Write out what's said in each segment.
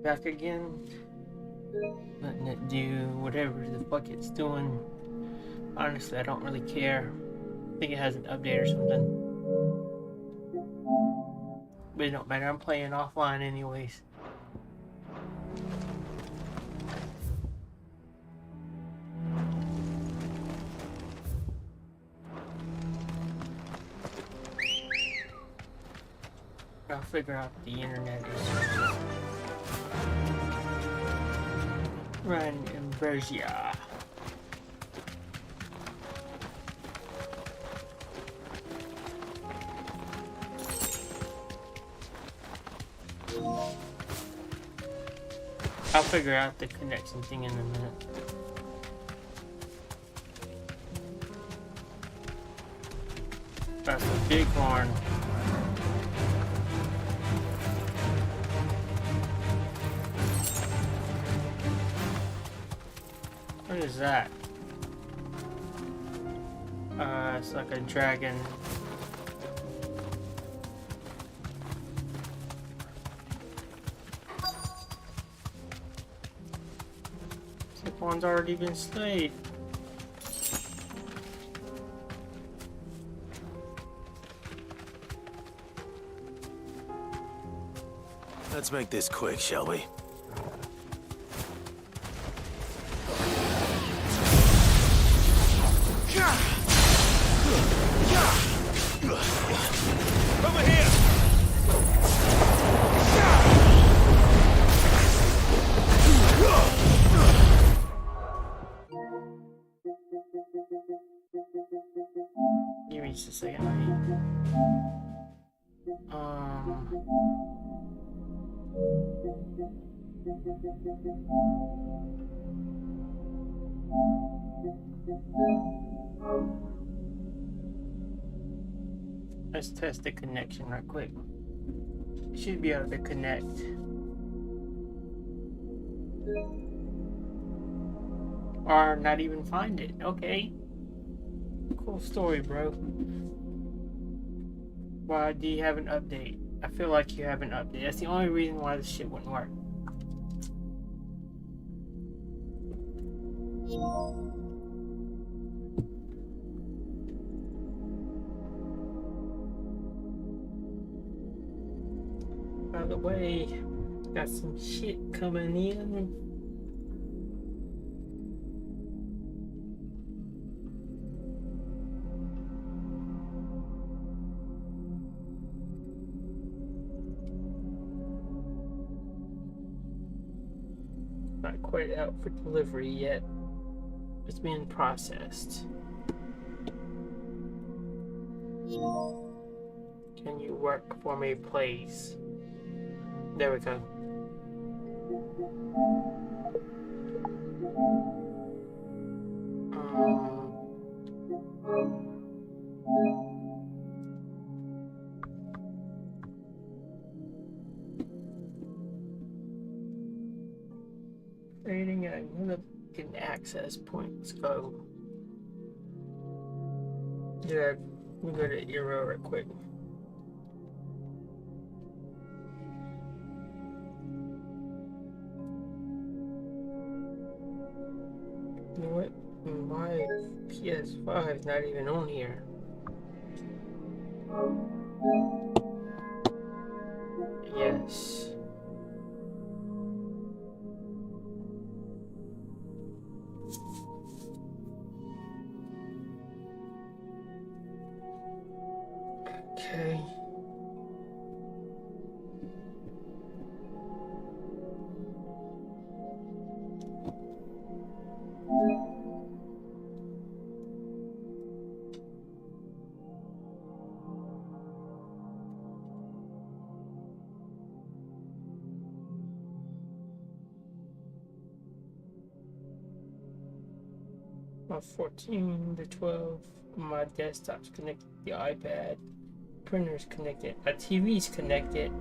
back again, letting it do whatever the fuck it's doing. Honestly, I don't really care. I think it has an update or something. But it don't matter, I'm playing offline anyways. I'll figure out the internet issues. Run Inversia. I'll figure out the connection thing in a minute. That's a big horn. What is that? It's like a dragon. This one's already been slayed. Let's make this quick, shall we? Over here! Give me just a second. Let's test the connection right quick. Should be able to connect. Or not even find it. Okay. Cool story, bro. Why do you have an update? I feel like you have an update. That's the only reason why this shit wouldn't work. By the way, got some shit coming in. Not quite out for delivery yet. It's being processed. Can you work for me, please? There we go. Creating another fucking access point. Let's go. Yeah, we go to Eero real quick. You know what? My PS5 is not even on here. Yes. Okay. My 14 to 12, my desktop's connected to the iPad, printer's connected, my TV's connected.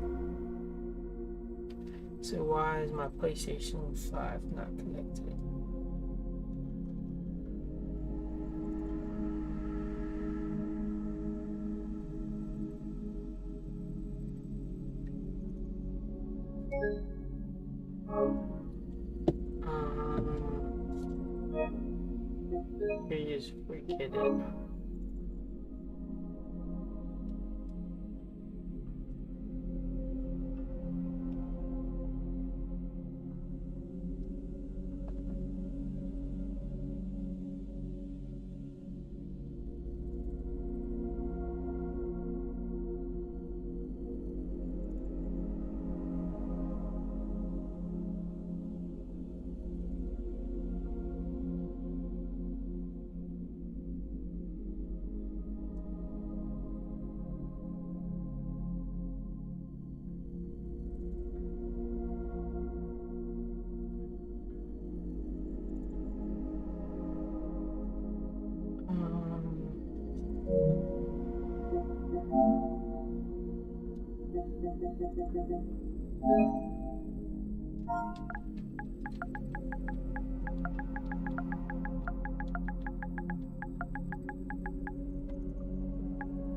So why is my PlayStation 5 not connected? He's re-kitted.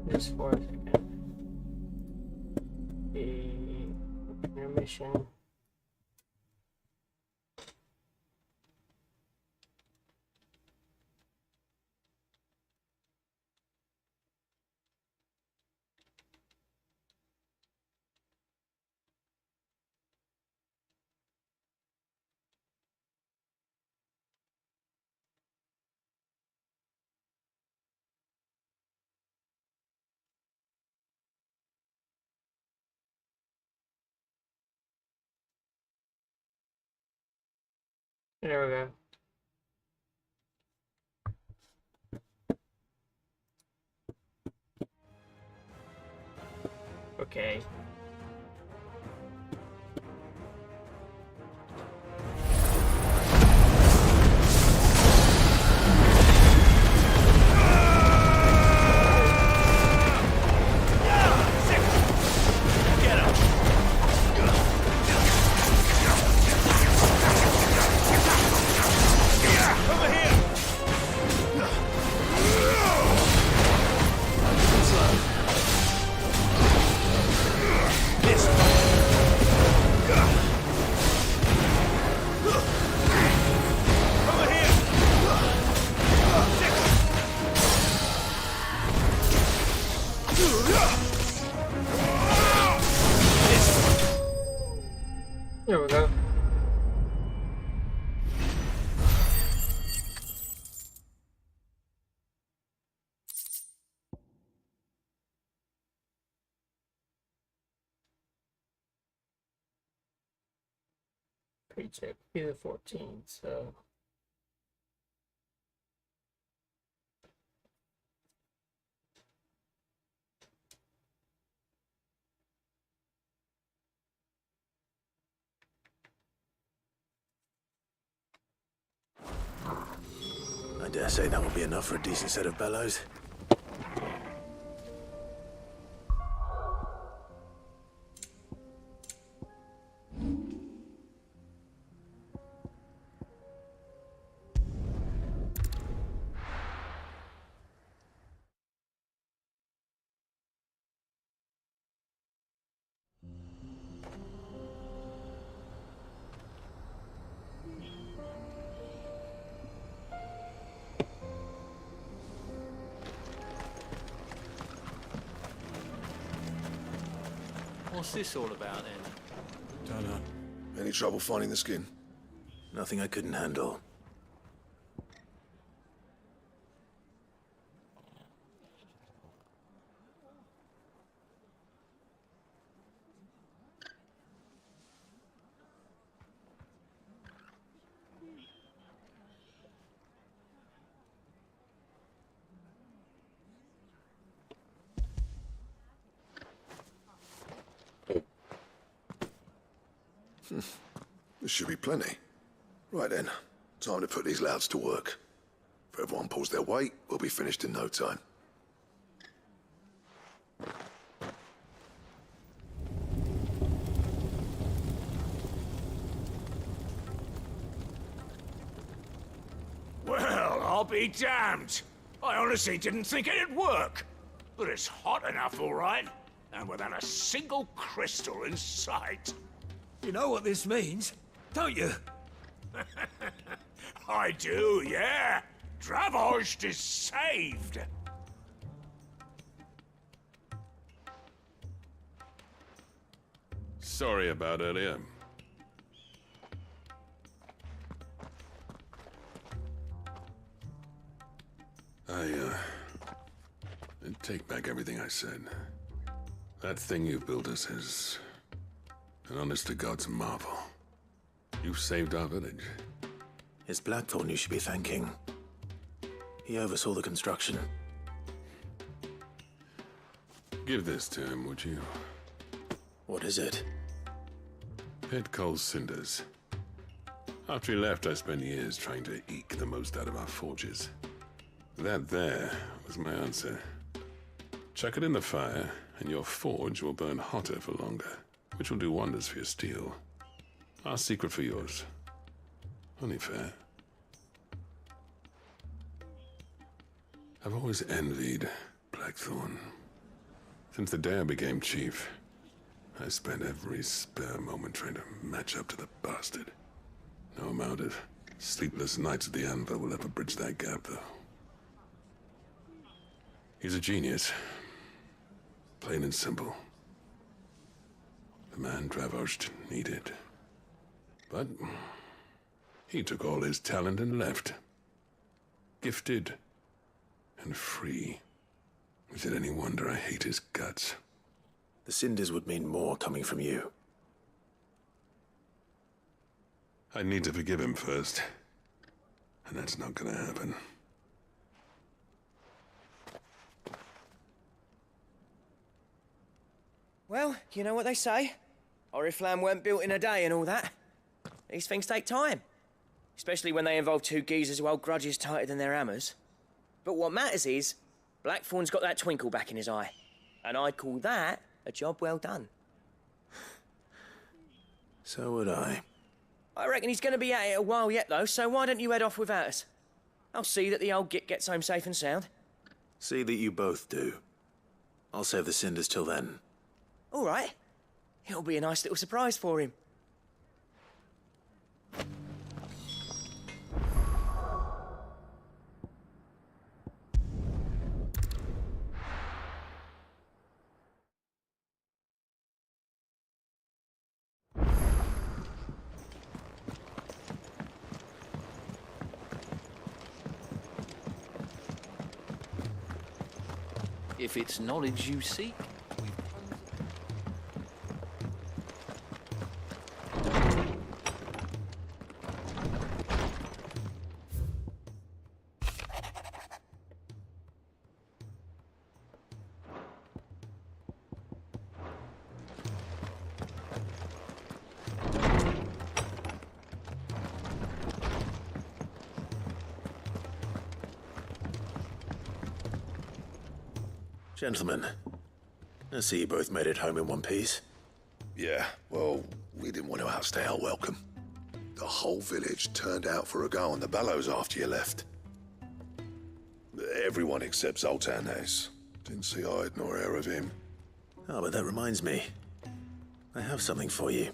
Just for a second. The intermission. There we go. Okay. There we go. Paycheck be the 14th, so. I dare say that will be enough for a decent set of bellows. What's this all about then? Don't know. Any trouble finding the skin? Nothing I couldn't handle. This should be plenty. Right then, time to put these louds to work. If everyone pulls their weight, we'll be finished in no time. Well, I'll be damned. I honestly didn't think it'd work. But it's hot enough, all right. And without a single crystal in sight. You know what this means, don't you? I do, yeah. Dravost is saved! Sorry about earlier. I take back everything I said. That thing you built us is an honest-to-God's marvel. You've saved our village. It's Blackthorn you should be thanking. He oversaw the construction. Give this to him, would you? What is it? Pit Cole's cinders. After he left, I spent years trying to eke the most out of our forges. That there was my answer. Chuck it in the fire, and your forge will burn hotter for longer, which will do wonders for your steel. Our secret for yours. Only fair. I've always envied Blackthorn. Since the day I became chief, I spent every spare moment trying to match up to the bastard. No amount of sleepless nights at the Anvil will ever bridge that gap, though. He's a genius. Plain and simple. The man Dravost needed. But he took all his talent and left. Gifted and free. Is it any wonder I hate his guts? The cinders would mean more coming from you. I need to forgive him first. And that's not gonna happen. Well, you know what they say. Oriflamme weren't built in a day and all that. These things take time. Especially when they involve two geezers who hold grudges tighter than their hammers. But what matters is, Blackthorn's got that twinkle back in his eye. And I'd call that a job well done. So would I. I reckon he's going to be at it a while yet, though, so why don't you head off without us? I'll see that the old git gets home safe and sound. See that you both do. I'll save the cinders till then. All right. It'll be a nice little surprise for him. If it's knowledge you seek, Gentlemen, I see you both made it home in one piece. Yeah, well, we didn't want to outstay our welcome. The whole village turned out for a go on the bellows after you left. Everyone except Zoltan has. Didn't see hide nor hair of him. Oh, but that reminds me. I have something for you.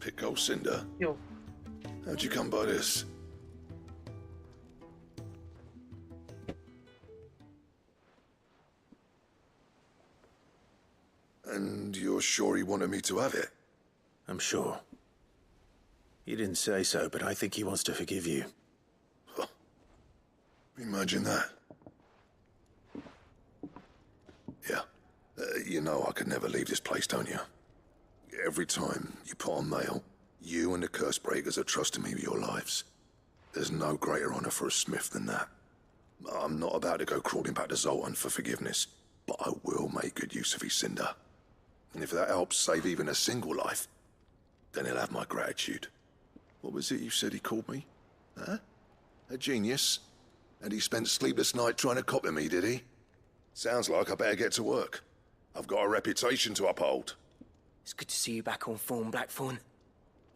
Pit Cole's cinder? Yo. How'd you come by this? And you're sure he wanted me to have it? I'm sure. He didn't say so, but I think he wants to forgive you. Huh. Imagine that. Yeah. You know I could never leave this place, don't you? Every time you put on mail, you and the curse breakers are trusting me with your lives. There's no greater honor for a smith than that. I'm not about to go crawling back to Zoltan for forgiveness, but I will make good use of his cinder. And if that helps save even a single life, then he'll have my gratitude. What was it you said he called me? Huh? A genius? And he spent sleepless night trying to copy me, did he? Sounds like I better get to work. I've got a reputation to uphold. It's good to see you back on form, Blackthorn.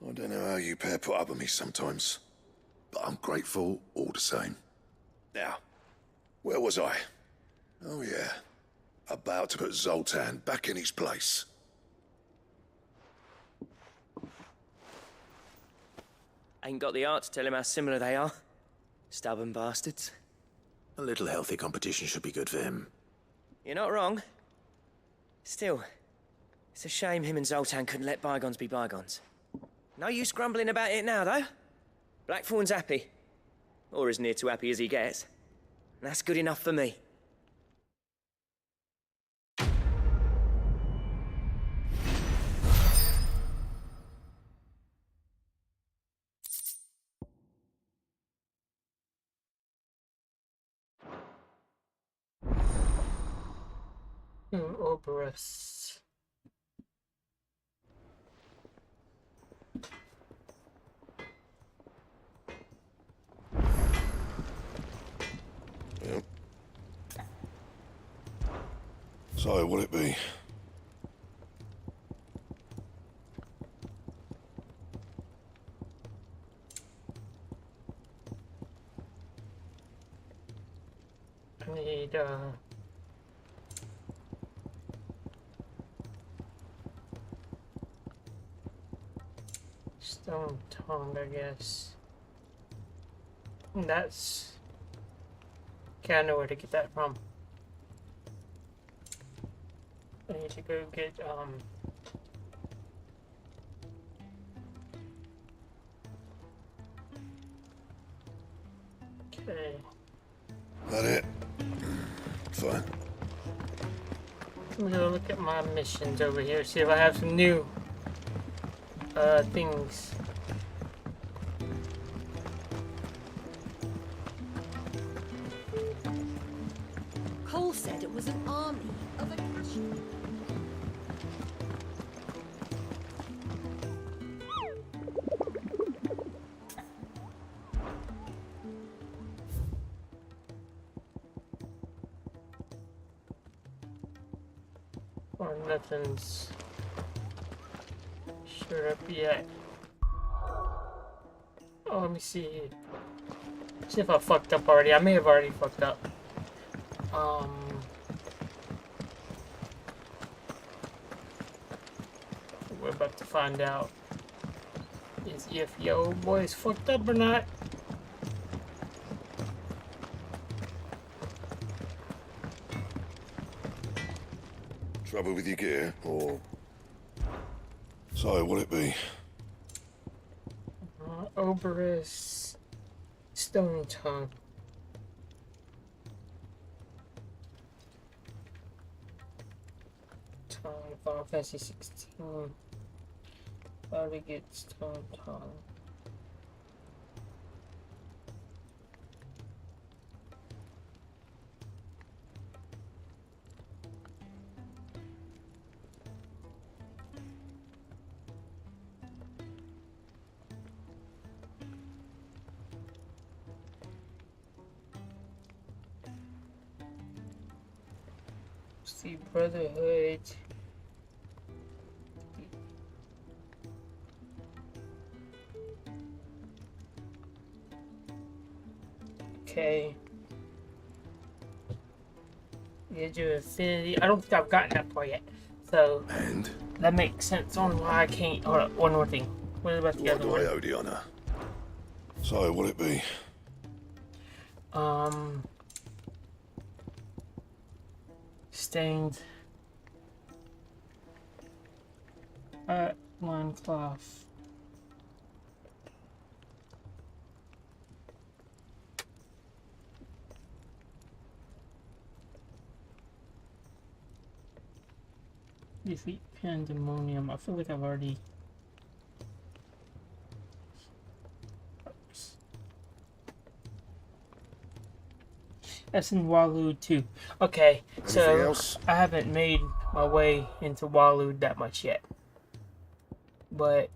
I don't know how you pair put up with me sometimes, but I'm grateful all the same. Now, where was I? Oh yeah, about to put Zoltan back in his place. Ain't got the art to tell him how similar they are. Stubborn bastards. A little healthy competition should be good for him. You're not wrong. Still, it's a shame him and Zoltan couldn't let bygones be bygones. No use grumbling about it now, though. Blackthorn's happy. Or as near to happy as he gets. And that's good enough for me. Oberus. Yep. So, what'll it be? I need, Stone tongue, I guess. That's... Okay, I know where to get that from. I need to go get, Okay. That it? Fine. I'm gonna look at my missions over here, see if I have some new things. Cole said it was an army of a cashew. Or nothing's showed up yet. Oh, let me see. See if I fucked up already. I may have already fucked up. We're about to find out is if yo boy's fucked up or not. Trouble with your gear, or... So, what'll it be? Oberus Stone Tongue. Final Fantasy 16. How to get Stone Tongue. See Brotherhood. Okay. Get your Infinity. I don't think I've gotten that far yet. So And? that makes sense on why I can't. Hold up, one more thing. What about the What other do one? I owe the honor? So, what'll it be? Stained loincloth. Defeat Pandemonium. I feel like I've already. That's in Walloon too. Okay, so Anything else? I haven't made my way into Walloon that much yet, but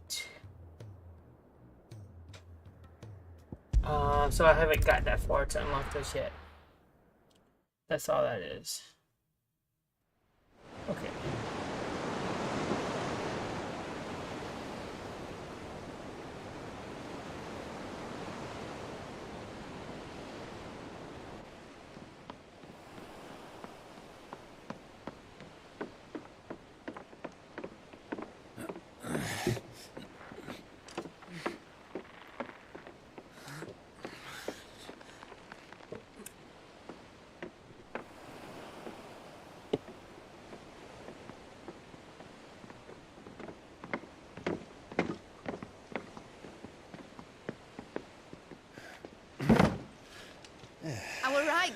so I haven't got that far to unlock those yet. That's all that is. Okay.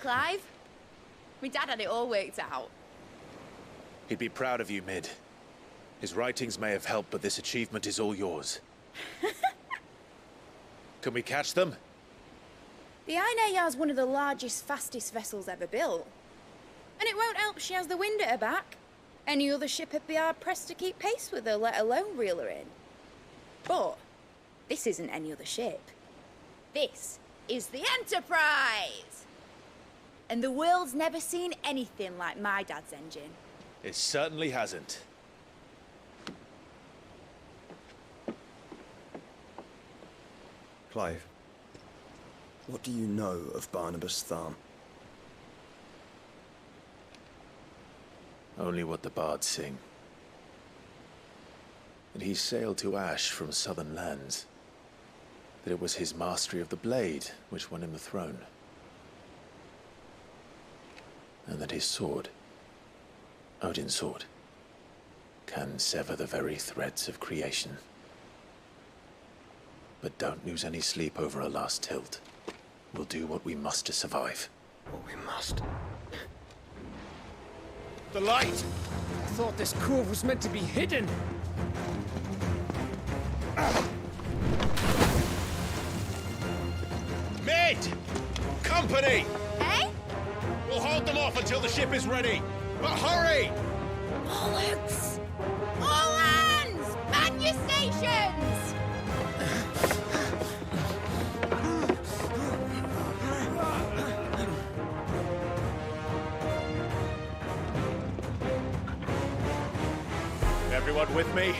Clive? My dad had it all worked out. He'd be proud of you, Mid. His writings may have helped, but this achievement is all yours. Can we catch them? The Aina is one of the largest, fastest vessels ever built. And it won't help she has the wind at her back. Any other ship would be hard-pressed to keep pace with her, let alone reel her in. But this isn't any other ship. This is the Enterprise! And the world's never seen anything like my dad's engine. It certainly hasn't. Clive, what do you know of Barnabas Tharm? Only what the bards sing. That he sailed to Ash from southern lands. That it was his mastery of the blade which won him the throne. And that his sword, Odin's sword, can sever the very threads of creation. But don't lose any sleep over a last tilt. We'll do what we must to survive. What we must. The light! I thought this cove was meant to be hidden. Mid! Company! Eh? We'll hold them off until the ship is ready. But hurry! Bollocks! All hands! Man your stations! Everyone with me?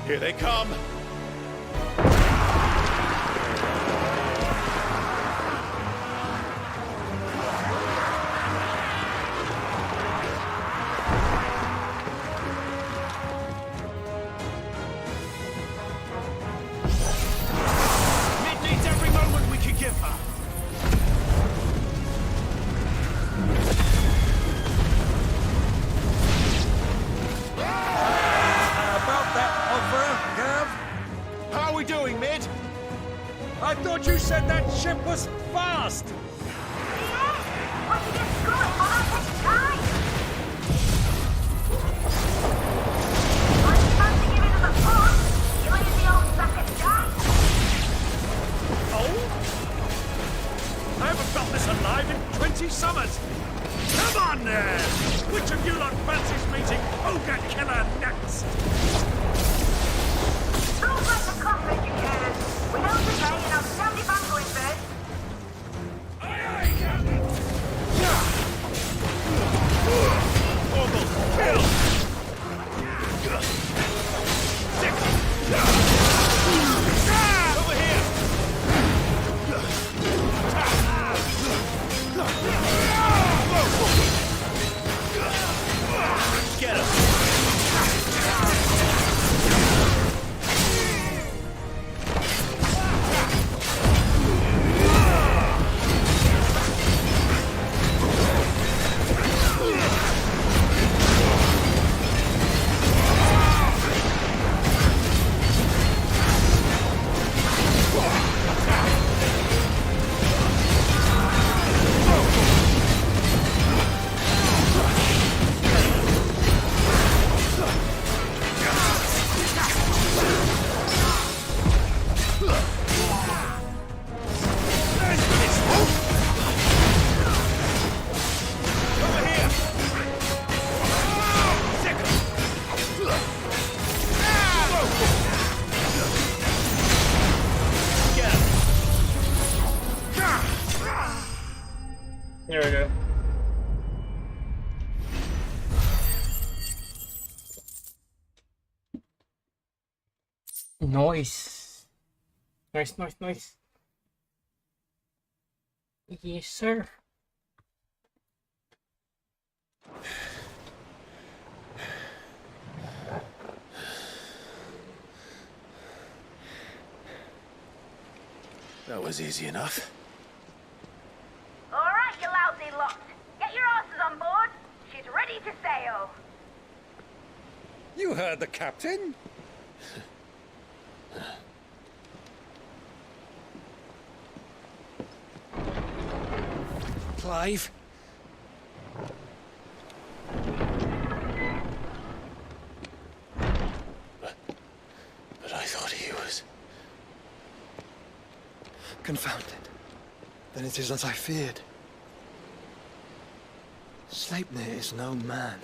Here they come! Mid needs every moment we can give her. About that offer, Gav? How are we doing, Mid? I thought you said that ship was fast! I haven't felt this alive in 20 summers! Come on there! Which of you lot fancies meeting Ogre Killer next? Get him! There we go. Nice. Nice, nice, nice. Yes, sir. That was easy enough. All right, you lousy lot. Get your asses on board. She's ready to sail. You heard the captain. Clive? But I thought he was... Confounded. Then it is as I feared. Sleipnir is no man,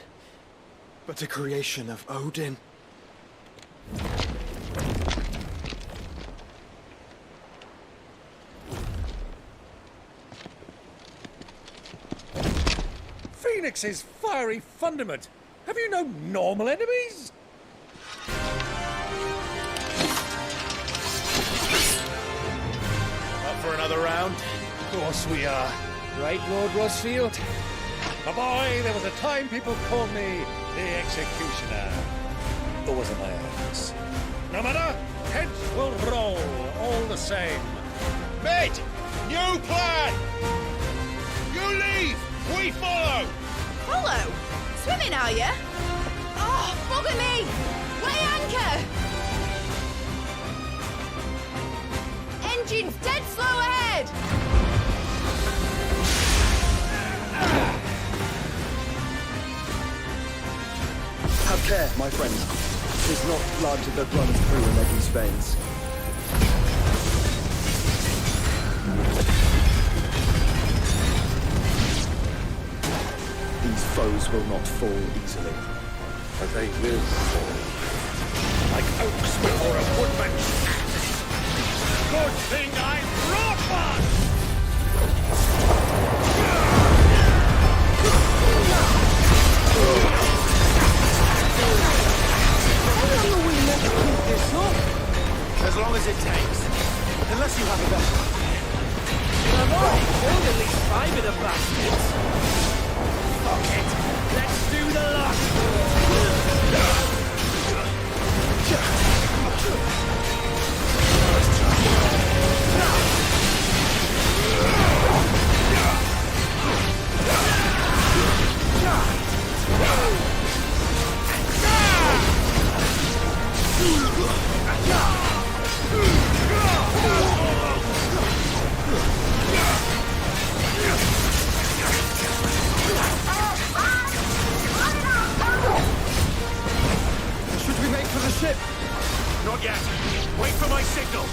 but a creation of Odin. Phoenix's fiery fundament. Have you no normal enemies? Up for another round? Of course we are. Right, Lord Rosfield? My boy, there was a time people called me the Executioner. Or was it my hands? No matter, heads will roll, all the same. Mate! New plan! You leave! We follow! Follow? Swimming, are you? Oh, bugger me! Weigh anchor! Engine's dead slow ahead! Have care, my friend. 'Tis not blood that runneth through an Eddie's veins. These foes will not fall easily. But they will fall. Like oaks before a woodman's axe. Good thing I brought one! How long are we meant to keep this up? As long as it takes. Unless you have a better idea. I've already killed at least 5 of the bastards. Fuck it. Let's do the lot. Should we make for the ship? Not yet. Wait for my signal.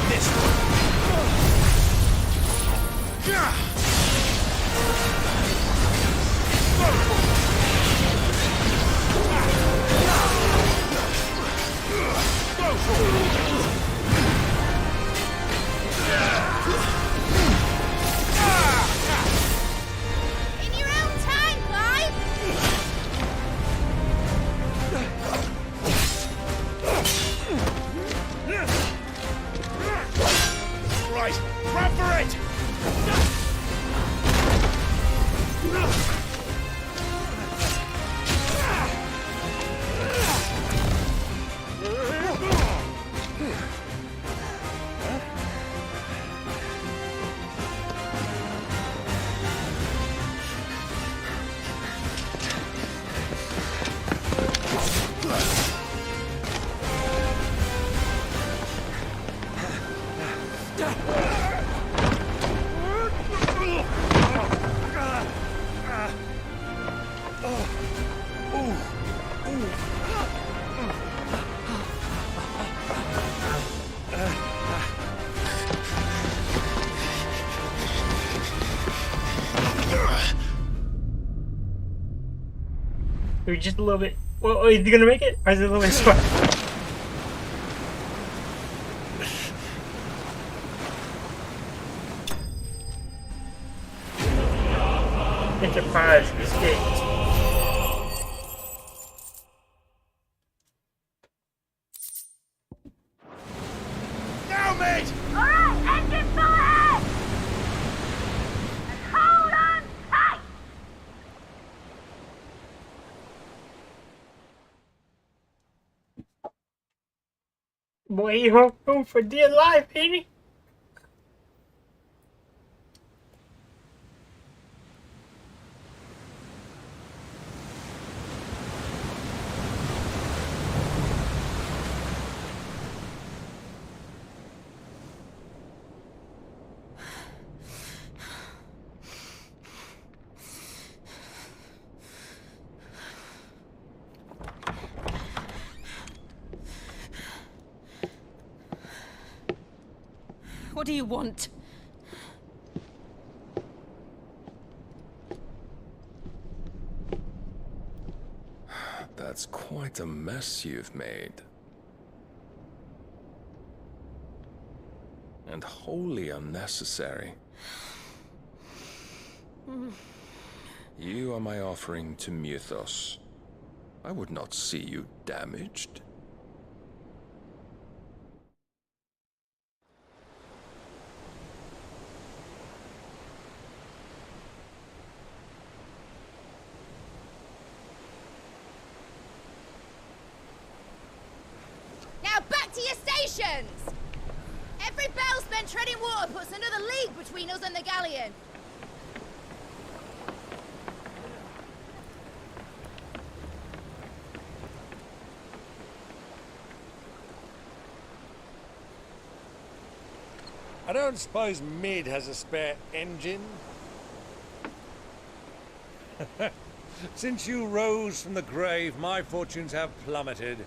This In your own time, Clive! right. Run for it! Or just a little bit. Well, is he gonna make it? Or is it a little bit short? Enterprise escaped. Now, mate! All right, engine full ahead! And hold on tight! Boy, you home for dear life, ain't he? What do you want? That's quite a mess you've made. And wholly unnecessary. You are my offering to Mythos. I would not see you damaged. Now back to your stations! Every bell spent treading water puts another league between us and the galleon. I don't suppose Mid has a spare engine? Since you rose from the grave, my fortunes have plummeted.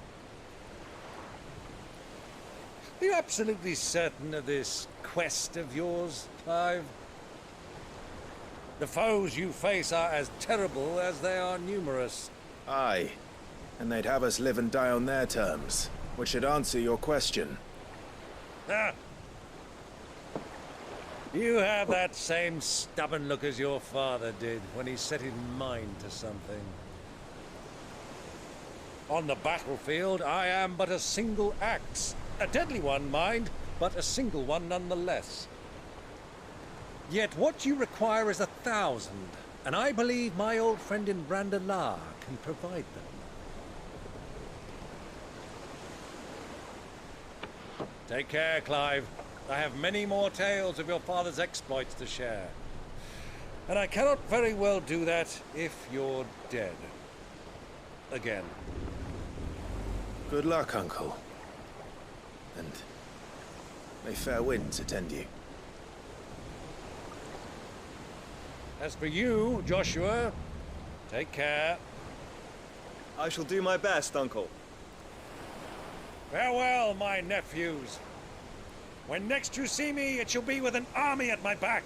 Are you absolutely certain of this quest of yours, Clive? The foes you face are as terrible as they are numerous. Aye. And they'd have us live and die on their terms, which should answer your question. Ah. You have that same stubborn look as your father did when he set his mind to something. On the battlefield, I am but a single axe. A deadly one, mind, but a single one nonetheless. Yet what you require is 1,000, and I believe my old friend in Brandalar can provide them. Take care, Clive. I have many more tales of your father's exploits to share. And I cannot very well do that if you're dead. Again. Good luck, Uncle. And may fair winds attend you. As for you, Joshua, take care. I shall do my best, Uncle. Farewell, my nephews. When next you see me, it shall be with an army at my back.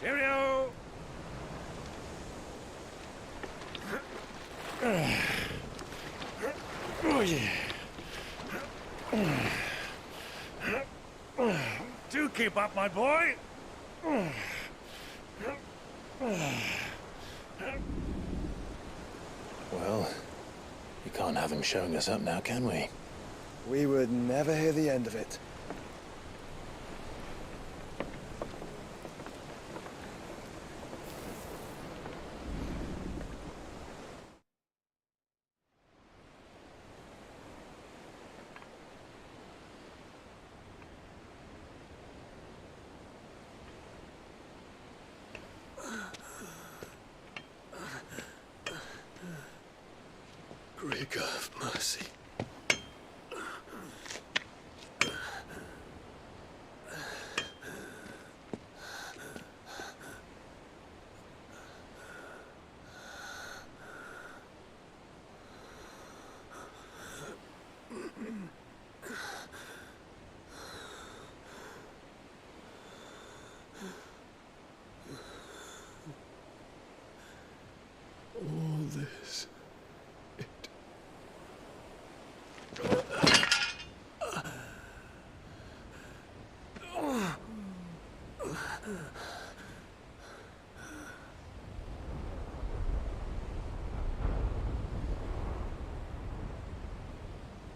Cheerio! Oh, yeah. Do keep up, my boy. Well, we can't have him showing us up now, can we? We would never hear the end of it. Great God of mercy. All this.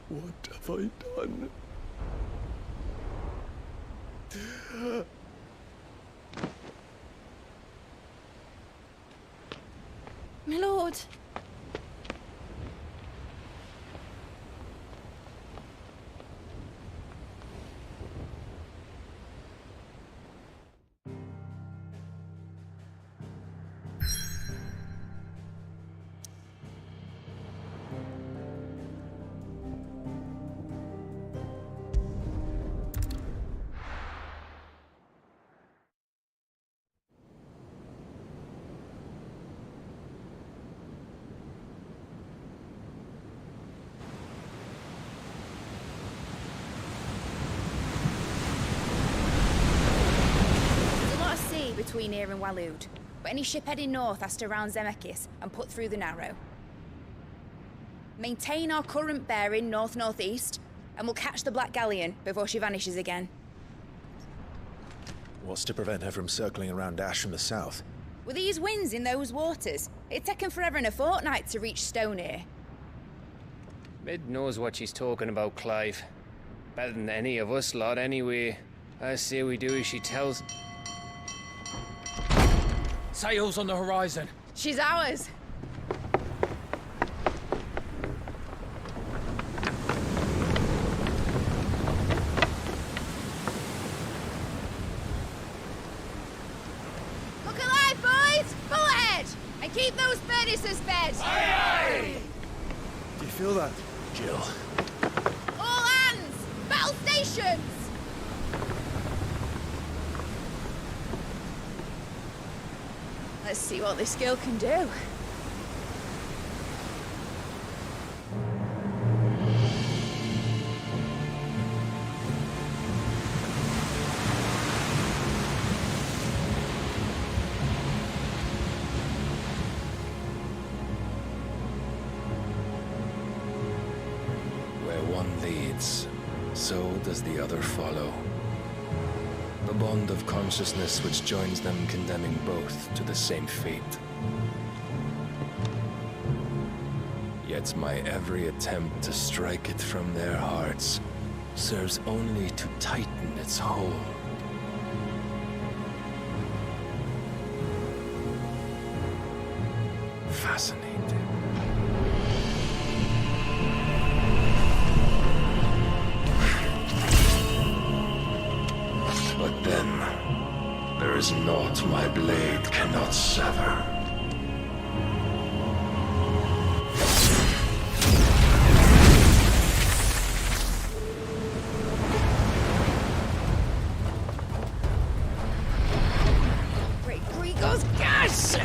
What have I done? My lord. Between here and Waloed, but any ship heading north has to round Zemeckis and put through the Narrow. Maintain our current bearing north-northeast, and we'll catch the Black Galleon before she vanishes again. What's to prevent her from circling around Ash from the south? With these winds in those waters, it'd take 'em forever and a fortnight to reach Stonehere. Mid knows what she's talking about, Clive. Better than any of us lot, anyway. I say we do as she tells. Sails on the horizon. She's ours. Look alive, boys! Full ahead! And keep those furnaces fed! Aye, aye! Do you feel that? Jill. All hands! Battle stations! Let's see what this girl can do. Where one leads, so does the other follow. The bond of consciousness which joins them condemning both to the same fate. Yet my every attempt to strike it from their hearts serves only to tighten its hold. Fascinating. But then, there is naught my blade cannot sever. Great Grigor's gas!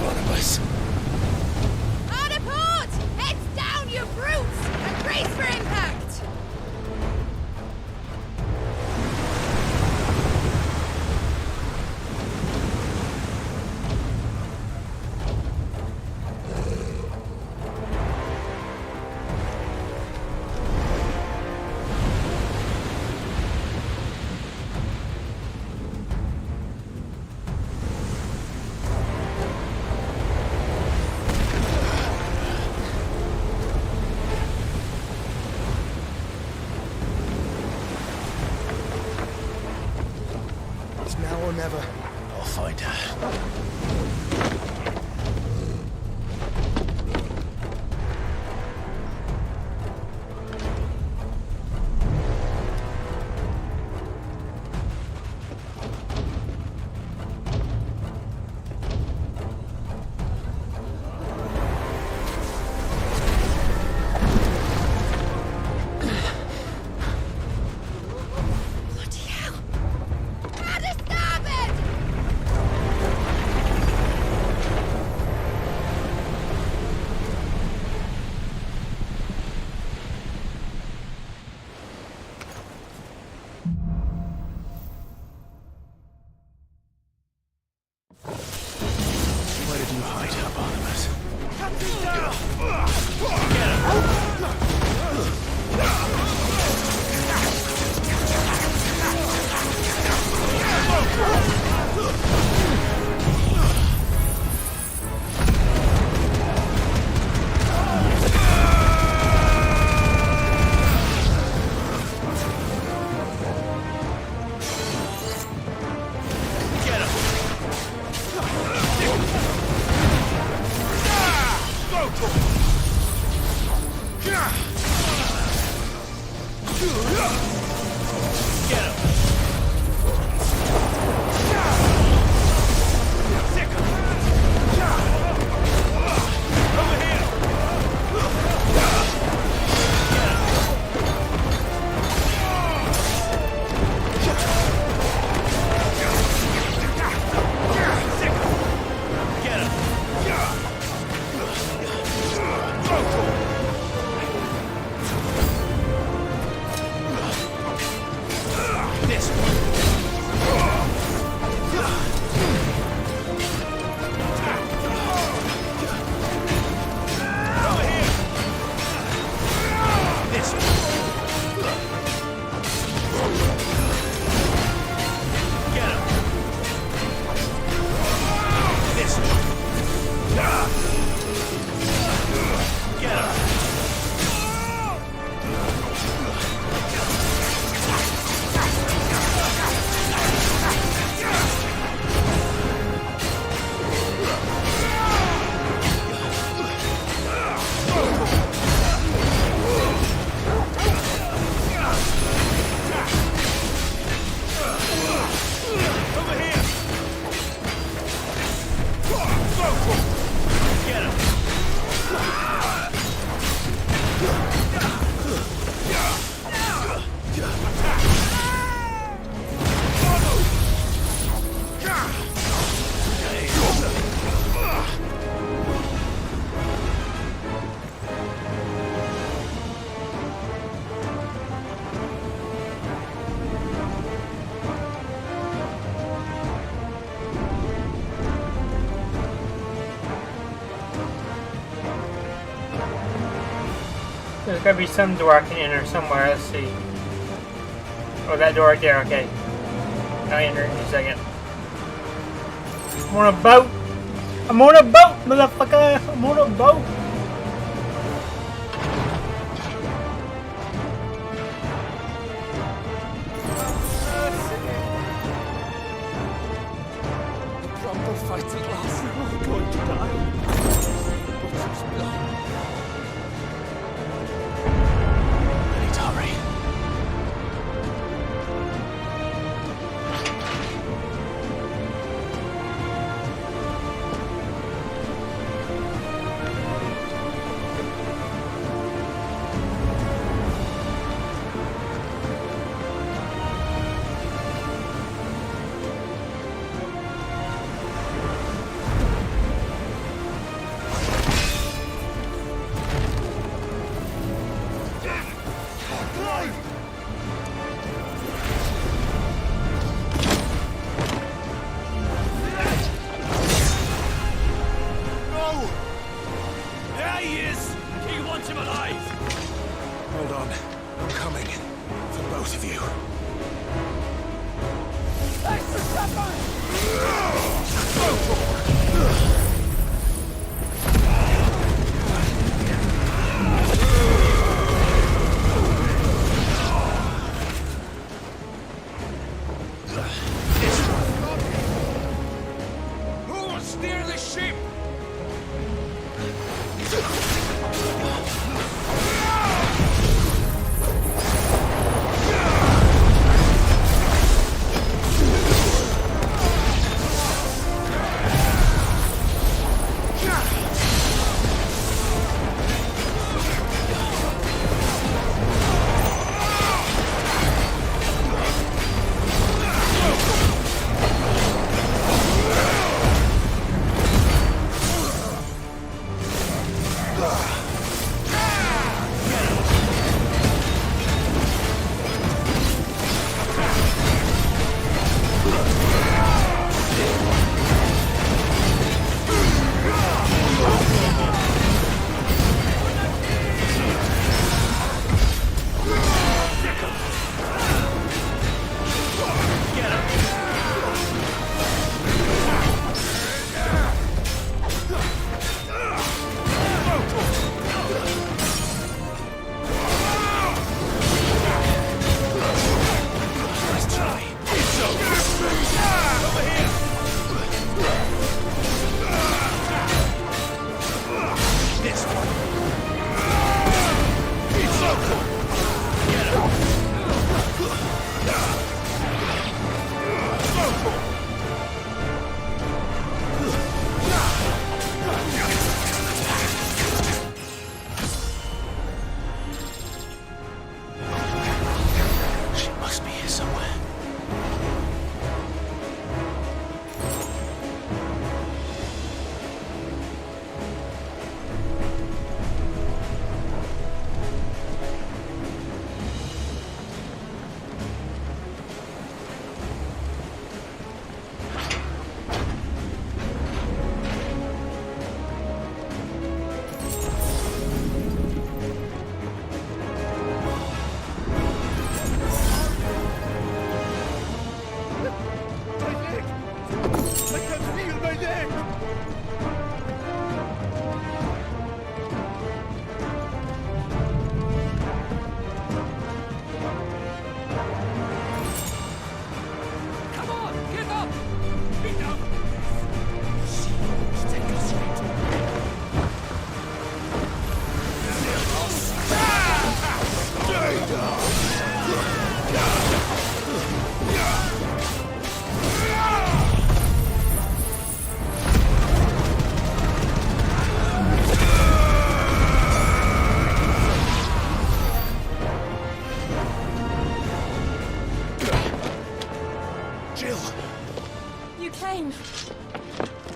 One of us. Hard port! Heads down, you brutes! And brace for impact! It's now or never. I'll find her. Bloody hell! Out of starboard! Where did you hide her, Barnabas? There's gotta be some door I can enter somewhere. Let's see. Oh, that door right there. Okay. I'll enter in a second. I'm on a boat. I'm on a boat, motherfucker. I'm on a boat. Proper fight at last. I'm going to die. I need to hurry.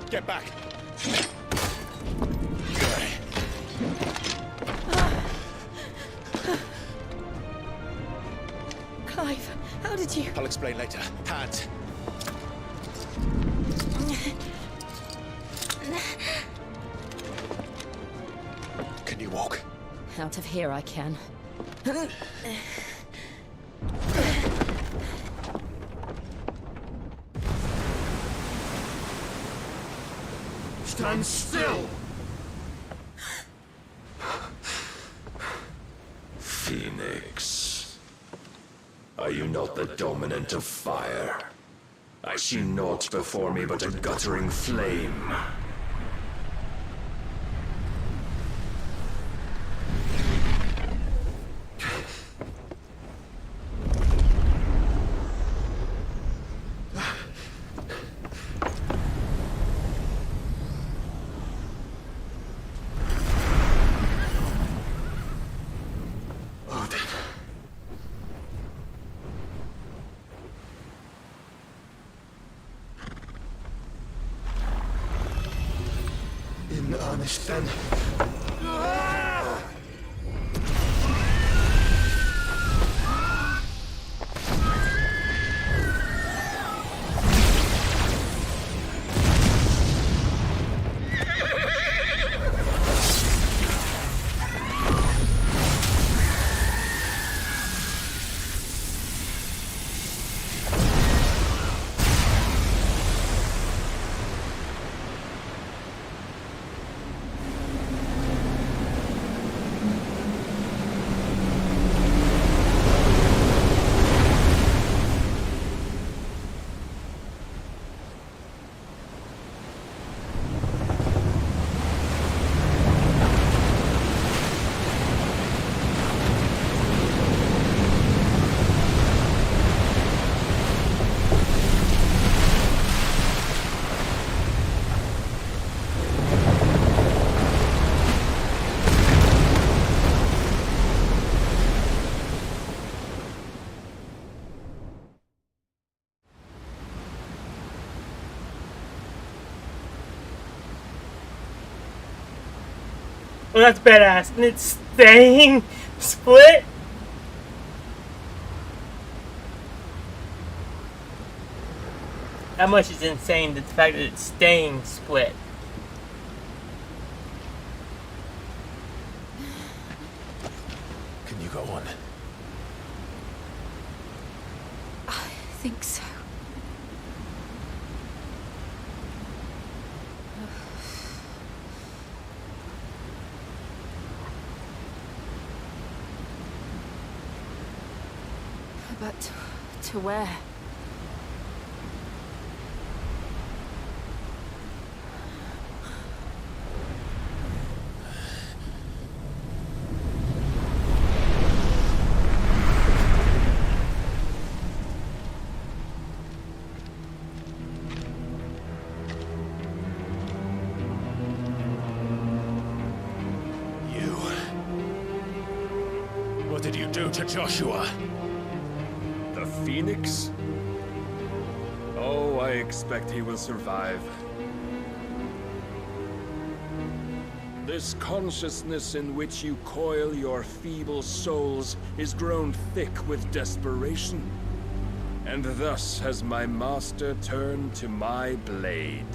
Get back! Clive, how did you... I'll explain later. Hands. Can you walk? Out of here I can. Stand still! Phoenix. Are you not the dominant of fire? I see naught before me but a guttering flame. In earnest then. Well, that's badass. And it's staying split. How much is insane the fact that it's staying split. Can you go on? I think so. But to where? What did you do to Joshua? The Phoenix? Oh, I expect he will survive. This consciousness in which you coil your feeble souls is grown thick with desperation. And thus has my master turned to my blade.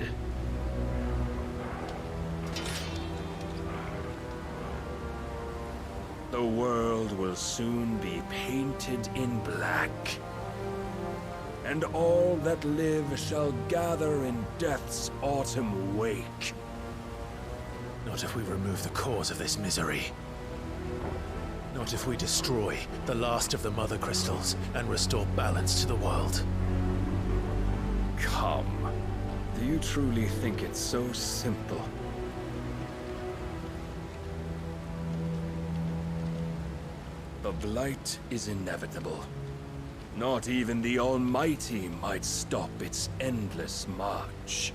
The world will soon be painted in black. And all that live shall gather in death's autumn wake. Not if we remove the cause of this misery. Not if we destroy the last of the Mother Crystals and restore balance to the world. Come. Do you truly think it's so simple? The Blight is inevitable. Not even the Almighty might stop its endless march.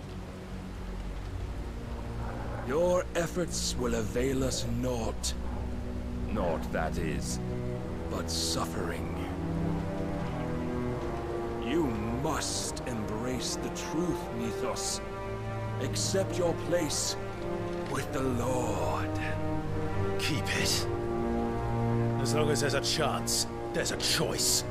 Your efforts will avail us naught. Naught, that is, but suffering. You must embrace the truth, Mythos. Accept your place with the Lord. Keep it. As long as there's a chance, there's a choice.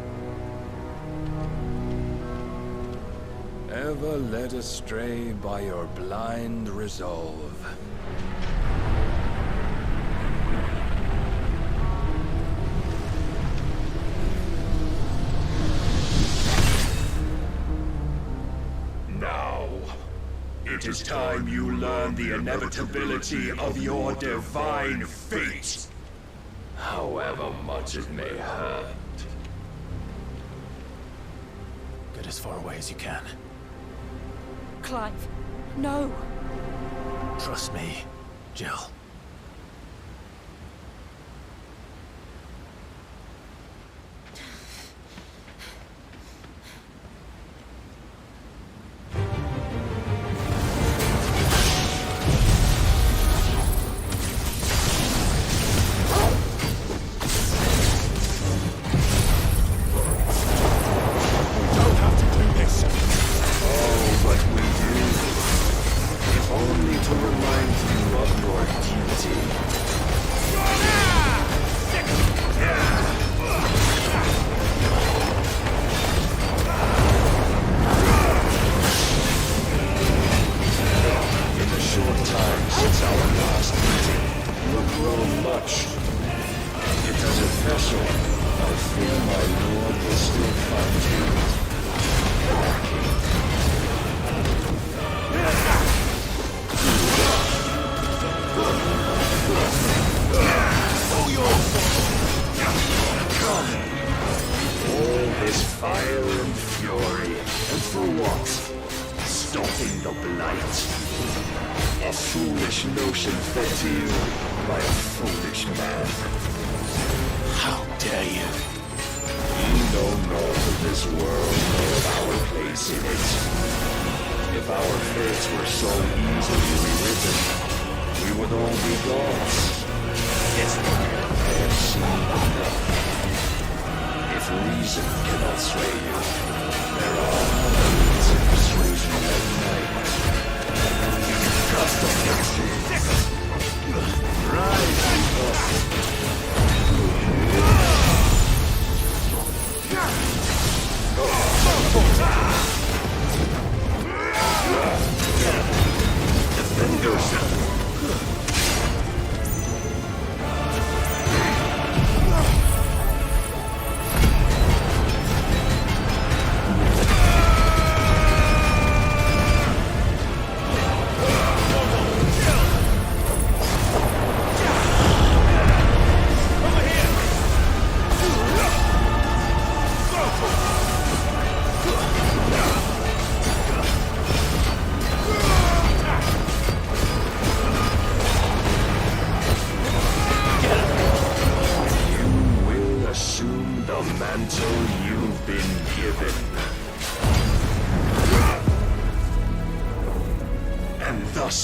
Ever led astray by your blind resolve. It is time you learn the inevitability of your divine fate. However much it may hurt. Get as far away as you can. Clive, no. Trust me, Jill.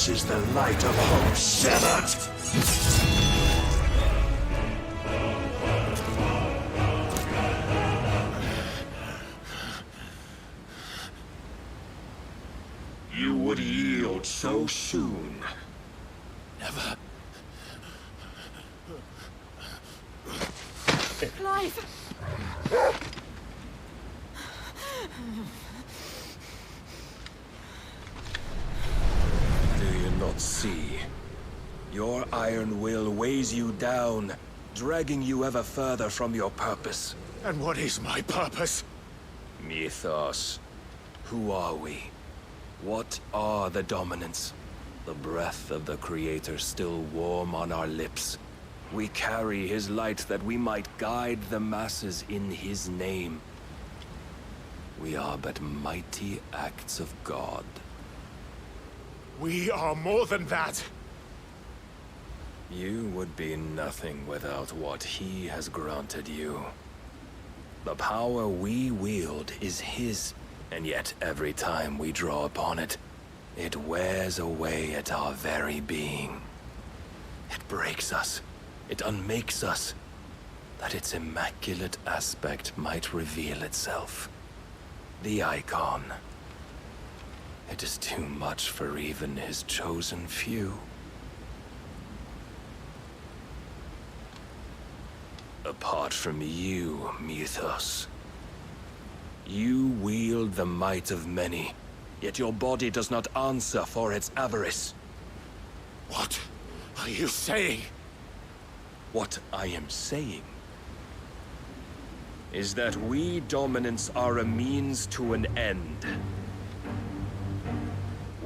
Is the light of hope severed? You would yield so soon. Never. Clive! See, your iron will weighs you down, dragging you ever further from your purpose. And what is my purpose? Mythos. Who are we? What are the dominants? The breath of the Creator still warm on our lips. We carry his light that we might guide the masses in his name. We are but mighty acts of God. We are more than that! You would be nothing without what he has granted you. The power we wield is his, and yet every time we draw upon it, it wears away at our very being. It breaks us. It unmakes us, that its immaculate aspect might reveal itself. The icon. It is too much for even his chosen few. Apart from you, Mythos, you wield the might of many, yet your body does not answer for its avarice. What are you saying? What I am saying is that we dominants are a means to an end.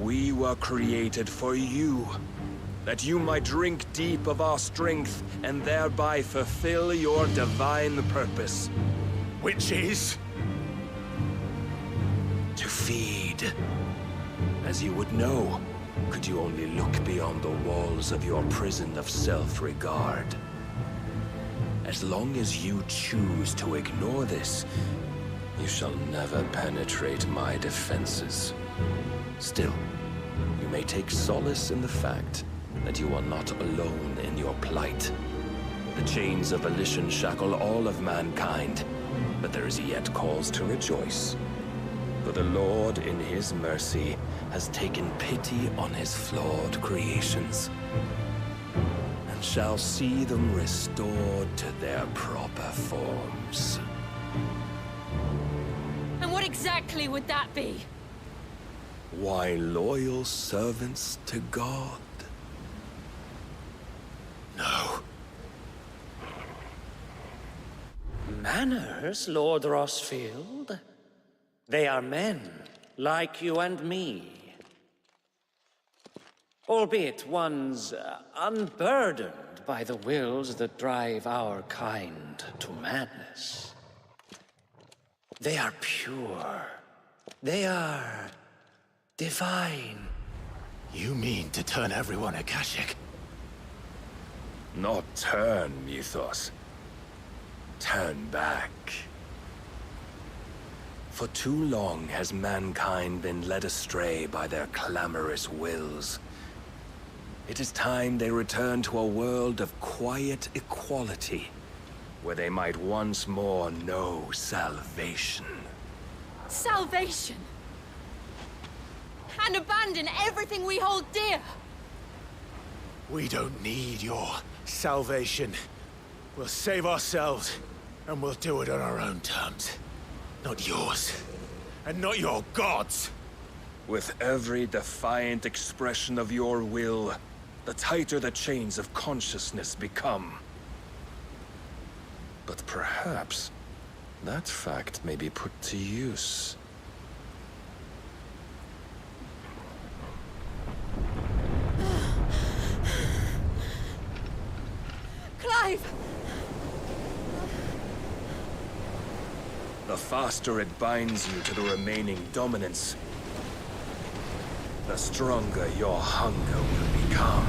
We were created for you, that you might drink deep of our strength and thereby fulfill your divine purpose. Which is? To feed. As you would know, could you only look beyond the walls of your prison of self-regard. As long as you choose to ignore this, you shall never penetrate my defenses. Still, you may take solace in the fact that you are not alone in your plight. The chains of volition shackle all of mankind, but there is yet cause to rejoice. For the Lord, in his mercy, has taken pity on his flawed creations, and shall see them restored to their proper forms. And what exactly would that be? Why, loyal servants to God. No. Manners, Lord Rosfield? They are men, like you and me. Albeit ones unburdened by the wills that drive our kind to madness. They are pure. They are divine. You mean to turn everyone Akashic? Not turn, Mythos. Turn back. For too long has mankind been led astray by their clamorous wills. It is time they return to a world of quiet equality, where they might once more know salvation. Salvation! And abandon everything we hold dear! We don't need your salvation. We'll save ourselves, and we'll do it on our own terms. Not yours. And not your gods! With every defiant expression of your will, the tighter the chains of consciousness become. But perhaps that fact may be put to use. Clive! The faster it binds you to the remaining dominance, the stronger your hunger will become.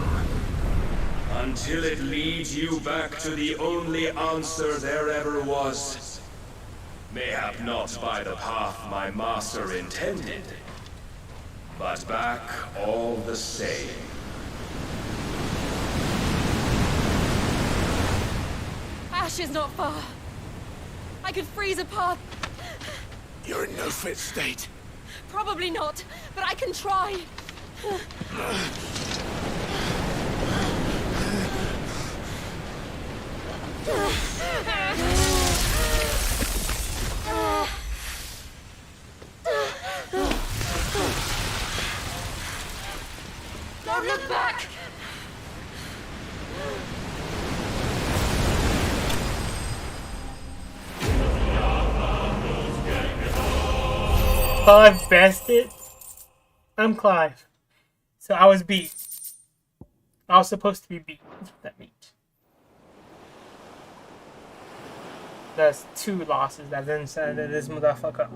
Until it leads you back to the only answer there ever was. Mayhap not by the path my master intended, but back all the same. Ash is not far. I could freeze a path. You're in no fit state. Probably not, but I can try. Don't look back! Clive bested. I'm Clive. So I was beat. I was supposed to be beat. That's what that means. That's 2 losses that then said that this motherfucker.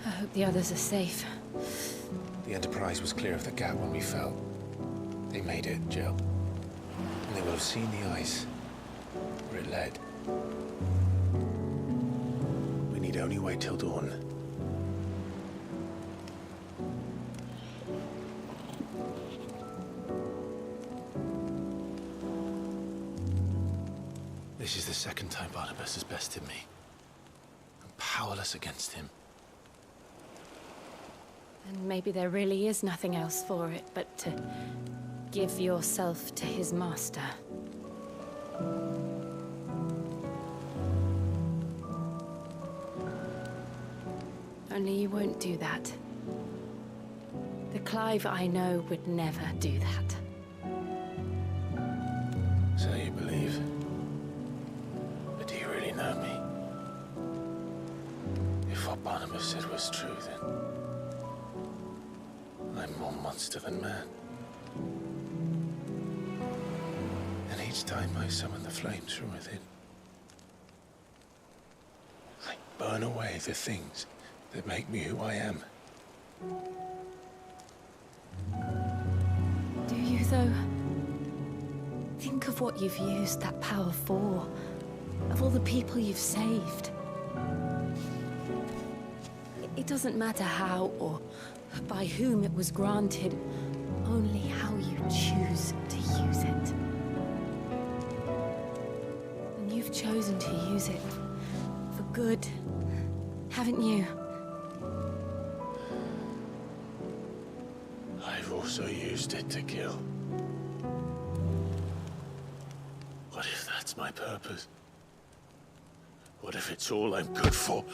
I hope the others are safe. The Enterprise was clear of the gap when we fell. They made it, Jill. And they will have seen the ice where it led. We need only wait till dawn. This is the second time Barnabas has bested me. I'm powerless against him. And maybe there really is nothing else for it but to give yourself to his master. Only you won't do that. The Clive I know would never do that. So you believe? But do you really If what Barnabas said was true, then I'm more monster than man. And each time I summon the flames from within, I burn away the things that make me who I am. Do you, though? Think of what you've used that power for, of all the people you've saved. It doesn't matter how or by whom it was granted, only how you choose to use it. And you've chosen to use it for good, haven't you? I've also used it to kill. What if that's my purpose? What if it's all I'm good for?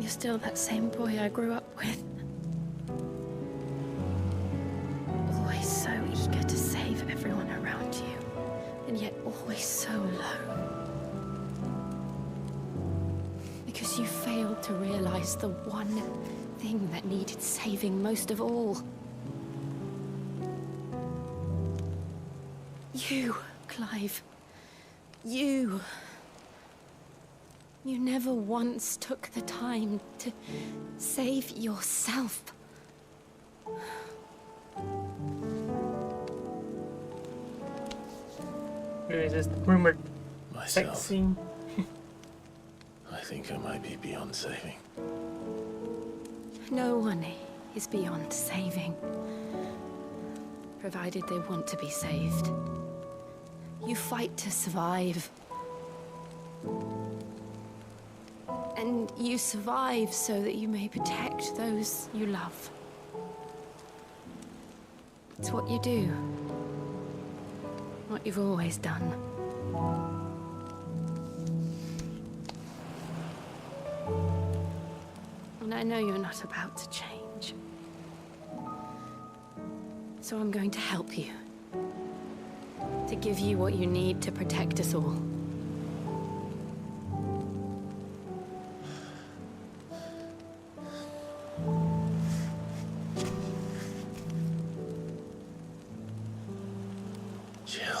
You're still that same boy I grew up with. Always so eager to save everyone around you, and yet always so low. Because you failed to realize the one thing that needed saving most of all. You, Clive. You. You never once took the time to save yourself. Is this rumored sex Myself. scene? I think I might be beyond saving. No one is beyond saving, provided they want to be saved. You fight to survive. And you survive so that you may protect those you love. It's what you do. What you've always done. And I know you're not about to change. So I'm going to help you. To give you what you need to protect us all. Jill.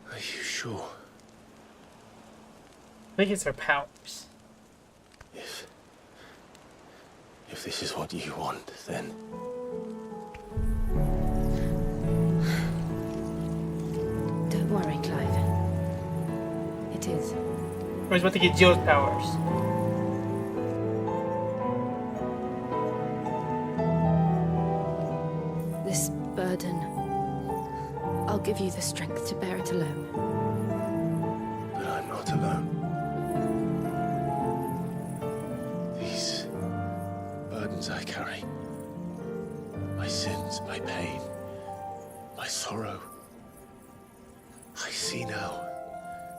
Are you sure? I think it's her powers. If this is what you want, then... Don't worry, Clive. It is. I was about to get Jill's powers. This burden, I'll give you the strength to bear it alone. But I'm not alone. These burdens I carry, my sins, my pain, my sorrow, I see now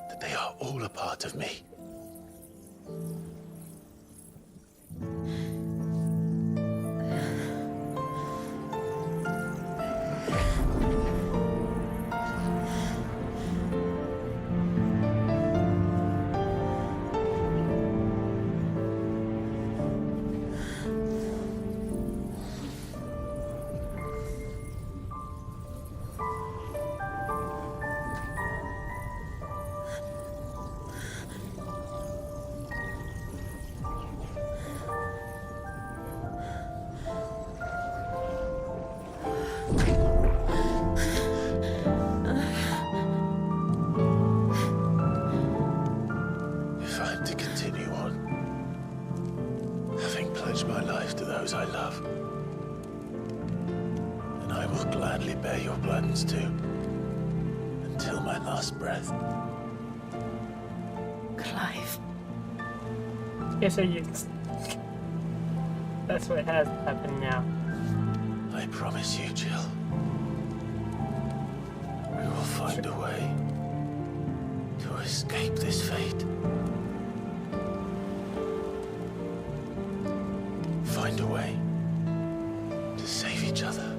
that they are all a part of me. If I'm to continue on, having pledged my life to those I love, then I will gladly bear your burdens too, until my last breath. Clive. Yes, I used. That's what has happened now. I promise you, Jill. We will find a way to escape this fate. Find find a way to save each other.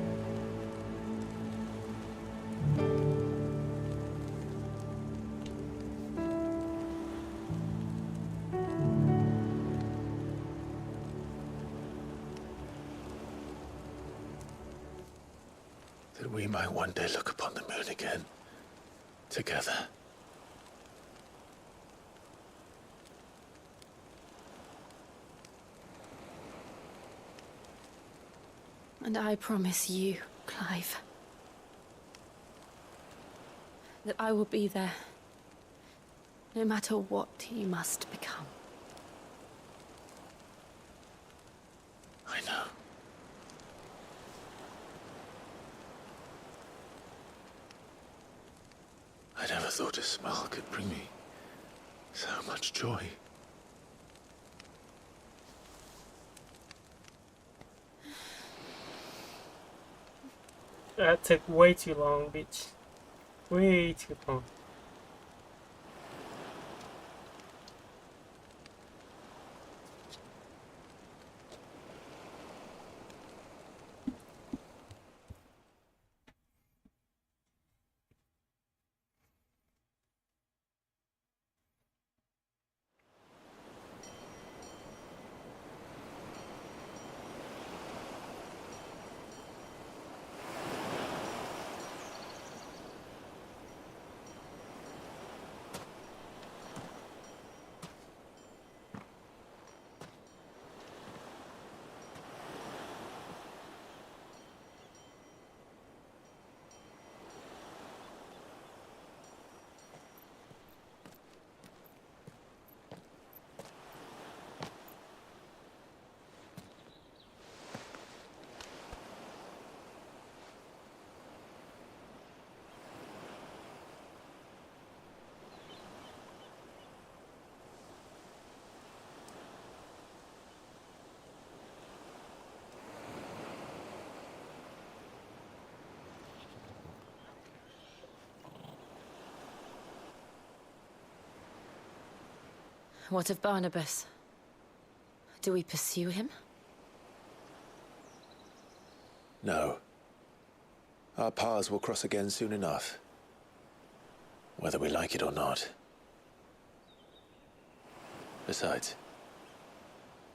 That we might one day look upon the moon again, together. And I promise you, Clive, that I will be there, no matter what you must become. I know. I never thought a smile could bring me so much joy. That took way too long, bitch. Way too long. What of Barnabas? Do we pursue him? No. Our paths will cross again soon enough. Whether we like it or not. Besides,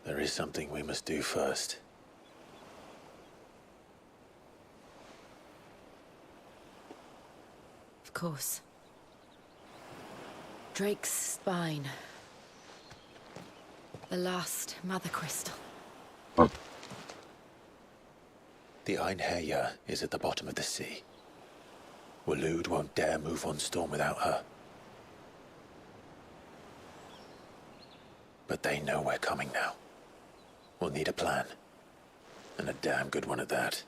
there is something we must do first. Of course. Drake's spine. The last Mother Crystal. The Einherja is at the bottom of the sea. Waloed won't dare move on Storm without her. But they know we're coming now. We'll need a plan. And a damn good one at that.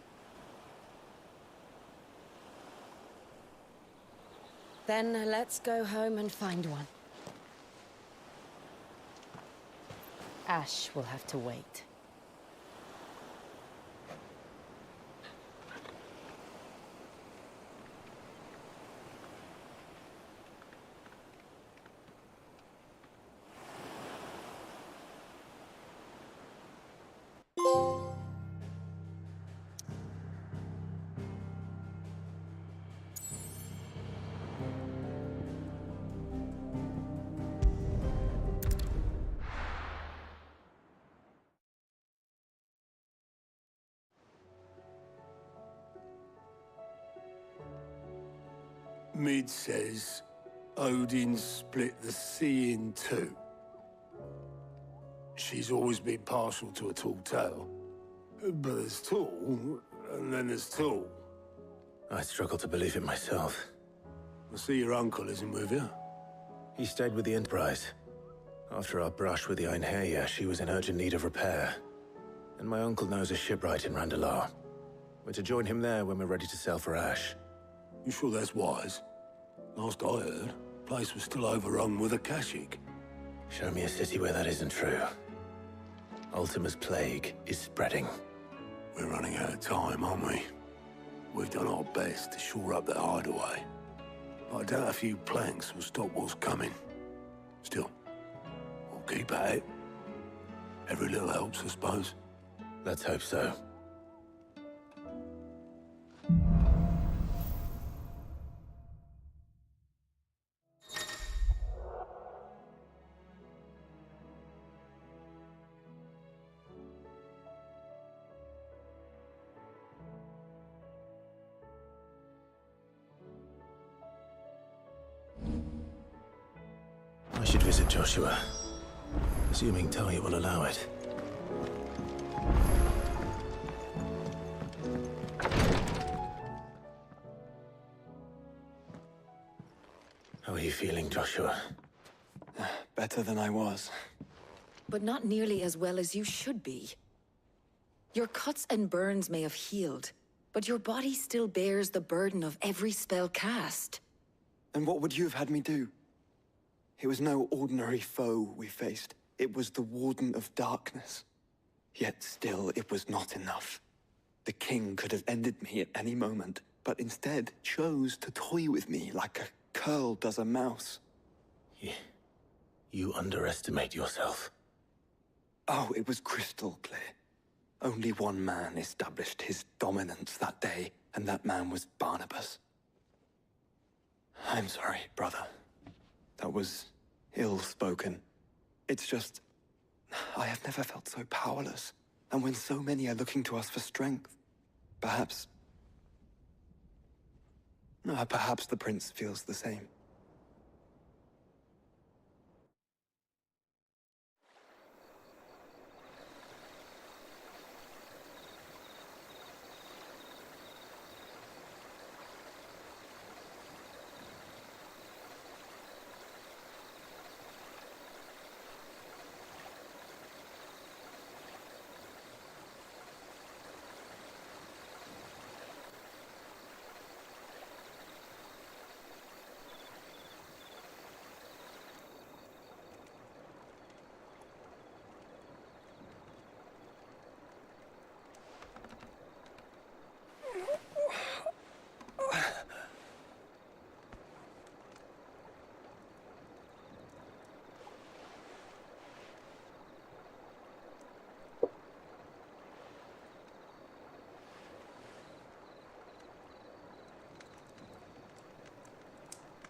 Then let's go home and find one. Ash will have to wait. Mid says Odin split the sea in two. She's always been partial to a tall tale. But there's tall, and then there's tall. I struggle to believe it myself. I see your uncle isn't with you. He stayed with the Enterprise. After our brush with the Einherja, she was in urgent need of repair. And my uncle knows a shipwright in Randalar. We're to join him there when we're ready to sail for Ash. You sure that's wise? Last I heard, the place was still overrun with Akashic. Show me a city where that isn't true. Ultima's plague is spreading. We're running out of time, aren't we? We've done our best to shore up that hideaway. But I doubt a few planks will stop what's coming. Still, we'll keep at it. Every little helps, I suppose. Let's hope so. I should visit Joshua, assuming Talia will allow it. How are you feeling, Joshua? Better than I was. But not nearly as well as you should be. Your cuts and burns may have healed, but your body still bears the burden of every spell cast. And what would you have had me do? It was no ordinary foe we faced. It was the Warden of Darkness. Yet still, it was not enough. The king could have ended me at any moment, but instead chose to toy with me like a curl does a mouse. You underestimate yourself. Oh, it was crystal clear. Only one man established his dominance that day, and that man was Barnabas. I'm sorry, brother. That was ill-spoken. It's just, I have never felt so powerless. And when so many are looking to us for strength, perhaps the prince feels the same.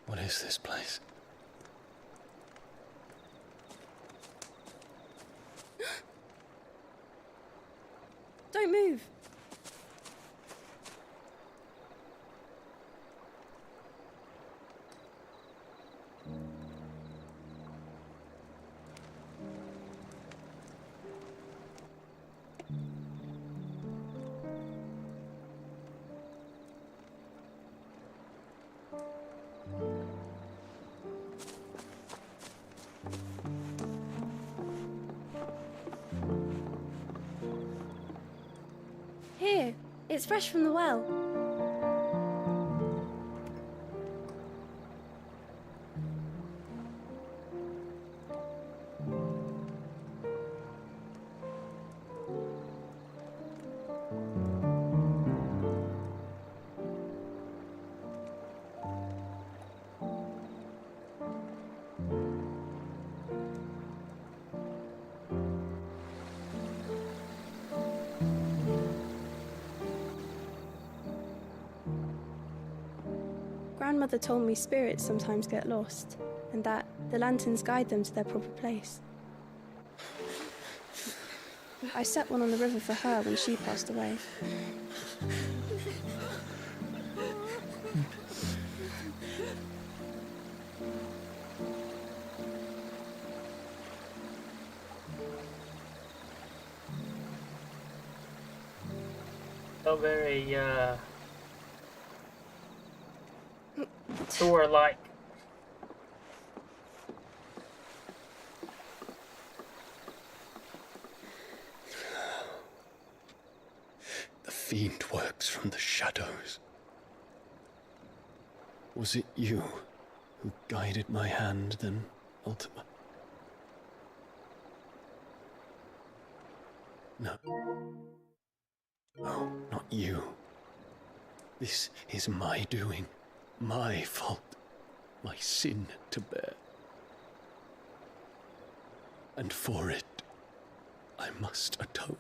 What is this place? Don't move. Here, it's fresh from the well. Grandmother told me spirits sometimes get lost, and that the lanterns guide them to their proper place. I set one on the river for her when she passed away. So very, Thor-like. The fiend works from the shadows. Was it you who guided my hand then, Ultima? No. No, not you. This is my doing, my fault, my sin to bear. And for it, I must atone.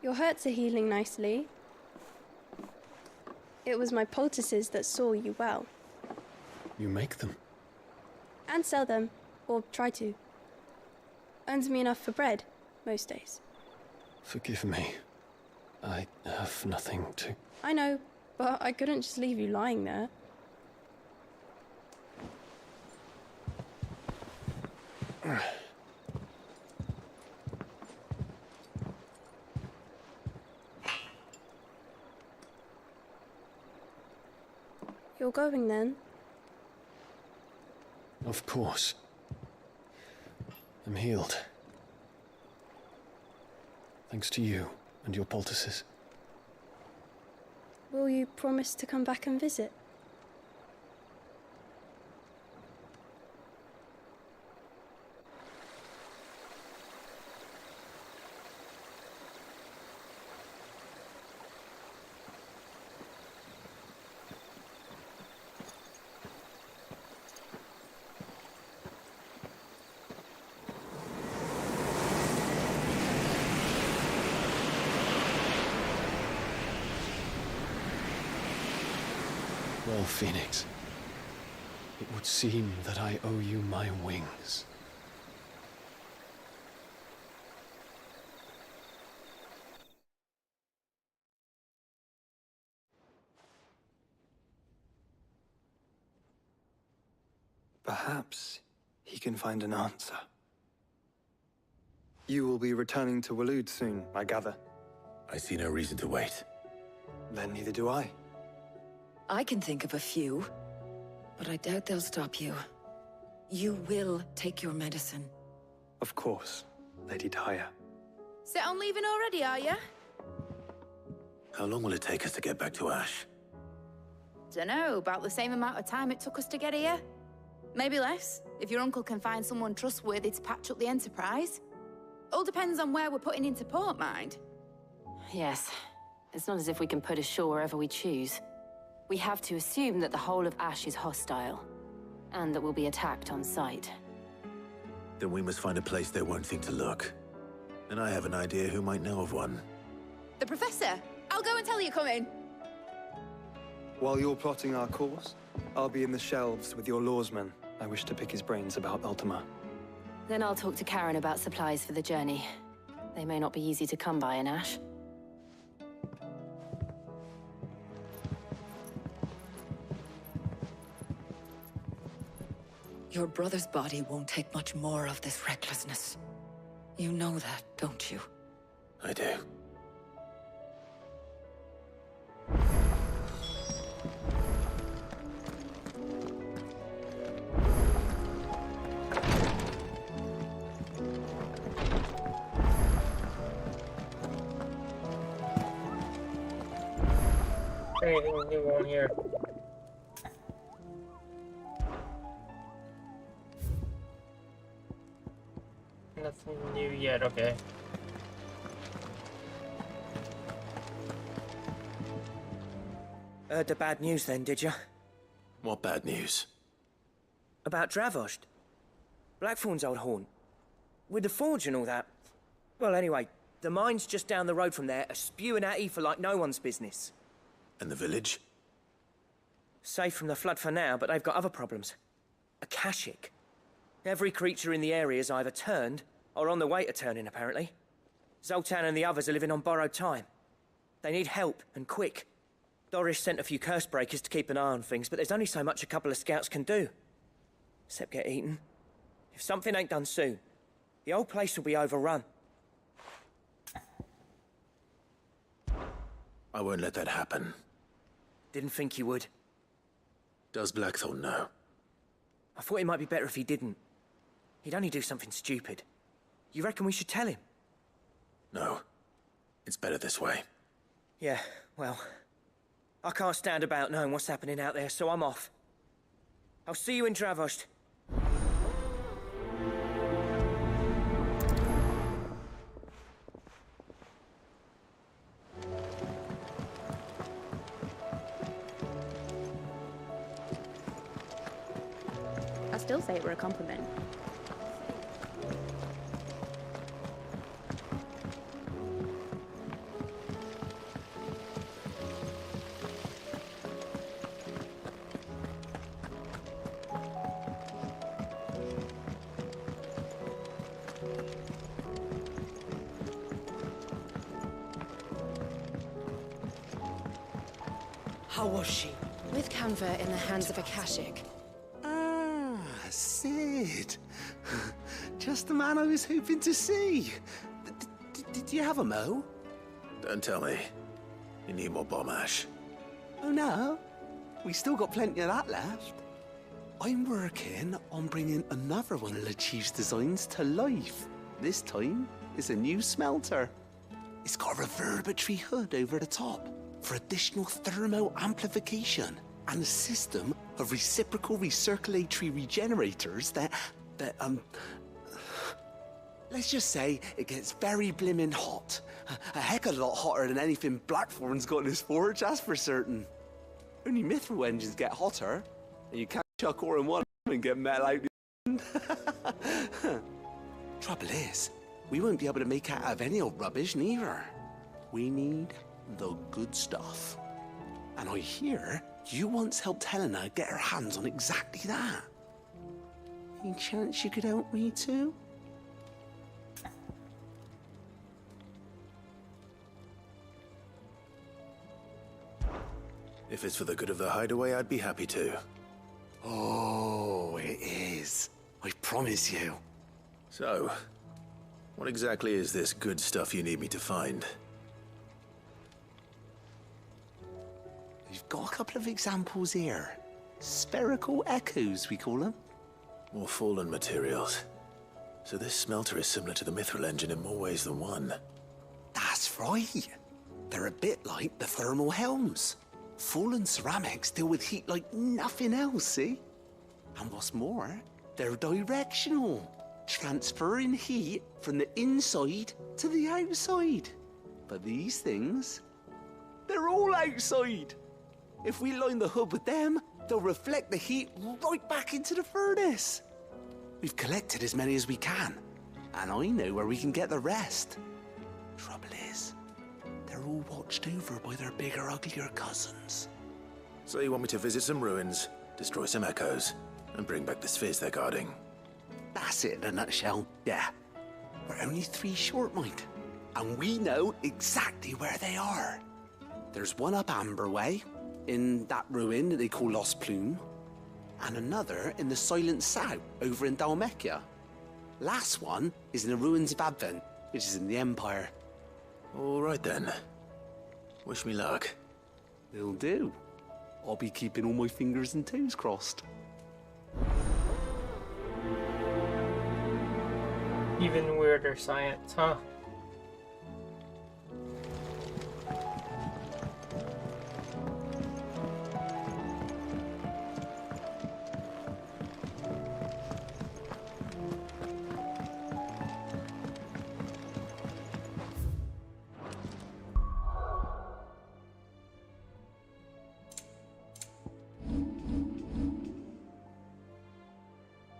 Your hurts are healing nicely. It was my poultices that saw you well. You make them? And sell them, or try to. Earns me enough for bread, most days. Forgive me. I have nothing to... I know, but I couldn't just leave you lying there. You're going then? Of course. I'm healed. Thanks to you and your poultices. Will you promise to come back and visit? Well, Phoenix, it would seem that I owe you my wings. Perhaps he can find an answer. You will be returning to Waloed soon, I gather. I see no reason to wait. Then neither do I. I can think of a few, but I doubt they'll stop you. You will take your medicine. Of course, Lady Daya. Set on leaving already, are you? How long will it take us to get back to Ash? Dunno, about the same amount of time it took us to get here. Maybe less, if your uncle can find someone trustworthy to patch up the Enterprise. All depends on where we're putting into port, mind. Yes. It's not as if we can put ashore wherever we choose. We have to assume that the whole of Ash is hostile, and that we'll be attacked on sight. Then we must find a place they won't think to look. And I have an idea who might know of one. The Professor! I'll go and tell you come in. While you're plotting our course, I'll be in the shelves with your lawsman. I wish to pick his brains about Ultima. Then I'll talk to Karen about supplies for the journey. They may not be easy to come by in Ash. Your brother's body won't take much more of this recklessness. You know that, don't you? I do. Anything new on here? Nothing new yet, okay. Heard the bad news then, did you? What bad news? About Dravost. Blackthorn's old haunt. With the forge and all that. Well, anyway, the mines just down the road from there are spewing at Aoife like no one's business. And the village? Safe from the flood for now, but they've got other problems. Akashic. Every creature in the area is either turned, or on the way to turning, apparently. Zoltan and the others are living on borrowed time. They need help, and quick. Doris sent a few curse breakers to keep an eye on things, but there's only so much a couple of scouts can do. Except get eaten. If something ain't done soon, the whole place will be overrun. I won't let that happen. Didn't think you would. Does Blackthorn know? I thought it might be better if he didn't. He'd only do something stupid. You reckon we should tell him? No. It's better this way. Yeah, well... I can't stand about knowing what's happening out there, so I'm off. I'll see you in Dravost. I still say it were a compliment. How was she? With Canva in the hands of Akashic. Ah, Sid. Just the man I was hoping to see. Did you have a mo? Don't tell me. You need more bomb ash. Oh no, we still got plenty of that left. I'm working on bringing another one of the Chief's designs to life. This time, it's a new smelter. It's got a reverberatory hood over the top for additional thermo amplification and a system of reciprocal recirculatory regenerators that let's just say it gets very blimmin' hot. A heck of a lot hotter than anything Blackthorn's got in his forge, that's for certain. Only mithril engines get hotter, and you can't chuck ore in one and get metal out the end. Trouble is, we won't be able to make out of any old rubbish neither. We need the good stuff. And I hear you once helped Helena get her hands on exactly that. Any chance you could help me too? If it's for the good of the hideaway, I'd be happy to. Oh, it is. I promise you. So, what exactly is this good stuff you need me to find? We've got a couple of examples here. Spherical echoes, we call them. More fallen materials. So this smelter is similar to the mithril engine in more ways than one. That's right. They're a bit like the thermal helms. Fallen ceramics deal with heat like nothing else, see? And what's more, they're directional, transferring heat from the inside to the outside. But these things, they're all outside. If we line the hood with them, they'll reflect the heat right back into the furnace. We've collected as many as we can, and I know where we can get the rest. Trouble is, they're all watched over by their bigger, uglier cousins. So you want me to visit some ruins, destroy some echoes, and bring back the spheres they're guarding? That's it in a nutshell, yeah. We're only 3 short, mind, and we know exactly where they are. There's one up Amber Way, in that ruin that they call Lost Plume, and another in the Silent South, over in Dalmekia. Last one is in the ruins of Advent, which is in the Empire. All right then. Wish me luck. Will do. I'll be keeping all my fingers and toes crossed. Even weirder science, huh?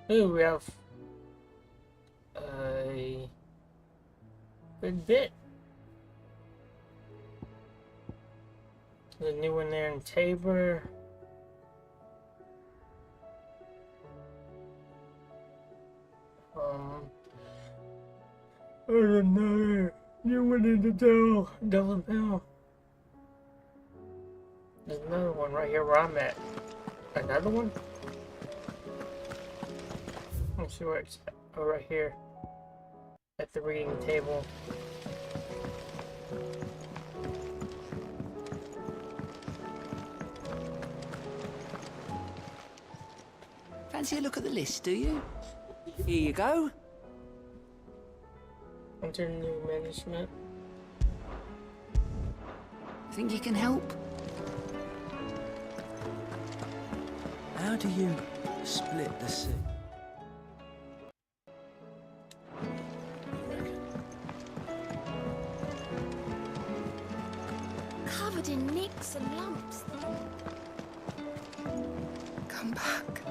Ooh, we have a good bit. There's a new one there in Tabor. There's another new one in the Dell Hill. There's another one right here where I'm at. Another one? Let's see where it's at. Oh, right here. At the reading table. Fancy a look at the list, do you? Here you go. Enter new management. Think you can help? How do you split the sea? Covered in nicks and lumps. Come back.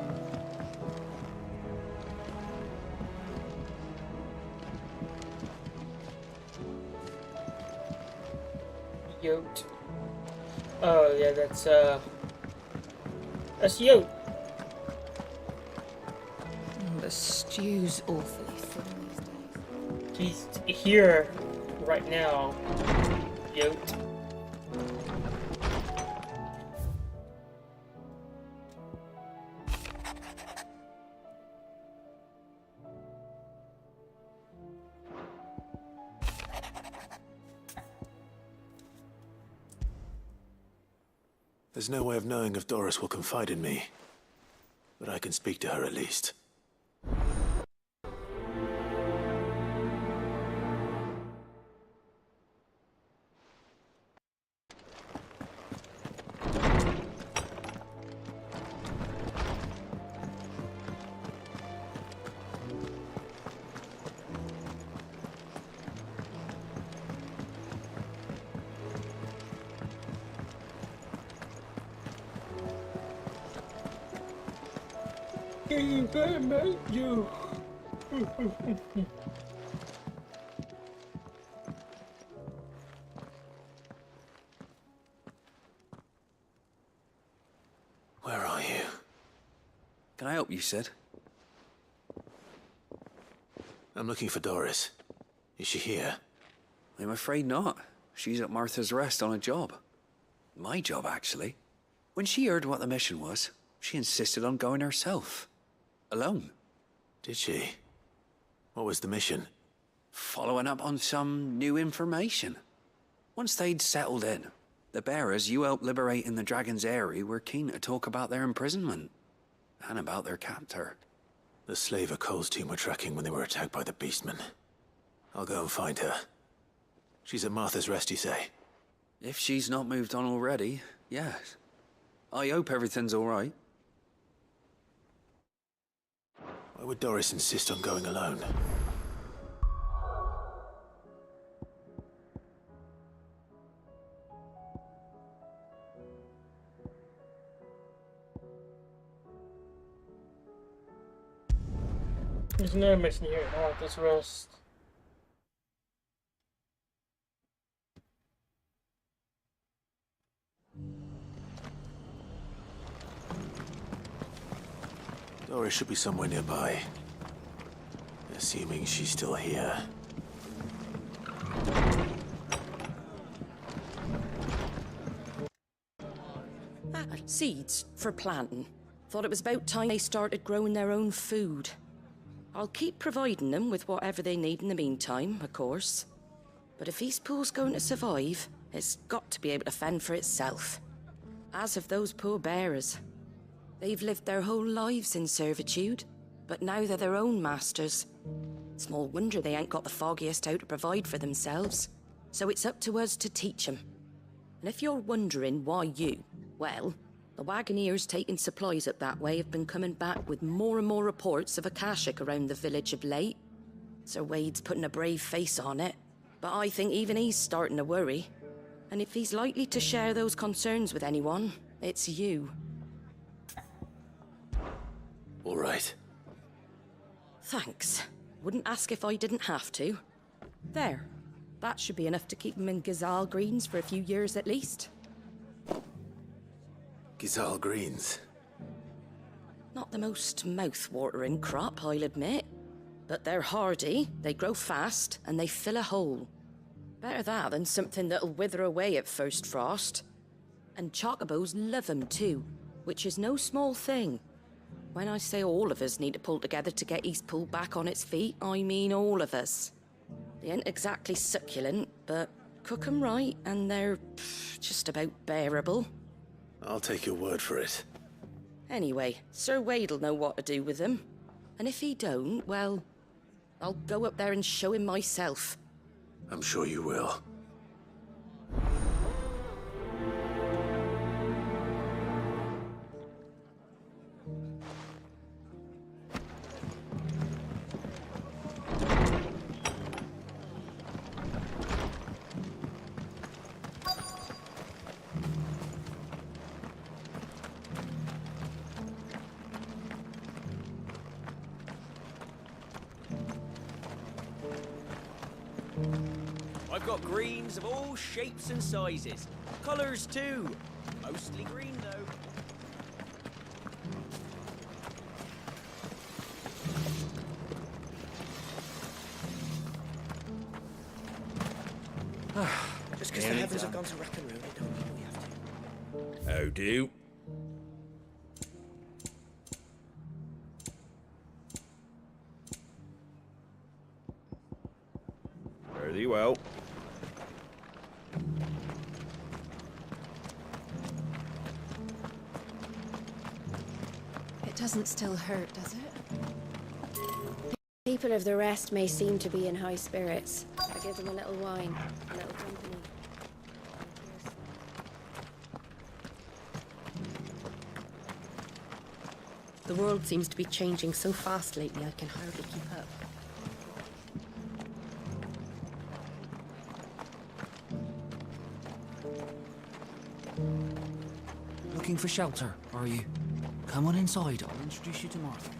Yoked. Oh yeah, that's Yote. The stew's awfully thin these days. He's here right now. Yote. There's no way of knowing if Doris will confide in me, but I can speak to her at least. I met you. Where are you? Can I help you, Sid? I'm looking for Doris. Is she here? I'm afraid not. She's at Martha's Rest on a job. My job, actually. When she heard what the mission was, she insisted on going herself. Alone. Did she? What was the mission? Following up on some new information. Once they'd settled in, the bearers you helped liberate in the Dragon's Eyrie were keen to talk about their imprisonment. And about their captor. The slaver Cole's team were tracking when they were attacked by the Beastmen. I'll go and find her. She's at Martha's Rest, you say? If she's not moved on already, yes. I hope everything's all right. Why would Doris insist on going alone? There's no mission here at Martha's Rest. Doris should be somewhere nearby. Assuming she's still here. Seeds for planting. Thought it was about time they started growing their own food. I'll keep providing them with whatever they need in the meantime, of course. But if Eastpool's going to survive, it's got to be able to fend for itself. As have those poor bearers. They've lived their whole lives in servitude, but now they're their own masters. Small wonder they ain't got the foggiest how to provide for themselves. So it's up to us to teach them. And if you're wondering why you, well, the Wagoneers taking supplies up that way have been coming back with more and more reports of Akashic around the village of late. Sir Wade's putting a brave face on it, but I think even he's starting to worry. And if he's likely to share those concerns with anyone, it's you. All right. Thanks. Wouldn't ask if I didn't have to. There. That should be enough to keep him in Gazal Greens for a few years at least. Gazal Greens. Not the most mouth-watering crop, I'll admit. But they're hardy, they grow fast, and they fill a hole. Better that than something that'll wither away at first frost. And chocobos love 'em too, which is no small thing. When I say all of us need to pull together to get Eastpool back on its feet, I mean all of us. They ain't exactly succulent, but cook 'em right, and they're just about bearable. I'll take your word for it. Anyway, Sir Wade'll know what to do with them. And if he don't, well, I'll go up there and show him myself. I'm sure you will. I've got greens of all shapes and sizes. Colours too. Mostly green though. Just because the heavens have gone to rack and ruin, it don't mean we have to. How do? Fare thee well. Doesn't still hurt, does it? People of the rest may seem to be in high spirits. I give them a little wine, a little company. The world seems to be changing so fast lately, I can hardly keep up. Looking for shelter, are you? Come on inside, I'll introduce you to Martha.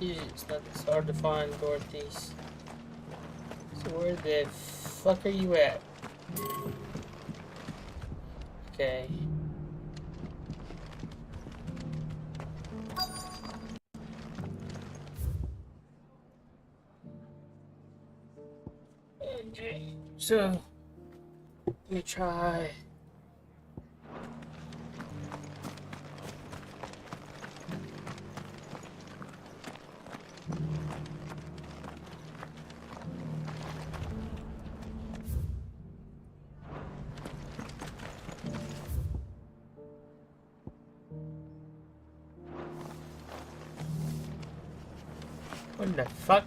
It's not this hard to find, Dorothy's. So where the fuck are you at? Okay. Okay. So let me try. What the fuck?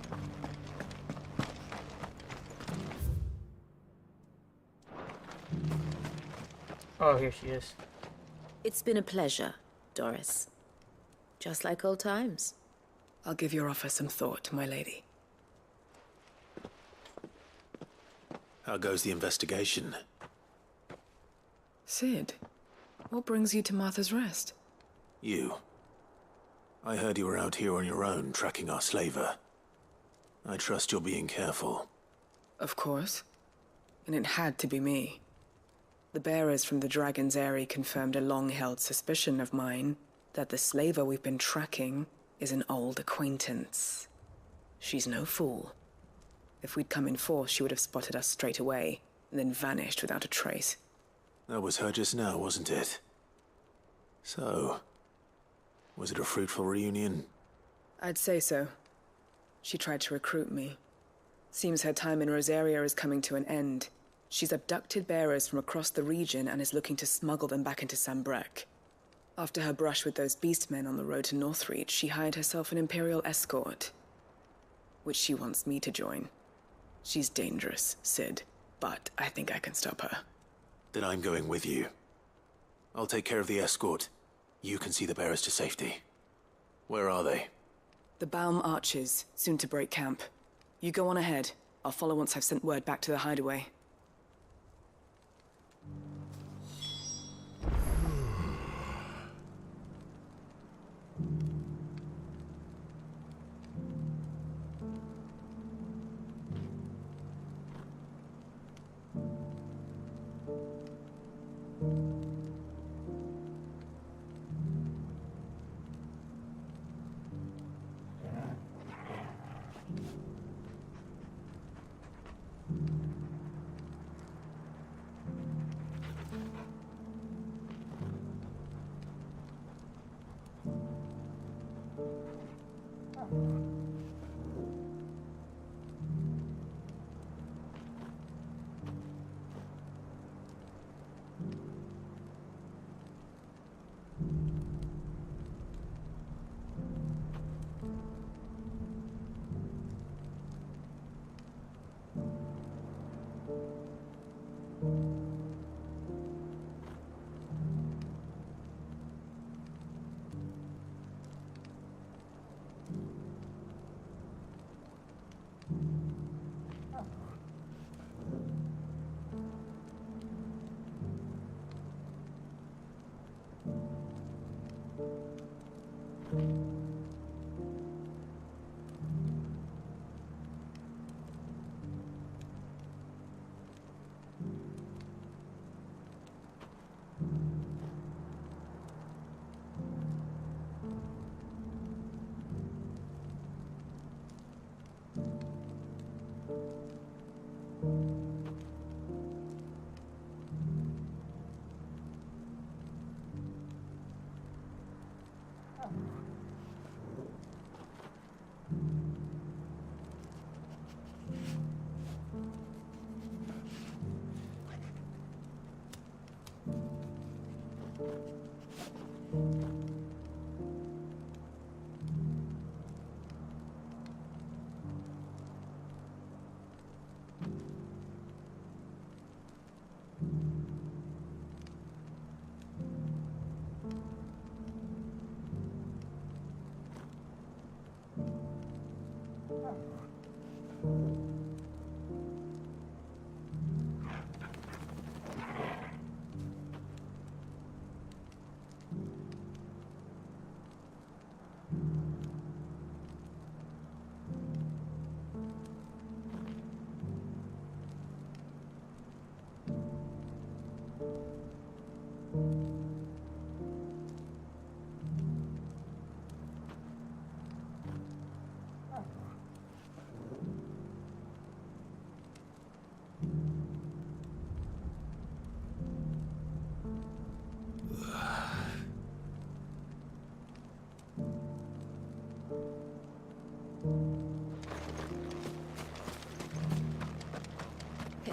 Oh, here she is. It's been a pleasure, Doris. Just like old times. I'll give your offer some thought, my lady. How goes the investigation? Sid, what brings you to Martha's Rest? You. I heard you were out here on your own, tracking our slaver. I trust you're being careful. Of course. And it had to be me. The bearers from the Dragon's Eyrie confirmed a long-held suspicion of mine that the slaver we've been tracking is an old acquaintance. She's no fool. If we'd come in force, she would have spotted us straight away, and then vanished without a trace. That was her just now, wasn't it? So, was it a fruitful reunion? I'd say so. She tried to recruit me. Seems her time in Rosaria is coming to an end. She's abducted bearers from across the region and is looking to smuggle them back into Sambrec. After her brush with those beastmen on the road to Northreach, she hired herself an Imperial escort, which she wants me to join. She's dangerous, Sid, but I think I can stop her. Then I'm going with you. I'll take care of the escort. You can see the bearers to safety. Where are they? The Baum Archers, soon to break camp. You go on ahead. I'll follow once I've sent word back to the hideaway.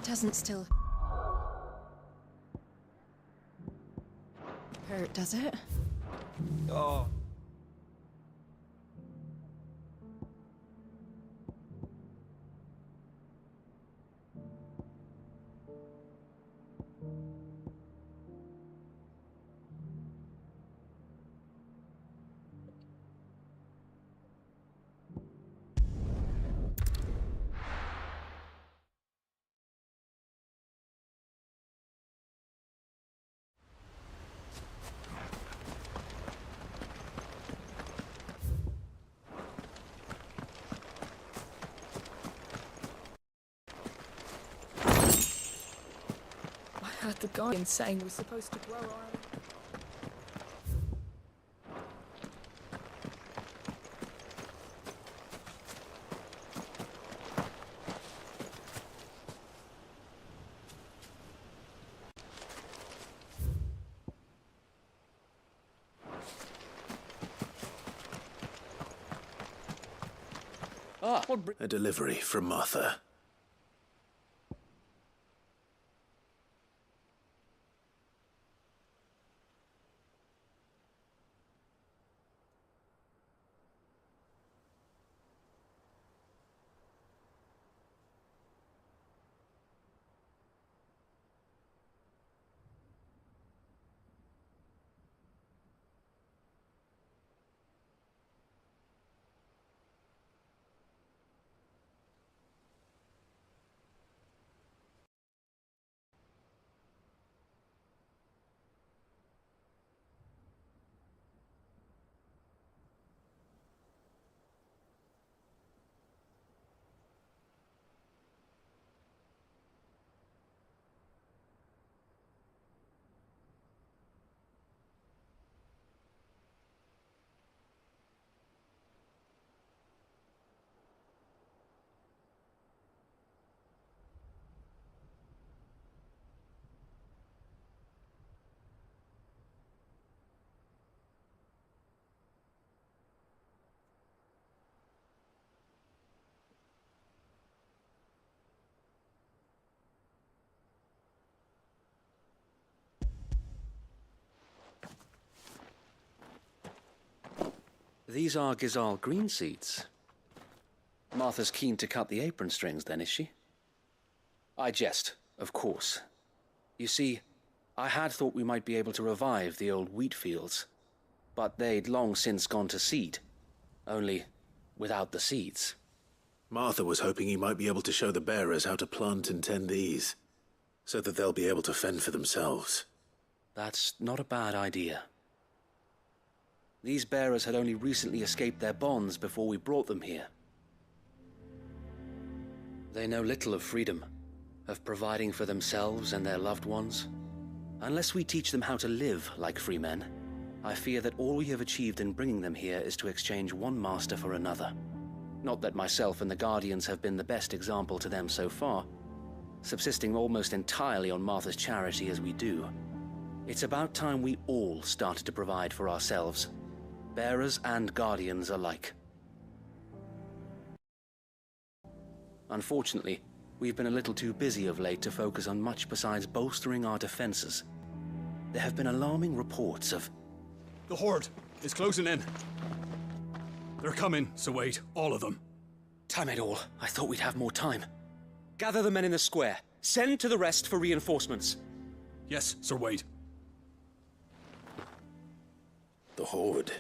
doesn't still hurt, does it? Oh. I heard the Guardian saying we're supposed to grow our own. A delivery from Martha. These are Gizal green seeds. Martha's keen to cut the apron strings, then, is she? I jest, of course. You see, I had thought we might be able to revive the old wheat fields, but they'd long since gone to seed, only without the seeds. Martha was hoping he might be able to show the bearers how to plant and tend these, so that they'll be able to fend for themselves. That's not a bad idea. These bearers had only recently escaped their bonds before we brought them here. They know little of freedom, of providing for themselves and their loved ones. Unless we teach them how to live like free men, I fear that all we have achieved in bringing them here is to exchange one master for another. Not that myself and the Guardians have been the best example to them so far, subsisting almost entirely on Martha's charity as we do. It's about time we all started to provide for ourselves, bearers and Guardians alike. Unfortunately, we've been a little too busy of late to focus on much besides bolstering our defenses. There have been alarming reports of... The Horde is closing in. They're coming, so wait, all of them. Damn it all, I thought we'd have more time. Gather the men in the square. Send to the rest for reinforcements. Yes, Sir Wade. The Horde.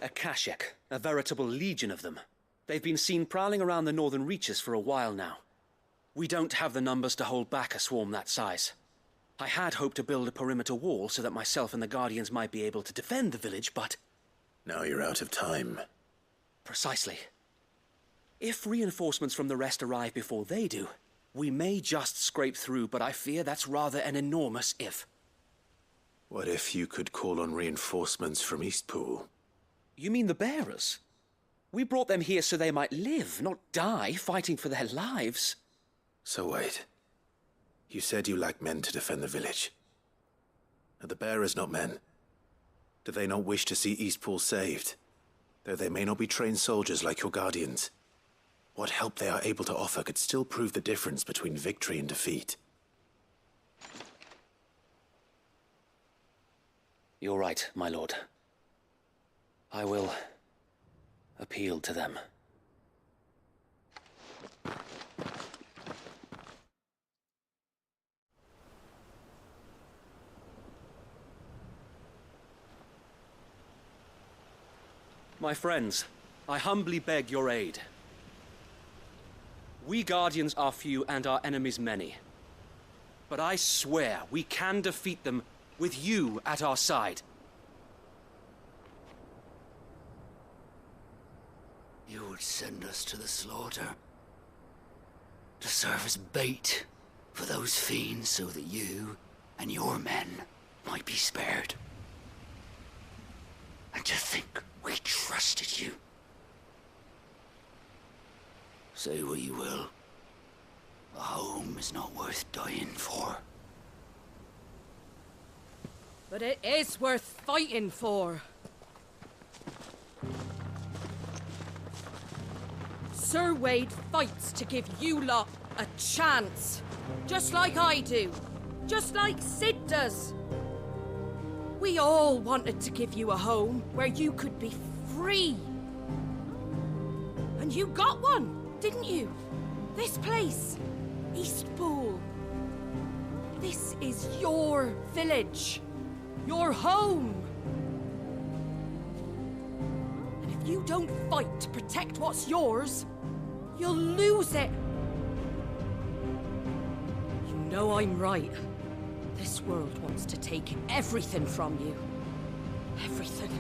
A Kashek, a veritable legion of them. They've been seen prowling around the northern reaches for a while now. We don't have the numbers to hold back a swarm that size. I had hoped to build a perimeter wall so that myself and the Guardians might be able to defend the village, but... Now you're out of time. Precisely. If reinforcements from the rest arrive before they do, we may just scrape through, but I fear that's rather an enormous if. What if you could call on reinforcements from Eastpool? You mean the bearers? We brought them here so they might live, not die, fighting for their lives. So wait. You said you lack men to defend the village. Are the bearers not men? Do they not wish to see Eastpool saved? Though they may not be trained soldiers like your Guardians. What help they are able to offer could still prove the difference between victory and defeat. You're right, my lord. I will appeal to them. My friends, I humbly beg your aid. We Guardians are few and our enemies many. But I swear we can defeat them with you at our side. You would send us to the slaughter, to serve as bait for those fiends so that you and your men might be spared. And to think we trusted you. Say what you will, a home is not worth dying for. But it is worth fighting for. Sir Wade fights to give you lot a chance. Just like I do. Just like Sid does. We all wanted to give you a home where you could be free. And you got one, didn't you? This place, Eastpool. This is your village. Your home. And if you don't fight to protect what's yours, you'll lose it. You know I'm right. This world wants to take everything from you. Everything.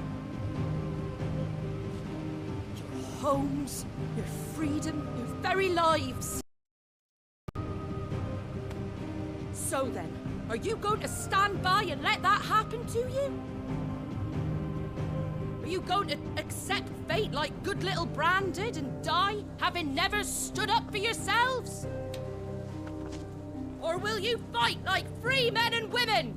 Your homes, your freedom, your very lives. So then, are you going to stand by and let that happen to you? Are you going to accept fate like good little Bran did and die, having never stood up for yourselves? Or will you fight like free men and women?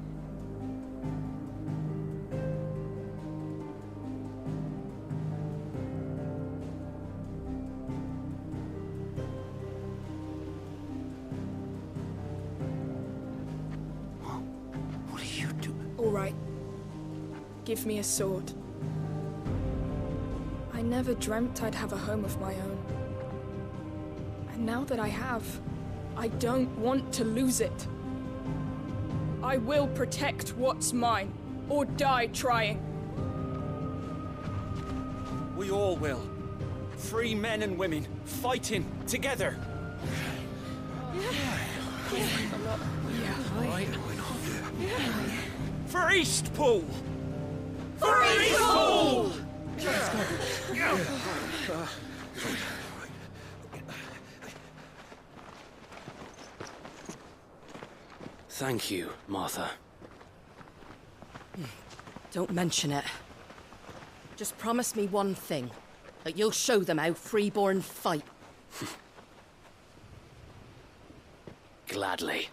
What are you doing? All right. Give me a sword. I never dreamt I'd have a home of my own. And now that I have, I don't want to lose it. I will protect what's mine, or die trying. We all will. Free men and women, fighting together. For Eastpool! For Eastpool! Thank you, Martha. Don't mention it. Just promise me one thing. That you'll show them how freeborn fight. Gladly.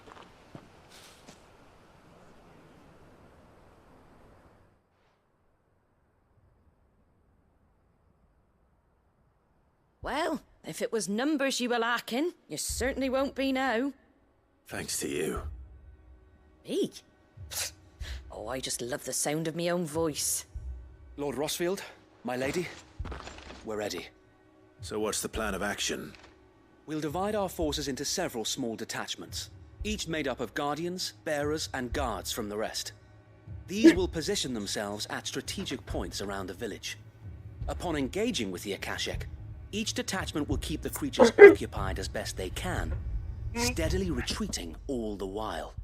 Well, if it was numbers you were lacking, you certainly won't be now. Thanks to you. Me? Oh, I just love the sound of my own voice. Lord Rosfield, my lady, we're ready. So what's the plan of action? We'll divide our forces into several small detachments, each made up of guardians, bearers, and guards from the rest. These will position themselves at strategic points around the village. Upon engaging with the Akashic, each detachment will keep the creatures occupied as best they can, steadily retreating all the while.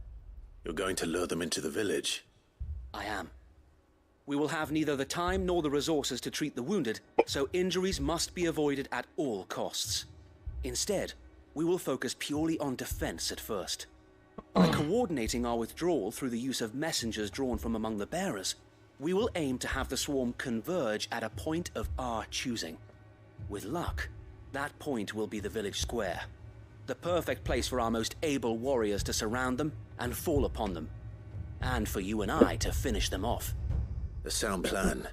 You're going to lure them into the village? I am. We will have neither the time nor the resources to treat the wounded, so injuries must be avoided at all costs. Instead, we will focus purely on defense at first. By coordinating our withdrawal through the use of messengers drawn from among the bearers, we will aim to have the swarm converge at a point of our choosing. With luck, that point will be the village square. The perfect place for our most able warriors to surround them and fall upon them. And for you and I to finish them off. A sound plan,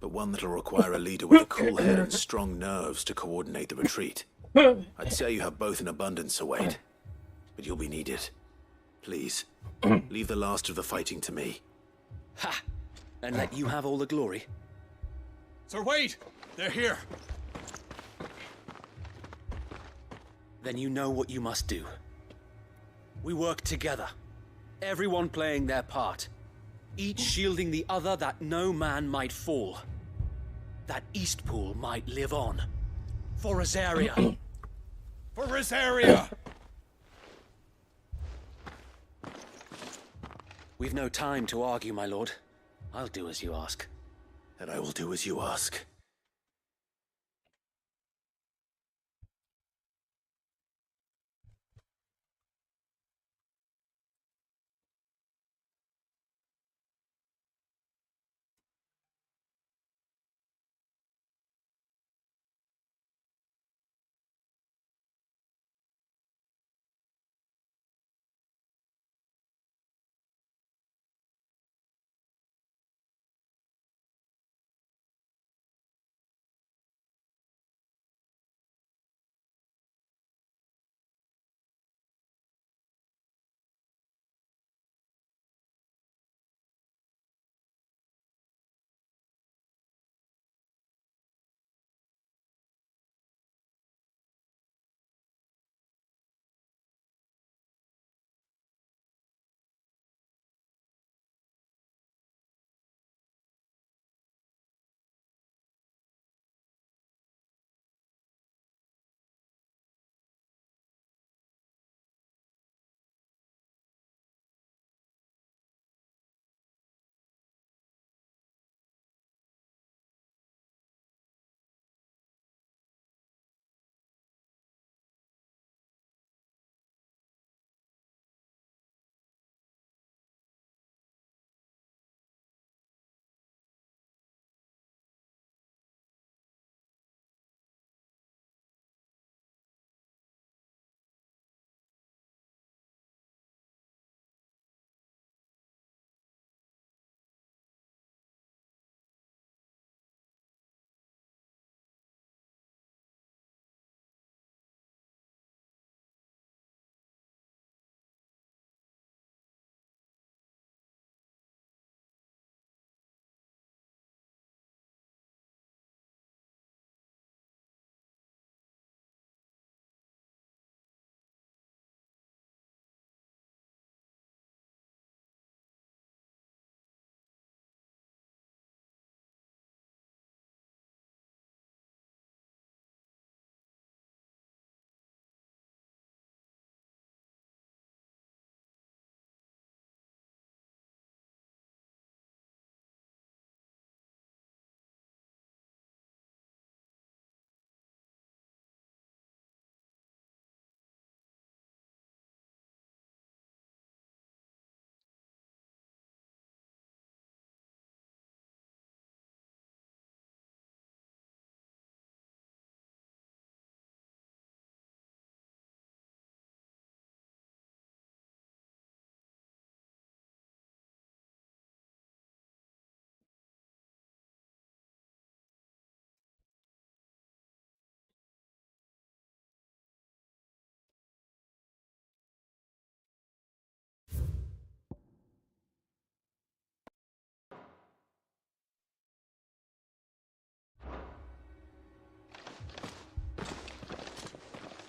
but one that'll require a leader with a cool head and strong nerves to coordinate the retreat. I'd say you have both in abundance, Sir Wade. But you'll be needed. Please, leave the last of the fighting to me. Ha! And let you have all the glory. Sir Wade! They're here! Then you know what you must do. We work together. Everyone playing their part. Each shielding the other that no man might fall. That Eastpool might live on. For Rosaria. For Rosaria! We've no time to argue, my lord. I'll do as you ask. And I will do as you ask.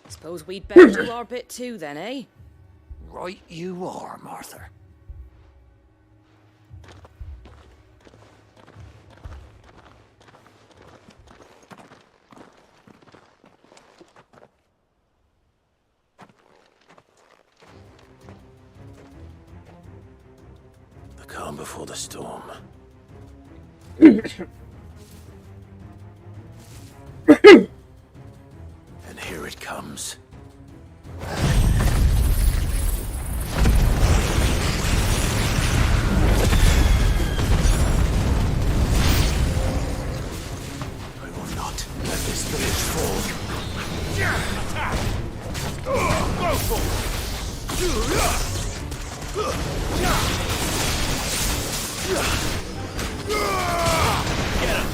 Suppose we'd better do our bit too, then, eh? Right you are, Martha. The calm before the storm. And here it comes. I will not let this village fall. Go for it! Get him!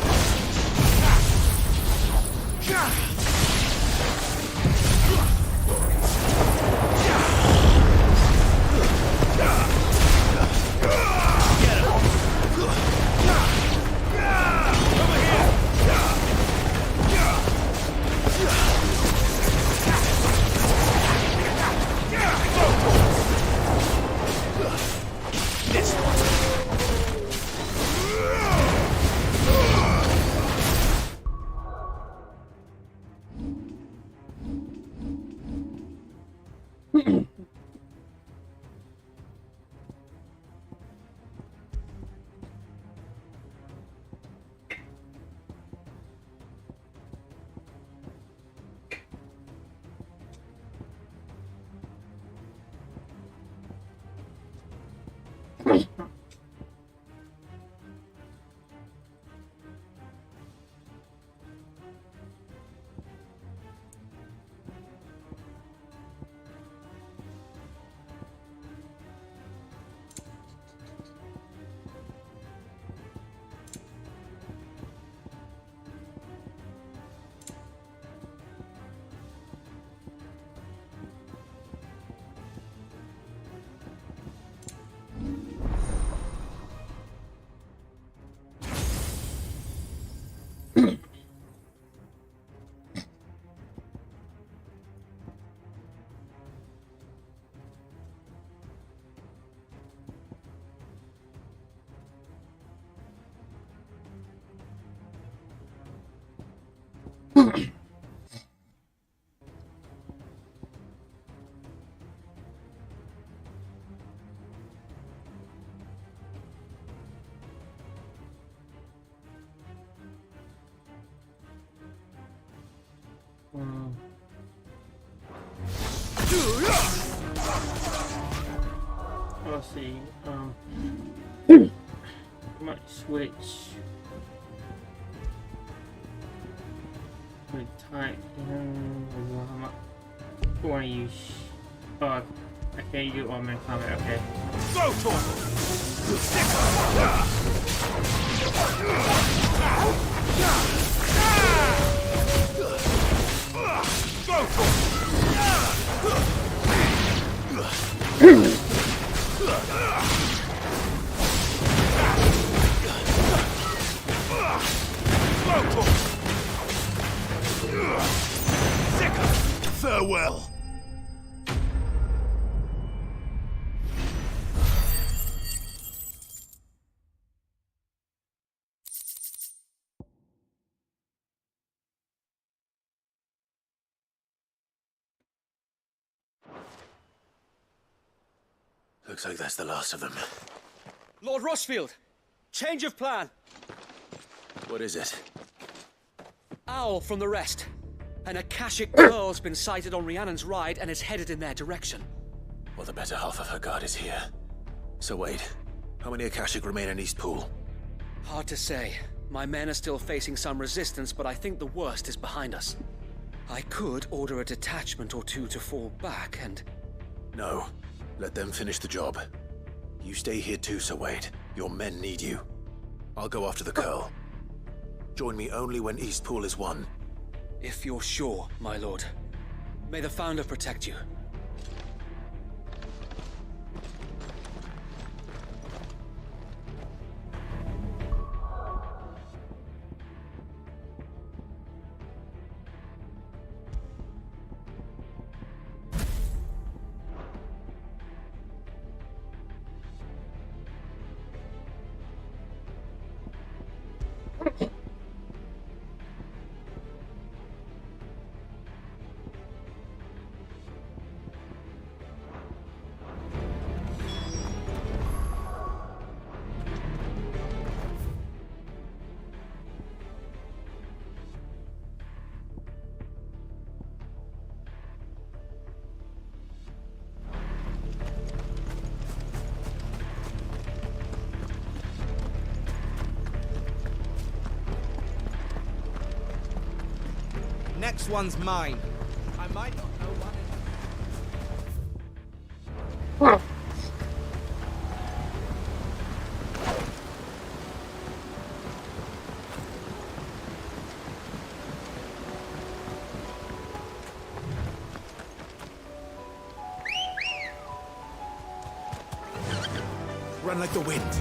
Let's see. Might switch. With tight. I want to use. Oh, I can't do all-man combat. Okay. Go for Farewell. Looks like that's the last of them. Lord Rossfield, change of plan. What is it? Owl from the rest. An Akashic Pearl's been sighted on Rhiannon's Ride and is headed in their direction. Well, the better half of her guard is here. So wait, how many Akashic remain in Eastpool? Hard to say. My men are still facing some resistance, but I think the worst is behind us. I could order a detachment or two to fall back and... No. Let them finish the job. You stay here too, Sir Wade. Your men need you. I'll go after the Curl. Join me only when Eastpool is won. If you're sure, my lord. May the Founder protect you. Next one's mine. I might not know what Run like the wind.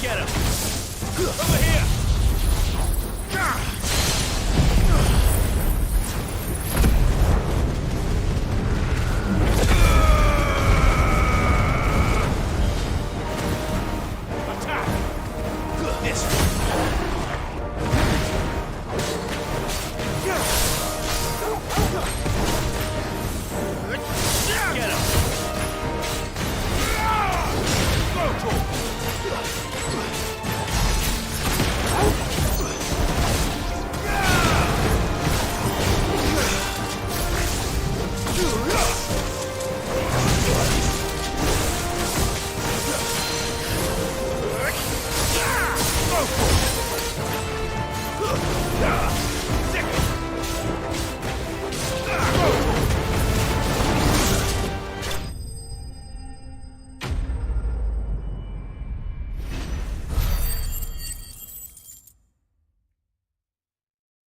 Get him! Over here! Attack! This Get him! Go to him!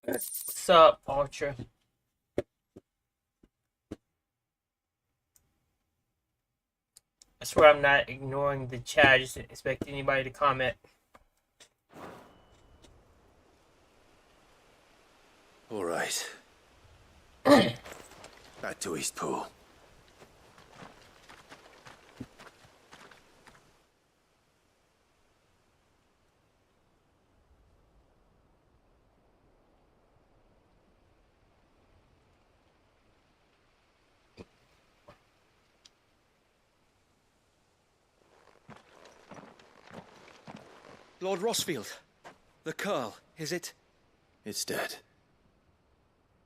What's up, Ultra? I swear I'm not ignoring the chat. I just didn't expect anybody to comment. All right. Back to Eastpool. Lord Rosfield, the Curl, is it? It's dead.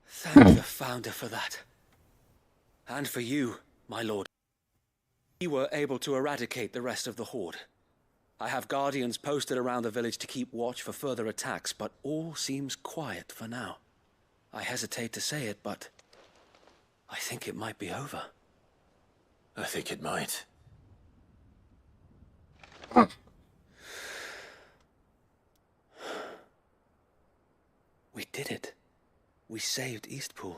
Thank the Founder for that. And for you, my lord. We were able to eradicate the rest of the Horde. I have guardians posted around the village to keep watch for further attacks, but all seems quiet for now. I hesitate to say it, but I think it might be over. I think it might. We did it. We saved Eastpool.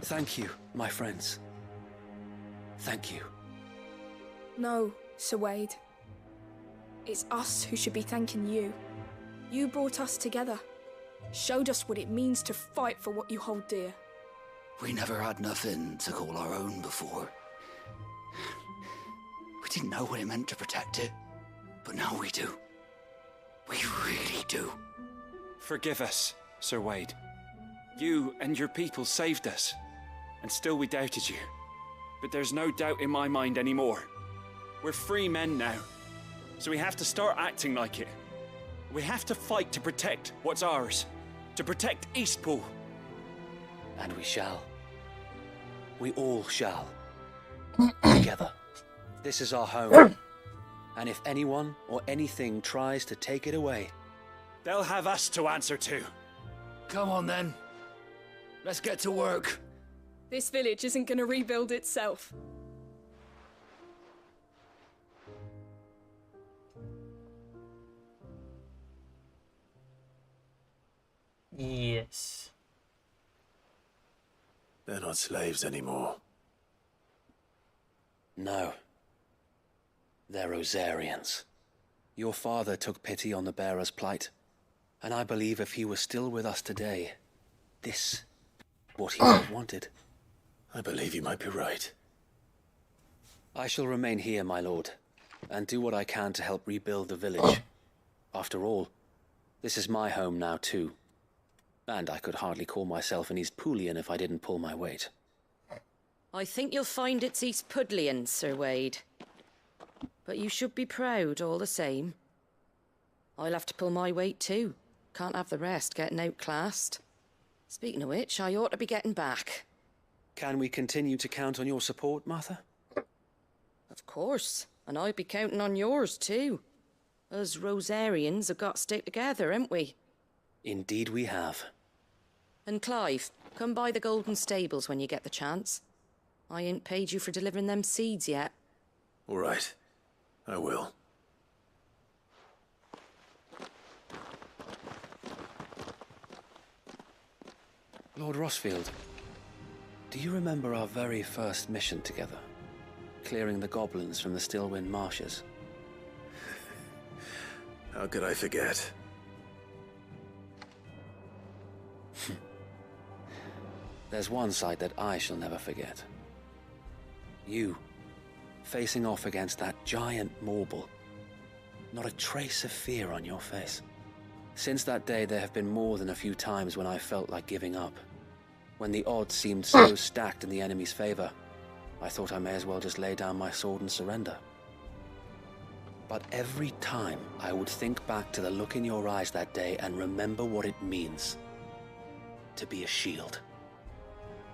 Thank you, my friends. Thank you. No, Sir Wade. It's us who should be thanking you. You brought us together. Showed us what it means to fight for what you hold dear. We never had nothing to call our own before. We didn't know what it meant to protect it, but now we do. We really do. Forgive us, Sir Wade. You and your people saved us, and still we doubted you. But there's no doubt in my mind anymore. We're free men now, so we have to start acting like it. We have to fight to protect what's ours, to protect Eastpool. And we shall. We all shall. Together. This is our home. And if anyone or anything tries to take it away, they'll have us to answer to. Come on then. Let's get to work. This village isn't gonna rebuild itself. Yes. They're not slaves anymore. No. They're Rosarians. Your father took pity on the bearer's plight, and I believe if he was still with us today, this what he would have wanted. I believe you might be right. I shall remain here, my lord, and do what I can to help rebuild the village. After all, this is my home now too. And I could hardly call myself an Eastpoolian if I didn't pull my weight. I think you'll find it's Eastpudlian, Sir Wade. But you should be proud all the same. I'll have to pull my weight too. Can't have the rest getting outclassed. Speaking of which, I ought to be getting back. Can we continue to count on your support, Martha? Of course. And I'll be counting on yours too. Us Rosarians have got to stick together, haven't we? Indeed we have. And Clive, come by the Golden Stables when you get the chance. I ain't paid you for delivering them seeds yet. All right. I will. Lord Rosfield, do you remember our very first mission together? Clearing the goblins from the Stillwind marshes? How could I forget? There's one sight that I shall never forget. You, facing off against that giant Morble. Not a trace of fear on your face. Since that day, there have been more than a few times when I felt like giving up. When the odds seemed so stacked in the enemy's favor, I thought I may as well just lay down my sword and surrender. But every time, I would think back to the look in your eyes that day and remember what it means to be a shield.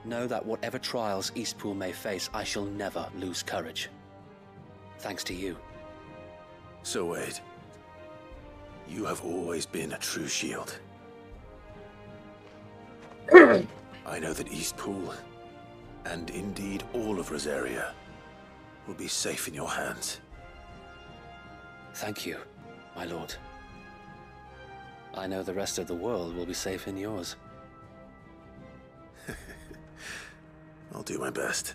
Know that whatever trials Eastpool may face, I shall never lose courage. Thanks to you. So Wade, you have always been a true shield. I know that Eastpool, and indeed all of Rosaria, will be safe in your hands. Thank you, my lord. I know the rest of the world will be safe in yours. I'll do my best.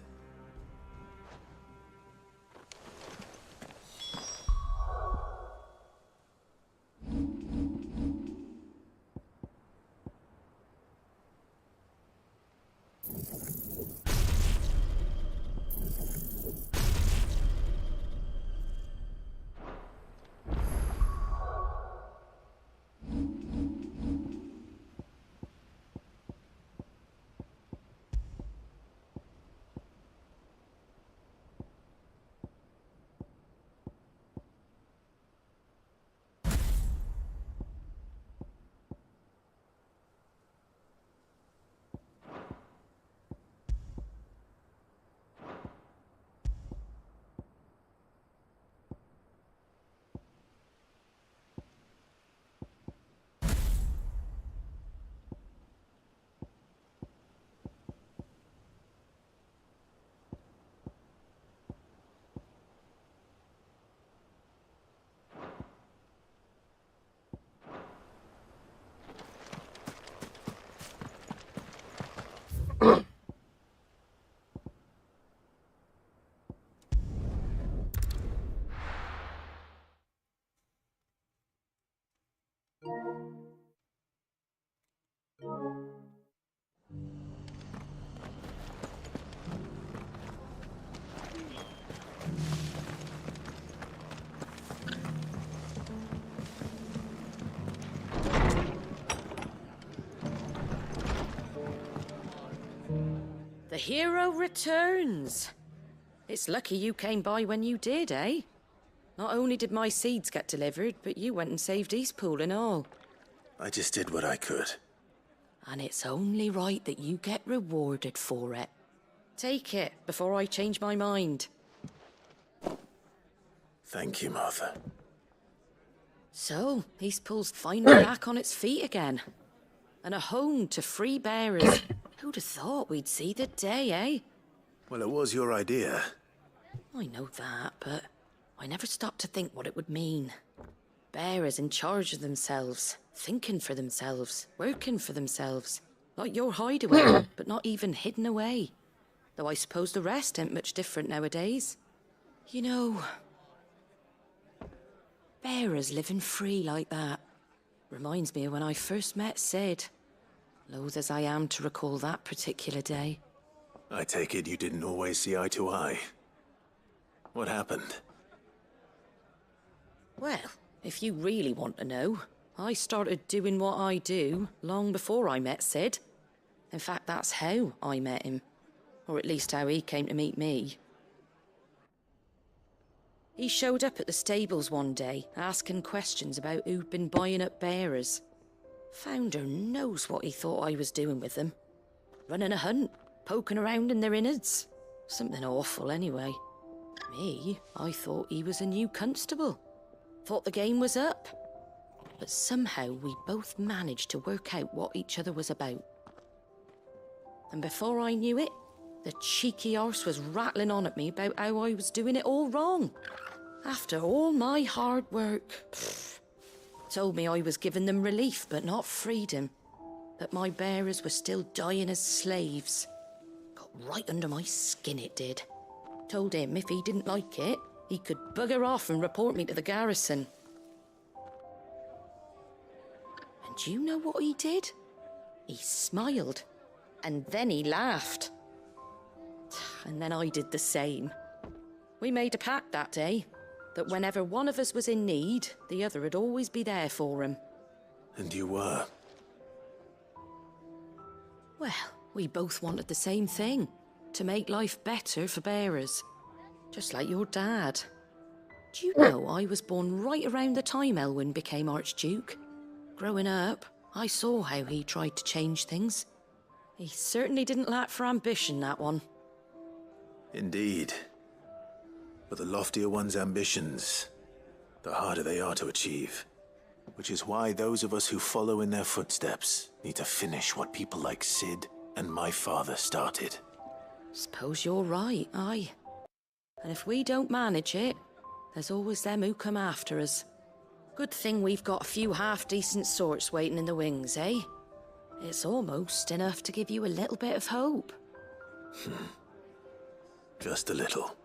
The hero returns. It's lucky you came by when you did, eh? Not only did my seeds get delivered, but you went and saved Eastpool and all. I just did what I could. And it's only right that you get rewarded for it. Take it before I change my mind. Thank you, Martha. So, Eastpool's finally back on its feet again. And a home to free bearers. Who'd have thought we'd see the day, eh? Well, it was your idea. I know that, but I never stopped to think what it would mean. Bearers in charge of themselves, thinking for themselves, working for themselves. Like your hideaway, but not even hidden away. Though I suppose the rest ain't much different nowadays. You know, bearers living free like that reminds me of when I first met Sid. Loath as I am to recall that particular day. I take it you didn't always see eye to eye. What happened? Well, if you really want to know, I started doing what I do long before I met Sid. In fact, that's how I met him. Or at least how he came to meet me. He showed up at the stables one day, asking questions about who'd been buying up bearers. Founder knows what he thought I was doing with them. Running a hunt, poking around in their innards. Something awful anyway. Me, I thought he was a new constable. Thought the game was up. But somehow we both managed to work out what each other was about. And before I knew it, the cheeky arse was rattling on at me about how I was doing it all wrong. After all my hard work. Told me I was giving them relief, but not freedom. That my bearers were still dying as slaves. Got right under my skin, it did. Told him if he didn't like it, he could bugger off and report me to the garrison. And do you know what he did? He smiled. And then he laughed. And then I did the same. We made a pact that day. That whenever one of us was in need, the other would always be there for him. And you were? Well, we both wanted the same thing. To make life better for bearers. Just like your dad. Do you know I was born right around the time Elwyn became Archduke? Growing up, I saw how he tried to change things. He certainly didn't lack for ambition, that one. Indeed. But the loftier one's ambitions, the harder they are to achieve. Which is why those of us who follow in their footsteps need to finish what people like Sid and my father started. Suppose you're right, aye. And if we don't manage it, there's always them who come after us. Good thing we've got a few half-decent sorts waiting in the wings, eh? It's almost enough to give you a little bit of hope. Just a little.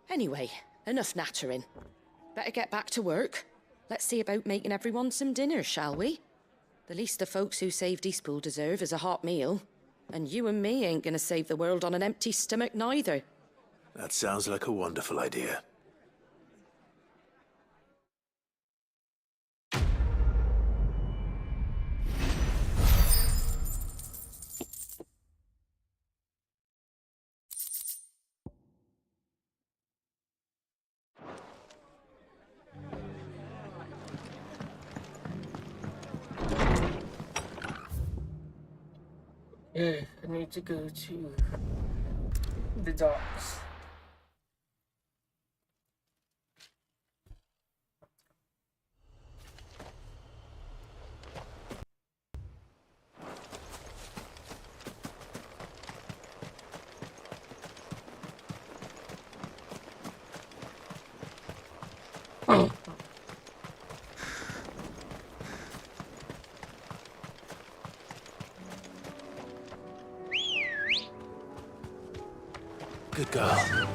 Anyway, enough nattering. Better get back to work. Let's see about making everyone some dinner, shall we? The least the folks who saved Eastpool deserve is a hot meal. And you and me ain't gonna save the world on an empty stomach neither. That sounds like a wonderful idea. Yeah, I need to go to the docks. Good girl.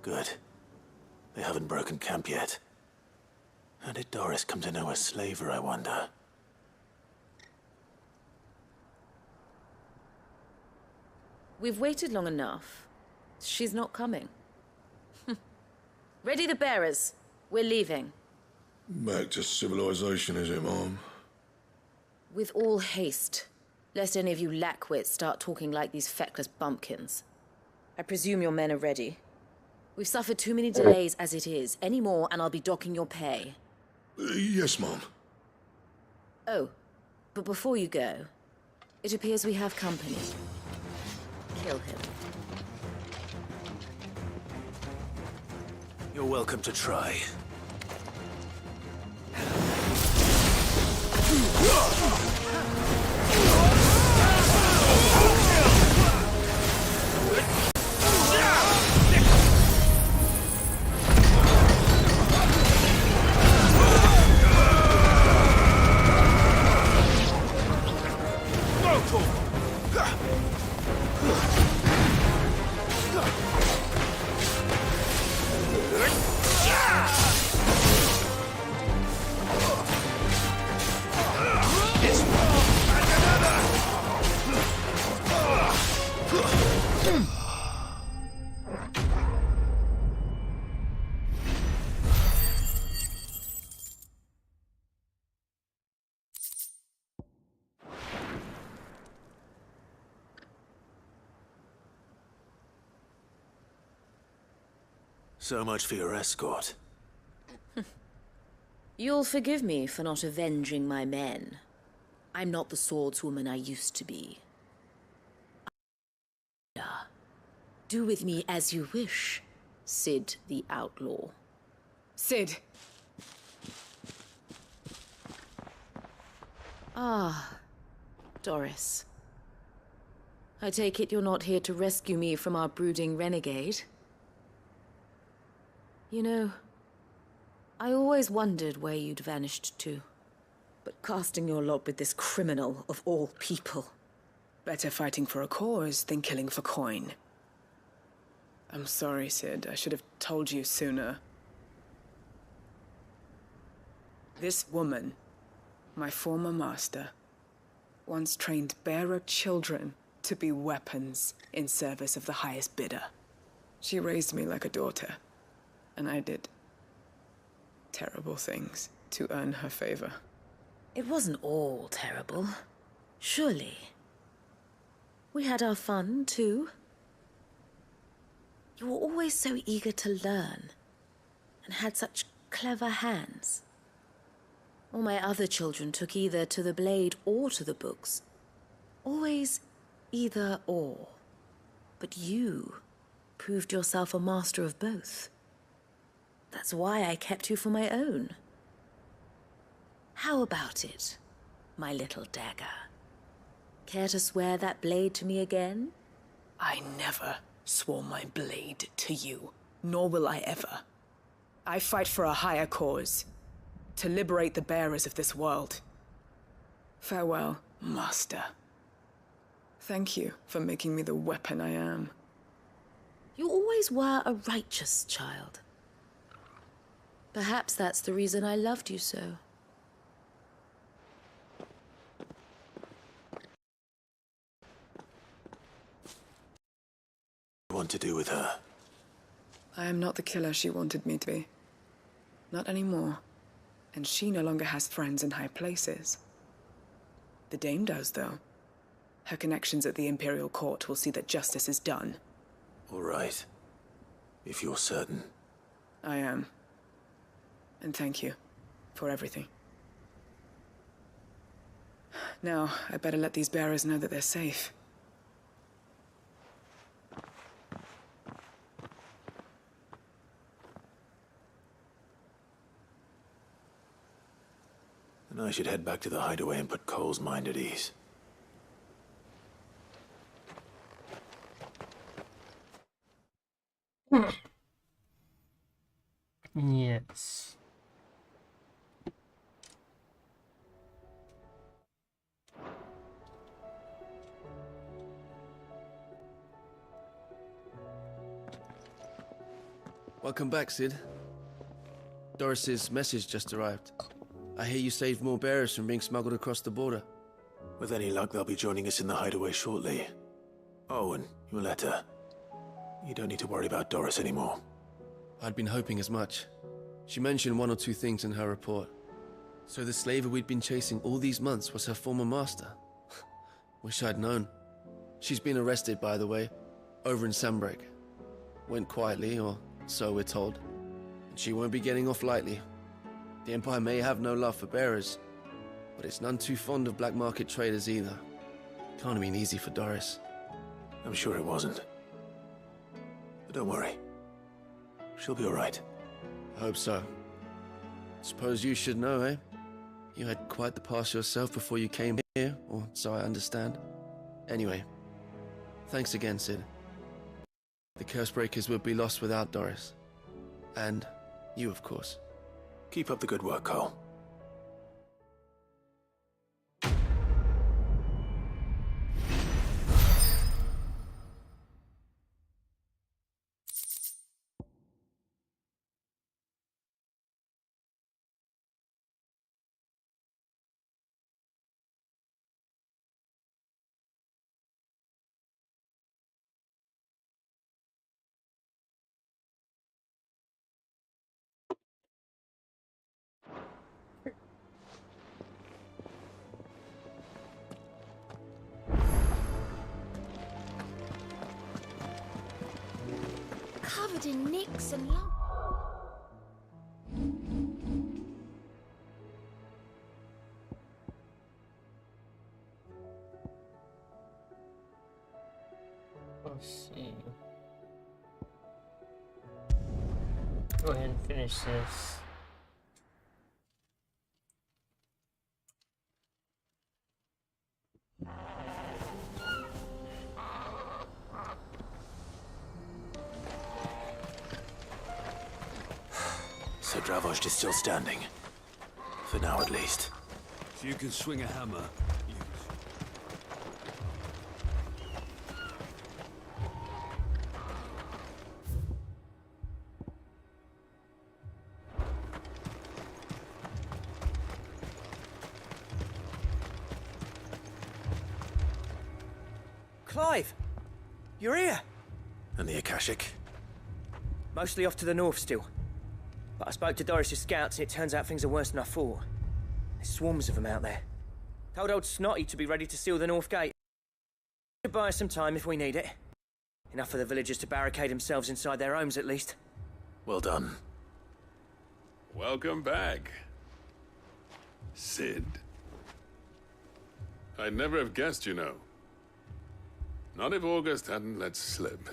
Good. They haven't broken camp yet. How did Doris come to know a slaver, I wonder? We've waited long enough. She's not coming. Ready the bearers. We're leaving. Back to civilization, is it, Mom? With all haste. Lest any of you lackwits start talking like these feckless bumpkins. I presume your men are ready. We've suffered too many delays as it is. Any more and I'll be docking your pay. Yes, Mom. Oh, but before you go, it appears we have company. Kill him. You're welcome to try. So much for your escort. You'll forgive me for not avenging my men. I'm not the swordswoman I used to be. Do with me as you wish, Cid the Outlaw. Cid! Ah, Doris. I take it you're not here to rescue me from our brooding renegade? You know, I always wondered where you'd vanished to. But casting your lot with this criminal of all people. Better fighting for a cause than killing for coin. I'm sorry, Cid. I should have told you sooner. This woman, my former master, once trained bearer children to be weapons in service of the highest bidder. She raised me like a daughter, and I did terrible things to earn her favor. It wasn't all terrible, surely. We had our fun, too. You were always so eager to learn, and had such clever hands. All my other children took either to the blade or to the books. Always either or. But you proved yourself a master of both. That's why I kept you for my own. How about it, my little dagger? Care to swear that blade to me again? I never swore my blade to you, nor will I ever. I fight for a higher cause, to liberate the bearers of this world. Farewell, Master. Thank you for making me the weapon I am. You always were a righteous child. Perhaps that's the reason I loved you so. Want to do with her? I am not the killer she wanted me to be. Not anymore. And she no longer has friends in high places. The Dame does, though. Her connections at the Imperial Court will see that justice is done. All right. If you're certain. I am. And thank you for everything. Now, I better let these bearers know that they're safe. And I should head back to the hideaway and put Cole's mind at ease. Yes. Welcome back, Cid. Doris's message just arrived. I hear you saved more bearers from being smuggled across the border. With any luck, they'll be joining us in the hideaway shortly. Oh, and your letter. You don't need to worry about Doris anymore. I'd been hoping as much. She mentioned one or two things in her report. So the slaver we'd been chasing all these months was her former master. Wish I'd known. She's been arrested, by the way, over in Sanbreak. Went quietly, or so we're told. And she won't be getting off lightly. The Empire may have no love for bearers, but it's none too fond of black market traders either. Can't have been easy for Doris. I'm sure it wasn't. But don't worry. She'll be all right. I hope so. Suppose you should know, eh? You had quite the past yourself before you came here, or so I understand. Anyway, thanks again, Cid. The Cursebreakers would be lost without Doris. And you, of course. Keep up the good work, Cole. Covered in nicks and lumps. Let's see. Go ahead and finish this. So Dravost is still standing. For now, at least. If you can swing a hammer, use. Clive! You're here! And the Akashic? Mostly off to the north still. But I spoke to Doris's scouts and it turns out things are worse than I thought. There's swarms of them out there. Told old Snotty to be ready to seal the north gate. Should buy us some time if we need it. Enough for the villagers to barricade themselves inside their homes, at least. Well done. Welcome back, Cid. I'd never have guessed, you know. Not if August hadn't let slip.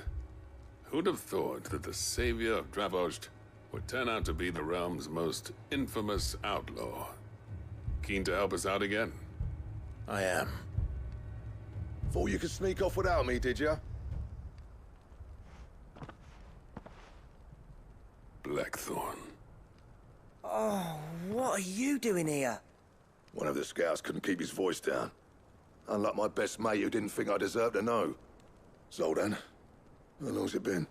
Who'd have thought that the savior of Dravost would turn out to be the realm's most infamous outlaw? Keen to help us out again? I am. Thought you could sneak off without me, did ya? Blackthorn. Oh, what are you doing here? One of the scouts couldn't keep his voice down. Unlike my best mate who didn't think I deserved to know. Zoldan, how long's it been?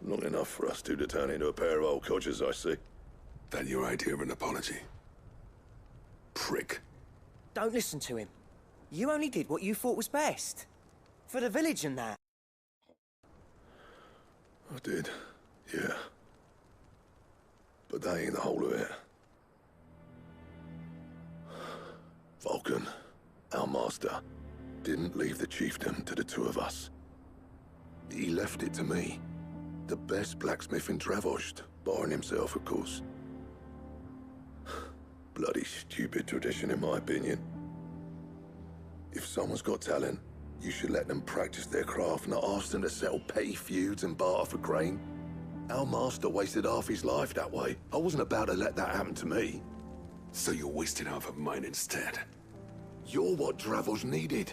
Long enough for us two to turn into a pair of old codgers, I see. That your idea of an apology? Prick. Don't listen to him. You only did what you thought was best. For the village and that. I did, yeah. But that ain't the whole of it. Vulcan, our master, didn't leave the chiefdom to the two of us. He left it to me. The best blacksmith in Dravost, barring himself, of course. Bloody stupid tradition, in my opinion. If someone's got talent, you should let them practice their craft, not ask them to settle petty feuds and barter for grain. Our master wasted half his life that way. I wasn't about to let that happen to me. So you wasted half of mine instead. You're what Dravost needed.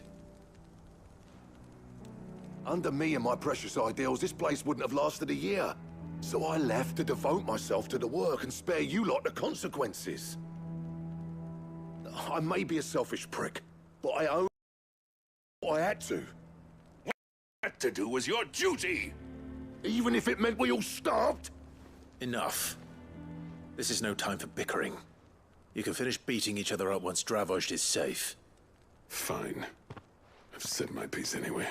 Under me and my precious ideals, this place wouldn't have lasted a year. So I left to devote myself to the work and spare you lot the consequences. I may be a selfish prick, but I own what I had to. What you had to do was your duty! Even if it meant we all starved? Enough. This is no time for bickering. You can finish beating each other up once Dravost is safe. Fine. I've said my piece anyway.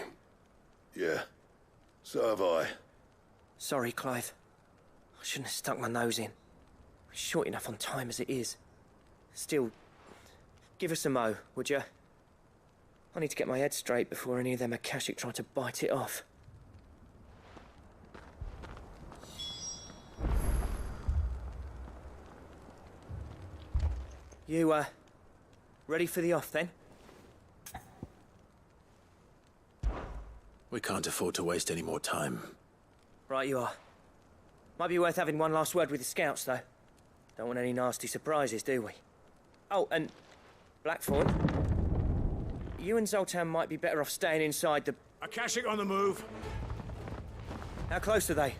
Yeah, so have I. Sorry, Clive. I shouldn't have stuck my nose in. We're short enough on time as it is. Still, give us a mo, would you? I need to get my head straight before any of them Akashic try to bite it off. You, ready for the off, then? We can't afford to waste any more time. Right you are. Might be worth having one last word with the scouts, though. Don't want any nasty surprises, do we? Oh, and Blackthorn, you and Zoltan might be better off staying inside the... Akashic on the move. How close are they?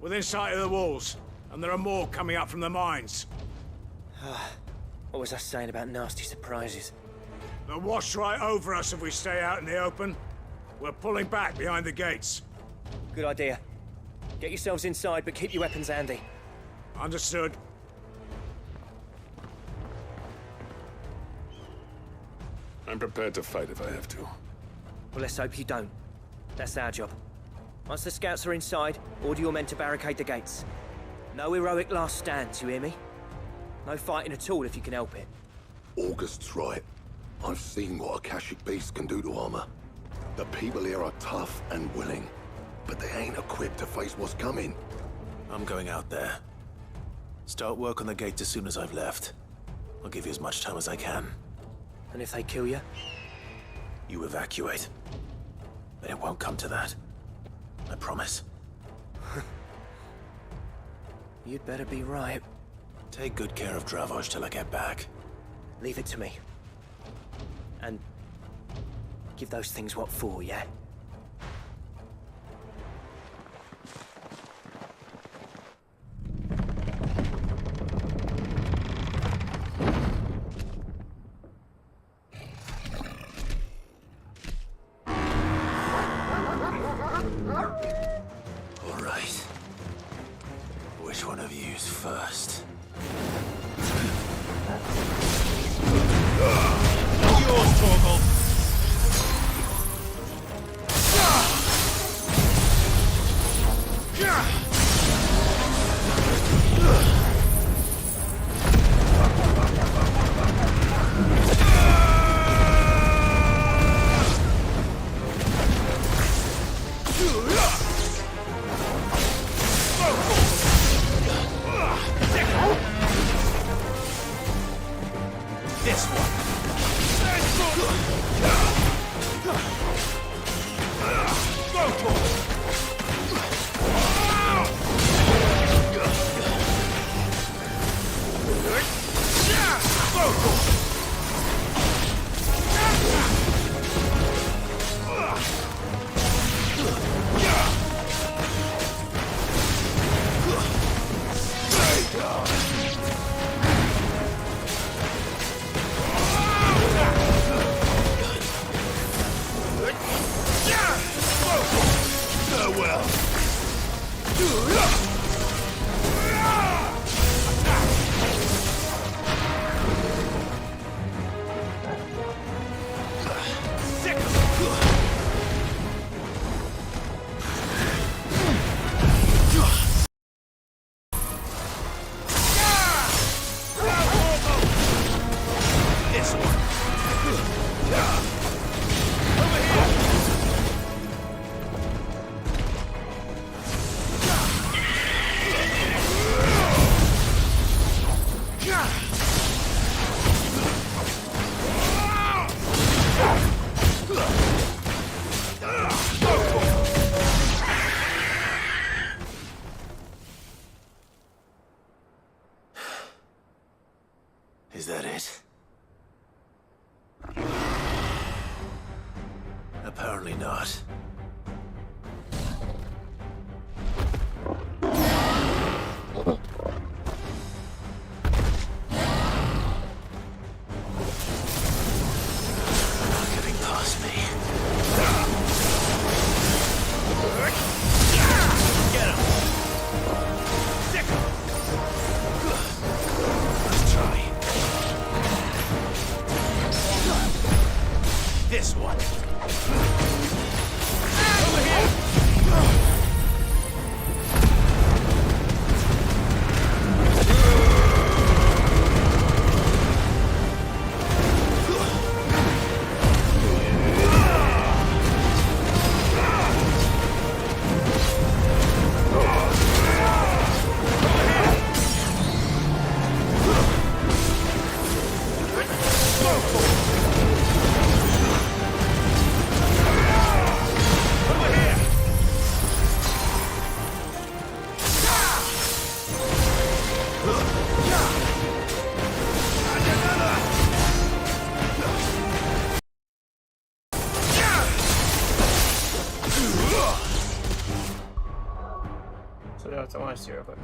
Within sight of the walls, and there are more coming up from the mines. What was I saying about nasty surprises? They'll wash right over us if we stay out in the open. We're pulling back behind the gates. Good idea. Get yourselves inside, but keep your weapons handy. Understood. I'm prepared to fight if I have to. Well, let's hope you don't. That's our job. Once the scouts are inside, order your men to barricade the gates. No heroic last stands, you hear me? No fighting at all if you can help it. August's right. I've seen what Akashic beasts can do to armor. The people here are tough and willing, but they ain't equipped to face what's coming. I'm going out there. Start work on the gate as soon as I've left. I'll give you as much time as I can. And if they kill you? You evacuate. But it won't come to that. I promise. You'd better be right. Take good care of Dravost till I get back. Leave it to me. And give those things what for, yeah? All right. Which one of you's first? Yours, Torgal. This one. Go for it. Is that it? Apparently not. Not getting past me. Get him! Sick him! Let's try. This one. Over here! So that's what I want to see real quick.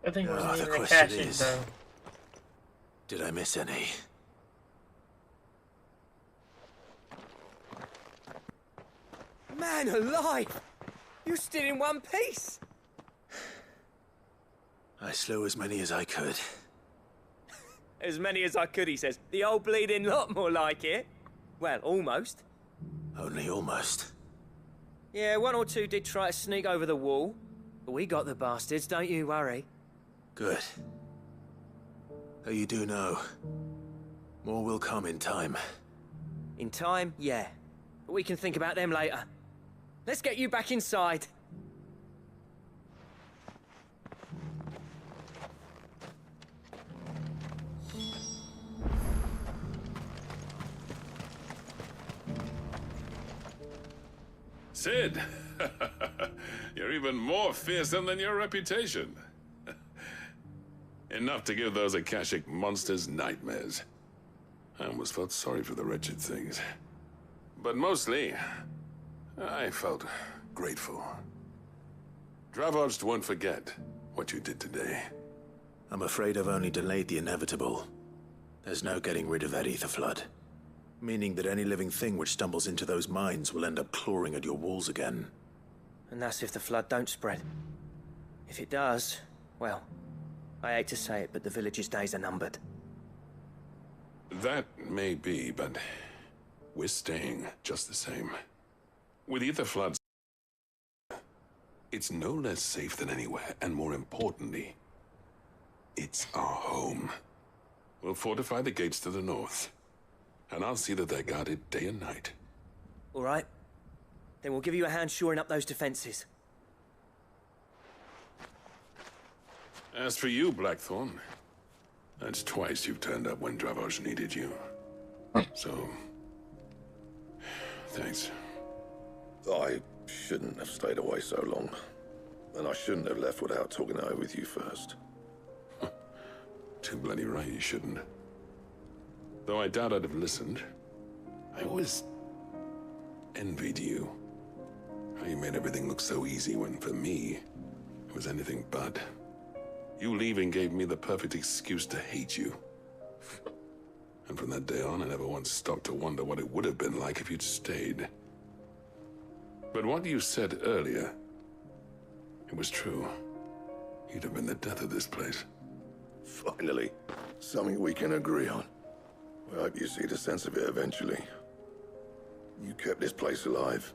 I think it was The needing a question cash in, is, though. did I miss any? Man alive! You're still in one piece! I slew as many as I could. As many as I could, he says. The old bleeding lot, more like it. Well, almost. Only almost. Yeah, one or two did try to sneak over the wall. But we got the bastards, don't you worry. Good. Though you do know, more will come in time. In time, yeah. But we can think about them later. Let's get you back inside. Sid! You're even more fearsome than your reputation. Enough to give those Akashic monsters nightmares. I almost felt sorry for the wretched things. But mostly, I felt grateful. Dravoged won't forget what you did today. I'm afraid I've only delayed the inevitable. There's no getting rid of that ether flood. Meaning that any living thing which stumbles into those mines will end up clawing at your walls again. And that's if the flood don't spread. If it does, well, I hate to say it, but the village's days are numbered. That may be, but we're staying just the same. With ether floods, it's no less safe than anywhere, and more importantly, it's our home. We'll fortify the gates to the north, and I'll see that they're guarded day and night. All right. Then we'll give you a hand shoring up those defenses. As for you, Blackthorn, that's twice you've turned up when Dravos needed you. So, thanks. I shouldn't have stayed away so long. And I shouldn't have left without talking it over with you first. Too bloody right you shouldn't. Though I doubt I'd have listened. I always envied you. How you made everything look so easy when, for me, it was anything but. You leaving gave me the perfect excuse to hate you. And from that day on, I never once stopped to wonder what it would have been like if you'd stayed. But what you said earlier, it was true. You'd have been the death of this place. Finally, something we can agree on. I hope you see the sense of it eventually. You kept this place alive.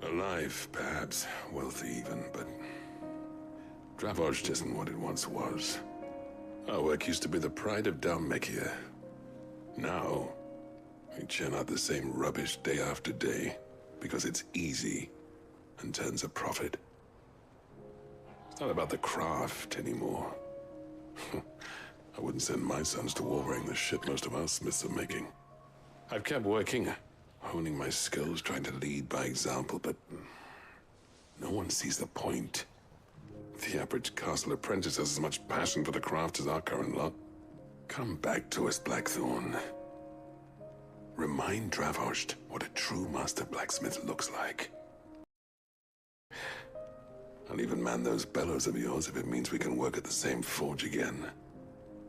Alive, perhaps. Wealthy even, but Dravoged isn't what it once was. Our work used to be the pride of Dhalmekia. Now, we churn out the same rubbish day after day because it's easy and turns a profit. It's not about the craft anymore. I wouldn't send my sons to war wearing the shit most of our smiths are making. I've kept working, honing my skills, trying to lead by example, but no one sees the point. The average castle apprentice has as much passion for the craft as our current lot. Come back to us, Blackthorn. Remind Dravoged what a true master blacksmith looks like. I'll even man those bellows of yours if it means we can work at the same forge again.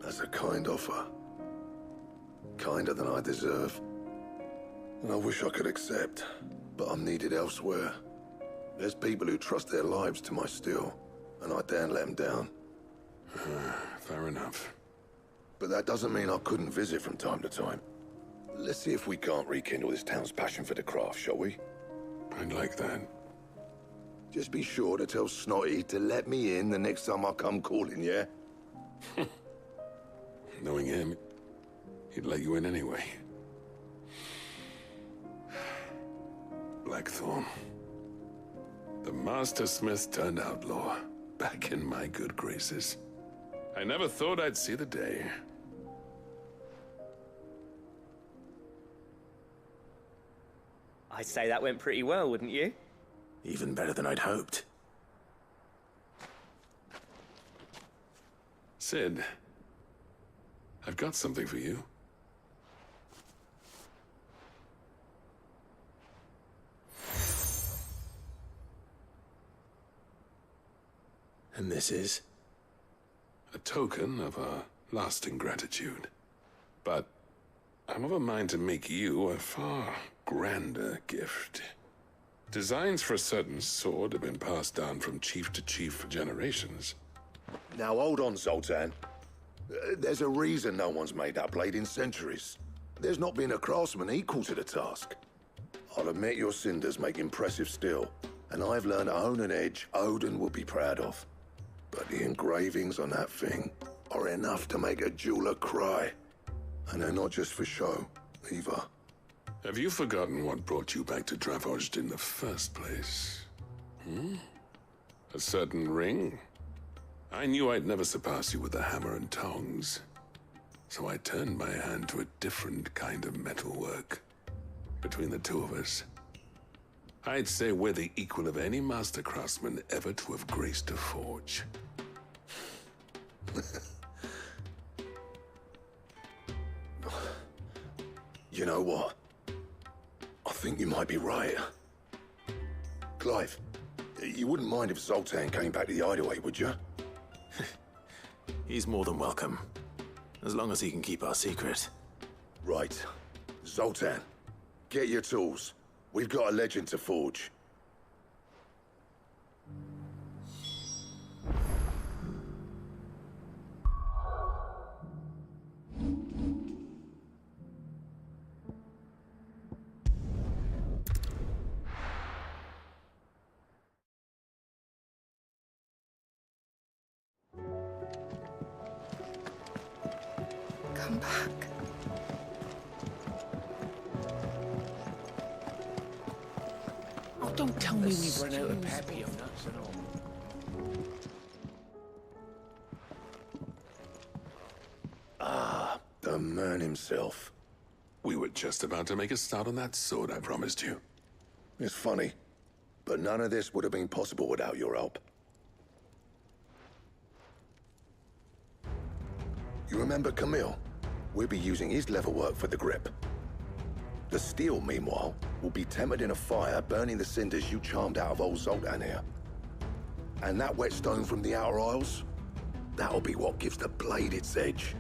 That's a kind offer. Kinder than I deserve. And I wish I could accept, but I'm needed elsewhere. There's people who trust their lives to my steel, and I daren't let them down. Fair enough. But that doesn't mean I couldn't visit from time to time. Let's see if we can't rekindle this town's passion for the craft, shall we? I'd like that. Just be sure to tell Snotty to let me in the next time I come calling, yeah? Knowing him, he'd let you in anyway. Blackthorn. The Master Smith turned outlaw, back in my good graces. I never thought I'd see the day. I'd say that went pretty well, wouldn't you? Even better than I'd hoped. Sid, I've got something for you. And this is? a token of our lasting gratitude. But I'm of a mind to make you a far grander gift. Designs for a certain sword have been passed down from chief to chief for generations. Now hold on, Zoltan. There's a reason no one's made that blade in centuries. There's not been a craftsman equal to the task. I'll admit your cinders make impressive steel, and I've learned to own an edge Odin will be proud of. But the engravings on that thing are enough to make a jeweler cry. And they're not just for show, either. Have you forgotten what brought you back to Dravozd in the first place? A certain ring? I knew I'd never surpass you with the hammer and tongs. So I turned my hand to a different kind of metalwork. Between the two of us, I'd say we're the equal of any master craftsman ever to have graced a forge. You know what? I think you might be right. Clive, you wouldn't mind if Zoltan came back to the Hideaway, would you? He's more than welcome. As long as he can keep our secret. Right. Zoltan, get your tools. We've got a legend to forge. Come back. Oh, don't tell me we've run out of peppy of nuts and all. Ah, the man himself. We were just about to make a start on that sword I promised you. It's funny, but none of this would have been possible without your help. You remember Camille? We'll be using his leatherwork for the grip. The steel, meanwhile, will be tempered in a fire, burning the cinders you charmed out of old Zoltan here. And that whetstone from the Outer Isles, that'll be what gives the blade its edge.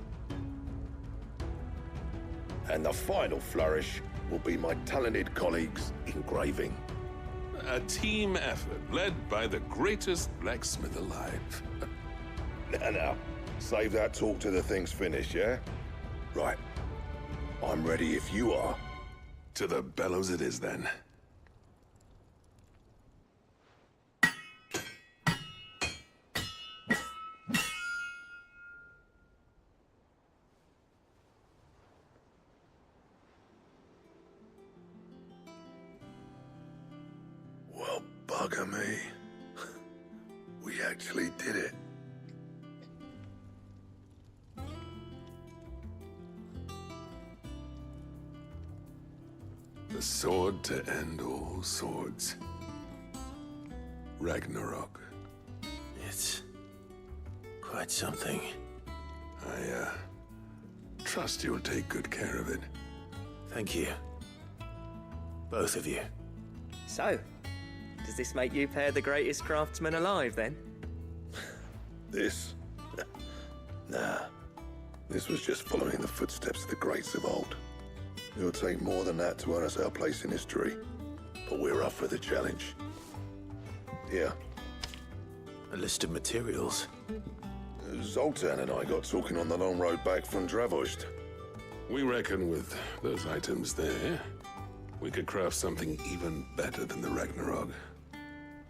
And the final flourish will be my talented colleagues' engraving. A team effort led by the greatest blacksmith alive. Now, save that talk till the thing's finished, yeah? Right. I'm ready if you are. To the bellows it is, then. Well, bugger me. We actually did it. The sword to end all swords. Ragnarok. It's quite something. I trust you'll take good care of it. Thank you. Both of you. So, does this make you pair the greatest craftsmen alive, then? This? Nah. This was just following the footsteps of the greats of old. It'll take more than that to earn us our place in history. But we're up for the challenge. Here. A list of materials. Zoltan and I got talking on the long road back from Dravozd. We reckon with those items there, we could craft something even better than the Ragnarok.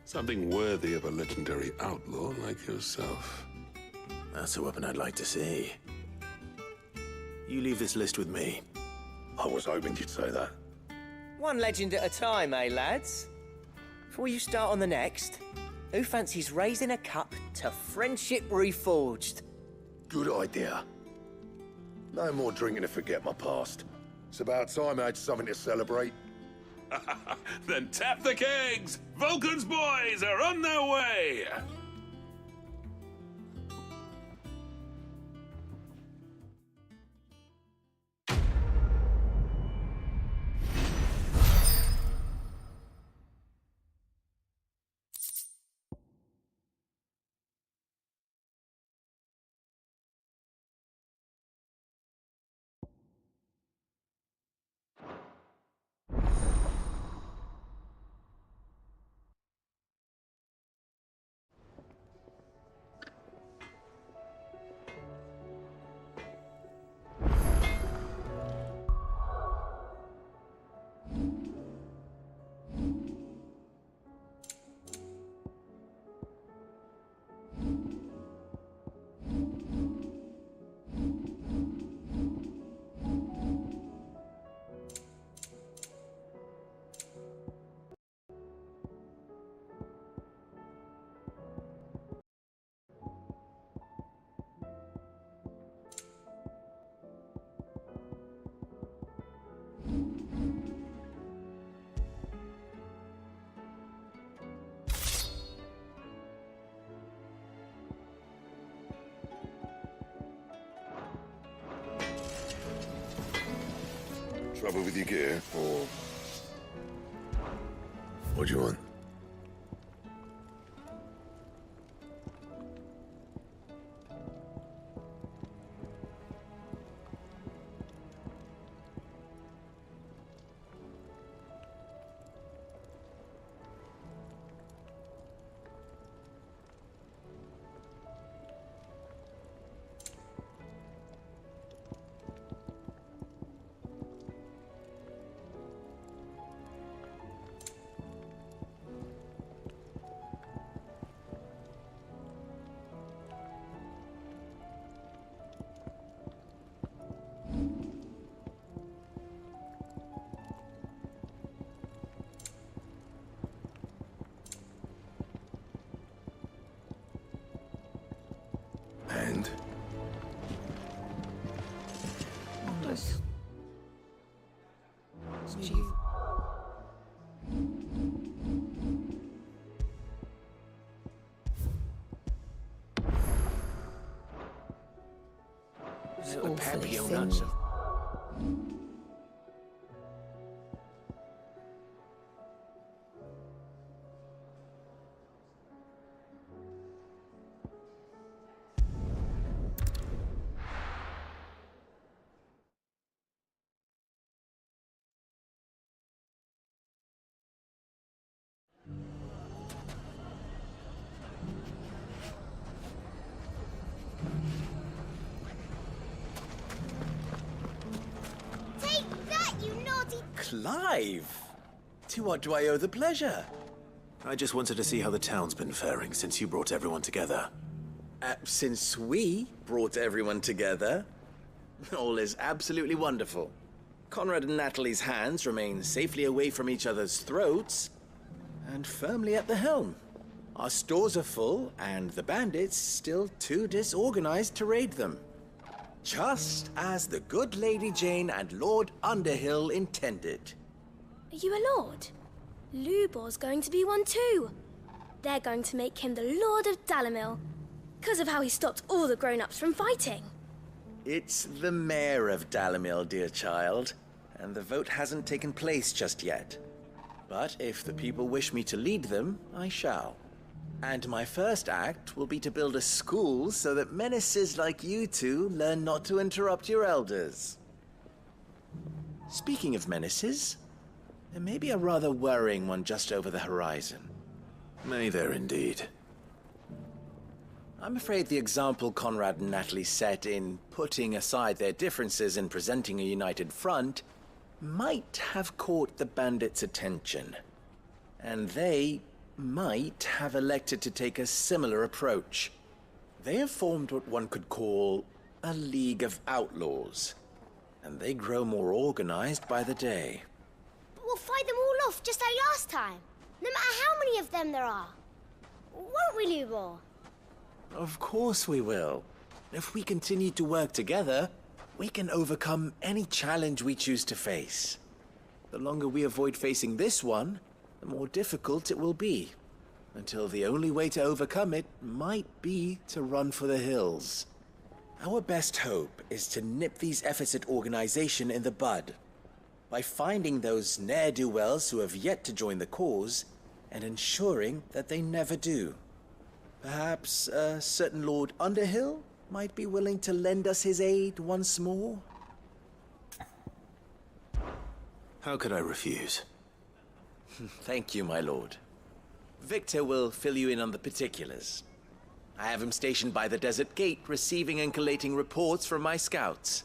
Something worthy of a legendary outlaw like yourself. That's a weapon I'd like to see. You leave this list with me. I was hoping you'd say that. One legend at a time, eh, lads? Before you start on the next, who fancies raising a cup to Friendship Reforged? Good idea. No more drinking to forget my past. It's about time I had something to celebrate. Then tap the kegs! Vulcan's boys are on their way! Trouble with your gear, or... What do you want? And? The papio nuts. Clive! To what do I owe the pleasure? I just wanted to see how the town's been faring since you brought everyone together. Since we brought everyone together? All is absolutely wonderful. Conrad and Natalie's hands remain safely away from each other's throats and firmly at the helm. Our stores are full, and the bandits still too disorganized to raid them. Just as the good Lady Jane and Lord Underhill intended. Are you a lord? Lubor's going to be one too. They're going to make him the Lord of Dalimil, because of how he stopped all the grown-ups from fighting. It's the mayor of Dalimil, dear child, and the vote hasn't taken place just yet. But if the people wish me to lead them, I shall. And my first act will be to build a school so that menaces like you two learn not to interrupt your elders. Speaking of menaces, there may be a rather worrying one just over the horizon. May there indeed. I'm afraid the example Conrad and Natalie set in putting aside their differences and presenting a united front might have caught the bandits' attention. And they might have elected to take a similar approach. They have formed what one could call a League of Outlaws, and they grow more organized by the day. But we'll fight them all off just like last time, no matter how many of them there are. Won't we, Lubor? Of course we will. If we continue to work together, we can overcome any challenge we choose to face. The longer we avoid facing this one, the more difficult it will be, until the only way to overcome it might be to run for the hills. Our best hope is to nip these efforts at organization in the bud, by finding those ne'er-do-wells who have yet to join the cause, and ensuring that they never do. Perhaps a certain Lord Underhill might be willing to lend us his aid once more? How could I refuse? Thank you, my lord. Victor will fill you in on the particulars. I have him stationed by the desert gate, receiving and collating reports from my scouts.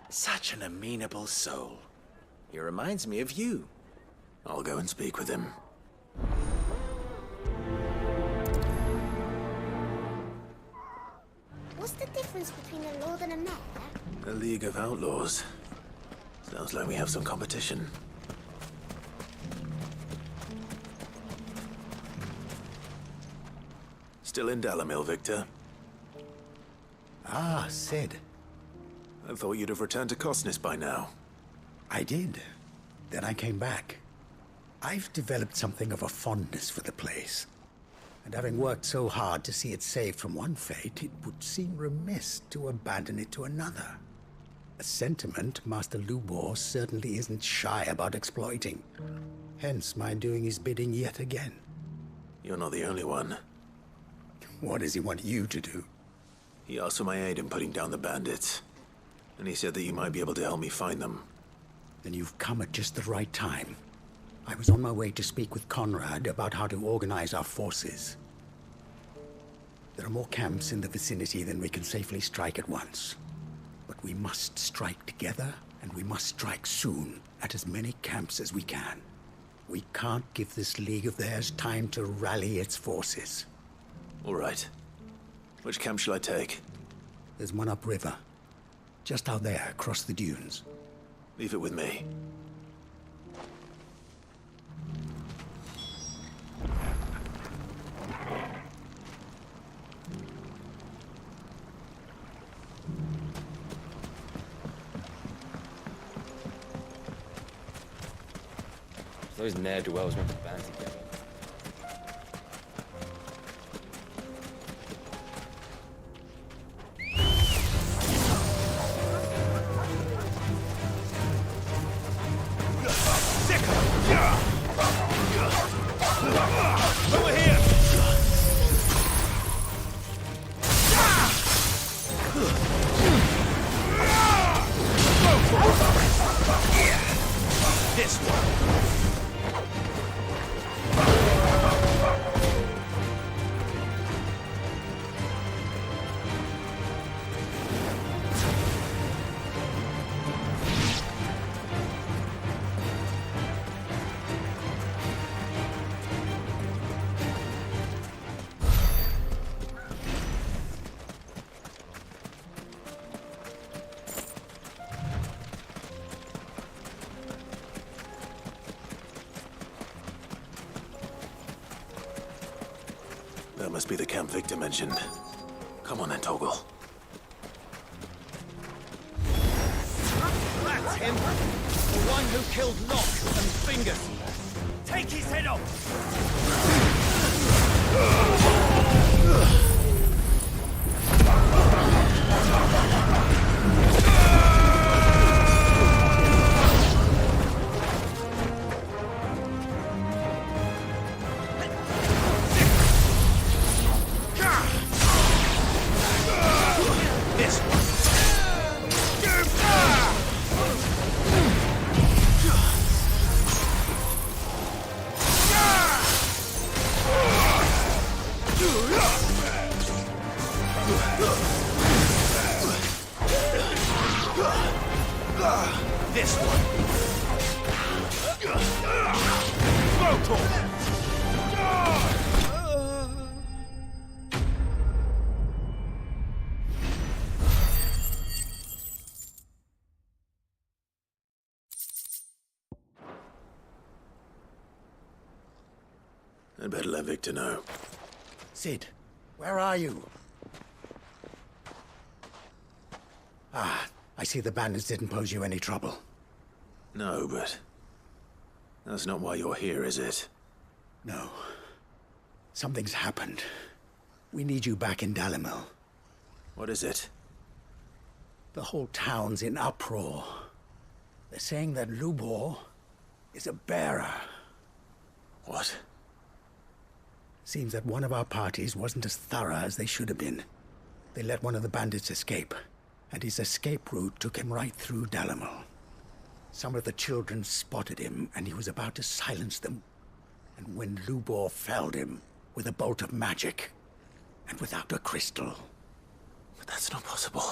Such an amenable soul. He reminds me of you. I'll go and speak with him. What's the difference between a lord and a mayor? A League of Outlaws. Sounds like we have some competition. Still in Dalimil, Victor? Ah, Cid. I thought you'd have returned to Cosnes by now. I did. Then I came back. I've developed something of a fondness for the place. And having worked so hard to see it saved from one fate, it would seem remiss to abandon it to another. A sentiment Master Lubor certainly isn't shy about exploiting. Hence my doing his bidding yet again. You're not the only one. What does he want you to do? He asked for my aid in putting down the bandits. And he said that you might be able to help me find them. Then you've come at just the right time. I was on my way to speak with Conrad about how to organize our forces. There are more camps in the vicinity than we can safely strike at once. But we must strike together, and we must strike soon at as many camps as we can. We can't give this league of theirs time to rally its forces. All right. Which camp shall I take? There's one upriver. Just out there, across the dunes. Leave it with me. Those ne'er-do-wells went to band together. Over here! This one. That must be the camp Victor mentioned. Come on then, Toggle. That's him! The one who killed Locke and Fingers! Take his head off! This one! This one! Smoke I'd better let Victor know. Sid, where are you? Ah, I see the bandits didn't pose you any trouble. No, but that's not why you're here, is it? No. Something's happened. We need you back in Dalimil. What is it? The whole town's in uproar. They're saying that Lubor is a bearer. What? Seems that one of our parties wasn't as thorough as they should have been. They let one of the bandits escape, and his escape route took him right through Dalimil. Some of the children spotted him, and he was about to silence them. And when Lubor felled him with a bolt of magic, and without a crystal. But that's not possible.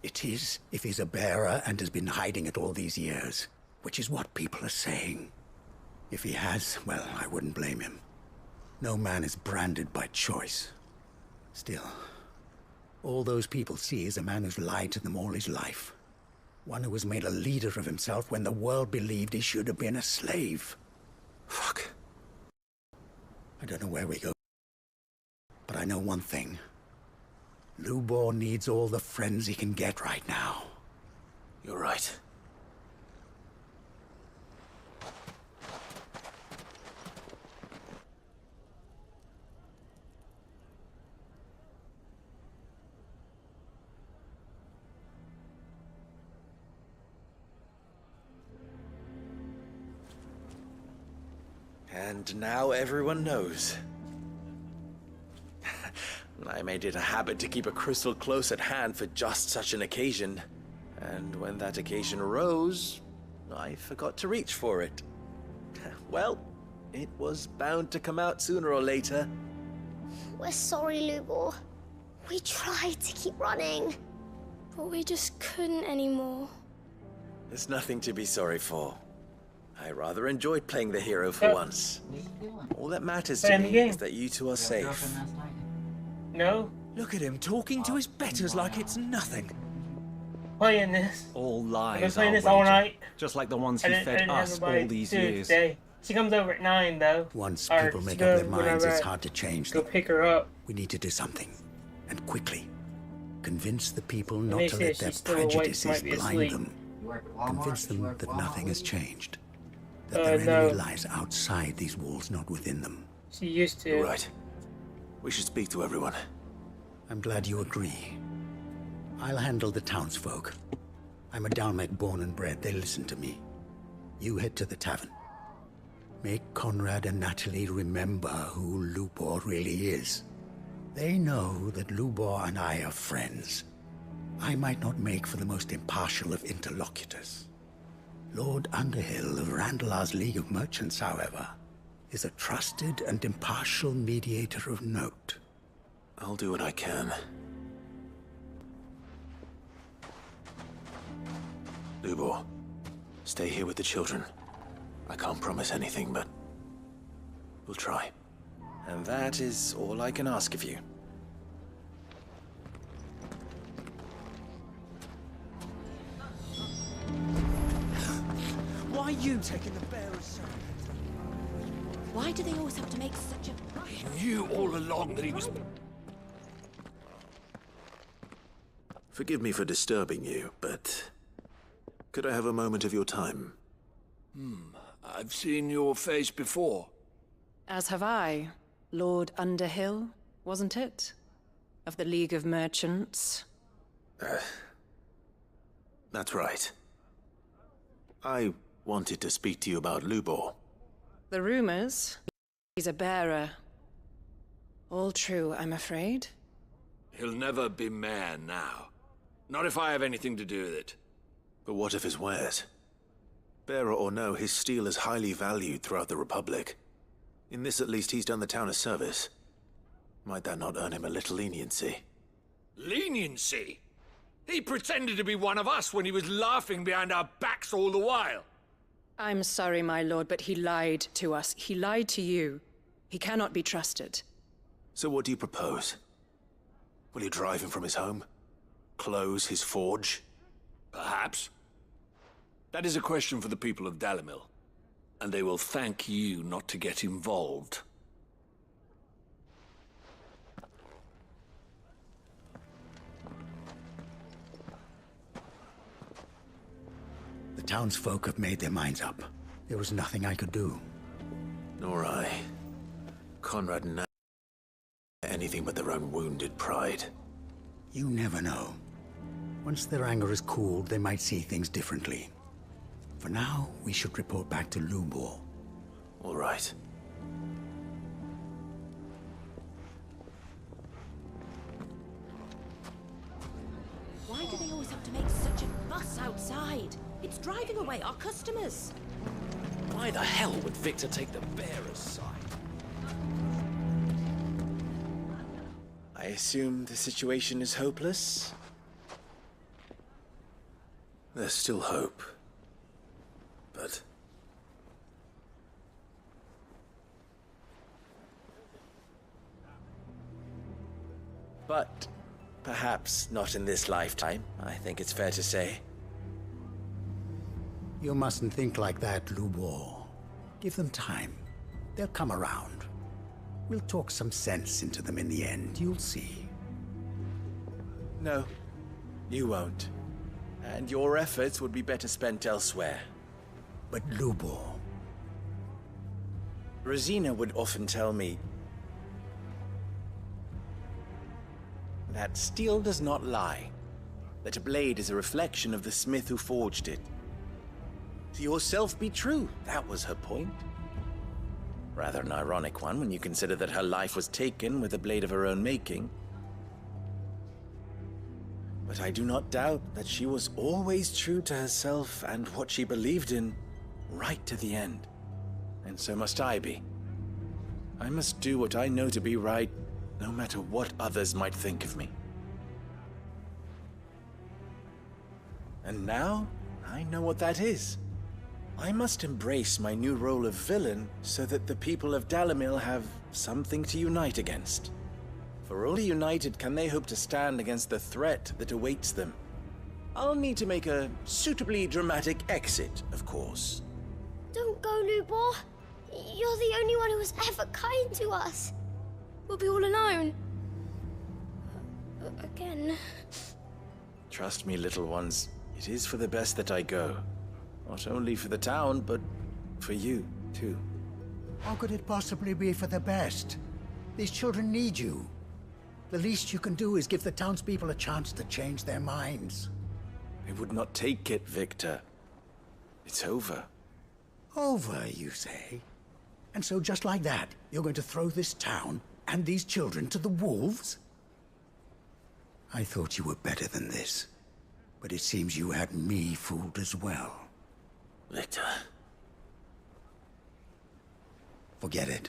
It is, if he's a bearer and has been hiding it all these years, which is what people are saying. If he has, well, I wouldn't blame him. No man is branded by choice. Still, all those people see is a man who's lied to them all his life. One who was made a leader of himself when the world believed he should have been a slave. Fuck. I don't know where we go. But I know one thing. Lubor needs all the friends he can get right now. You're right. And now everyone knows. I made it a habit to keep a crystal close at hand for just such an occasion. And when that occasion arose, I forgot to reach for it. Well, it was bound to come out sooner or later. We're sorry, Lubor. We tried to keep running. But we just couldn't anymore. There's nothing to be sorry for. I rather enjoyed playing the hero for once. All that matters to me is that you two are safe. No? Look at him talking to his betters like it's nothing. Playing this. All I've been lies, playing I'll this all wager. night. Just like the ones I he didn't- I fed didn't have us nobody all these to do it years. today. She comes over at 9 though. Once Or people she make up goes their minds, whenever it's I hard to change go them. pick her up. We need to do something, and quickly. Convince the people When not they to say let their she's still awake, she prejudices might be blind asleep. them. Convince them that nothing has changed. That Uh, their no. enemy lies outside these walls, not within them. She used to. You're right. We should speak to everyone. I'm glad you agree. I'll handle the townsfolk. I'm a Dalmec born and bred. They listen to me. You head to the tavern. Make Conrad and Natalie remember who Lubor really is. They know that Lubor and I are friends. I might not make for the most impartial of interlocutors. Lord Underhill of Randalar's League of Merchants, however, is a trusted and impartial mediator of note. I'll do what I can. Lubor, stay here with the children. I can't promise anything, but we'll try. And that is all I can ask of you. Why are you taking the bearer's side? Why do they always have to make such a... He knew all along that he was... Forgive me for disturbing you, but could I have a moment of your time? I've seen your face before. As have I. Lord Underhill, wasn't it? Of the League of Merchants. That's right. I wanted to speak to you about Lubor. The rumors. He's a bearer. All true, I'm afraid. He'll never be mayor now. Not if I have anything to do with it. But what of his wares? Bearer or no, his steel is highly valued throughout the Republic. In this at least, he's done the town a service. Might that not earn him a little leniency? Leniency? He pretended to be one of us when he was laughing behind our backs all the while. I'm sorry, my lord, but he lied to us. He lied to you. He cannot be trusted. So what do you propose? Will you drive him from his home? Close his forge? Perhaps. That is a question for the people of Dalimil. And they will thank you not to get involved. The townsfolk have made their minds up. There was nothing I could do. Nor I. Conrad and Nat anything but their own wounded pride. You never know. Once their anger is cooled, they might see things differently. For now, we should report back to Lubor. All right. Why do they always have to make such a fuss outside? It's driving away our customers. Why the hell would Victor take the bearer's side? I assume the situation is hopeless? There's still hope. But... But perhaps not in this lifetime, I think it's fair to say. You mustn't think like that, Lubor. Give them time. They'll come around. We'll talk some sense into them in the end, you'll see. No, you won't. And your efforts would be better spent elsewhere. But Lubor... Rosina would often tell me that steel does not lie. That a blade is a reflection of the smith who forged it. To yourself be true, that was her point. Rather an ironic one when you consider that her life was taken with a blade of her own making. But I do not doubt that she was always true to herself and what she believed in, right to the end. And so must I be. I must do what I know to be right, no matter what others might think of me. And now, I know what that is. I must embrace my new role of villain so that the people of Dalimil have something to unite against. For only united can they hope to stand against the threat that awaits them. I'll need to make a suitably dramatic exit, of course. Don't go, Lubor. You're the only one who was ever kind to us. We'll be all alone. Again. Trust me, little ones. It is for the best that I go. Not only for the town, but for you, too. How could it possibly be for the best? These children need you. The least you can do is give the townspeople a chance to change their minds. I would not take it, Victor. It's over. Over, you say? And so just like that, you're going to throw this town and these children to the wolves? I thought you were better than this. But it seems you had me fooled as well. Victor. Forget it.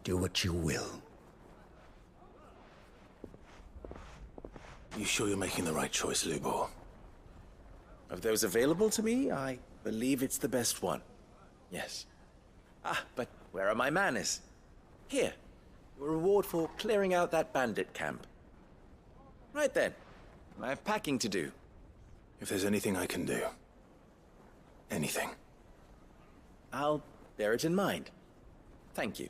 Do what you will. You sure you're making the right choice, Lubor? Of those available to me, I believe it's the best one. Yes. Ah, but where are my manners? Here. Your reward for clearing out that bandit camp. Right then. I have packing to do. If there's anything I can do. Anything. I'll bear it in mind. Thank you.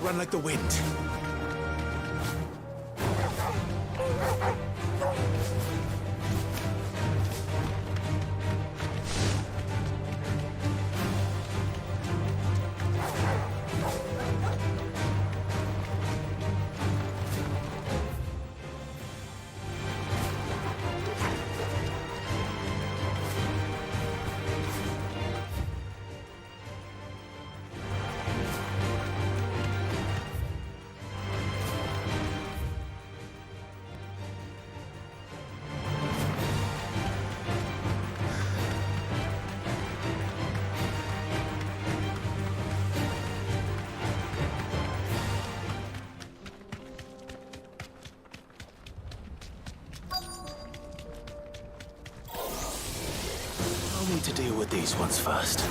Run like the wind. I'll need to deal with these ones first.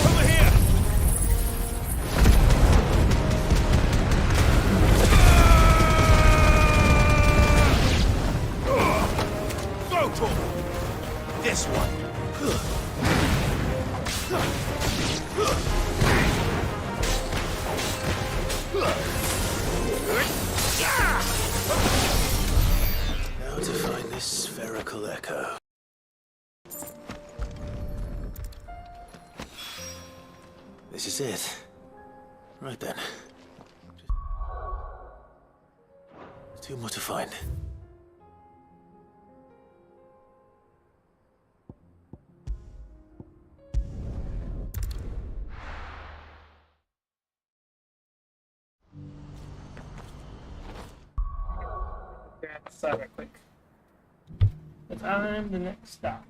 Over here! Go, this one. Now to find this spherical echo. This is it. Right then. Two more to find. outside right quick. Because I'm the next stop.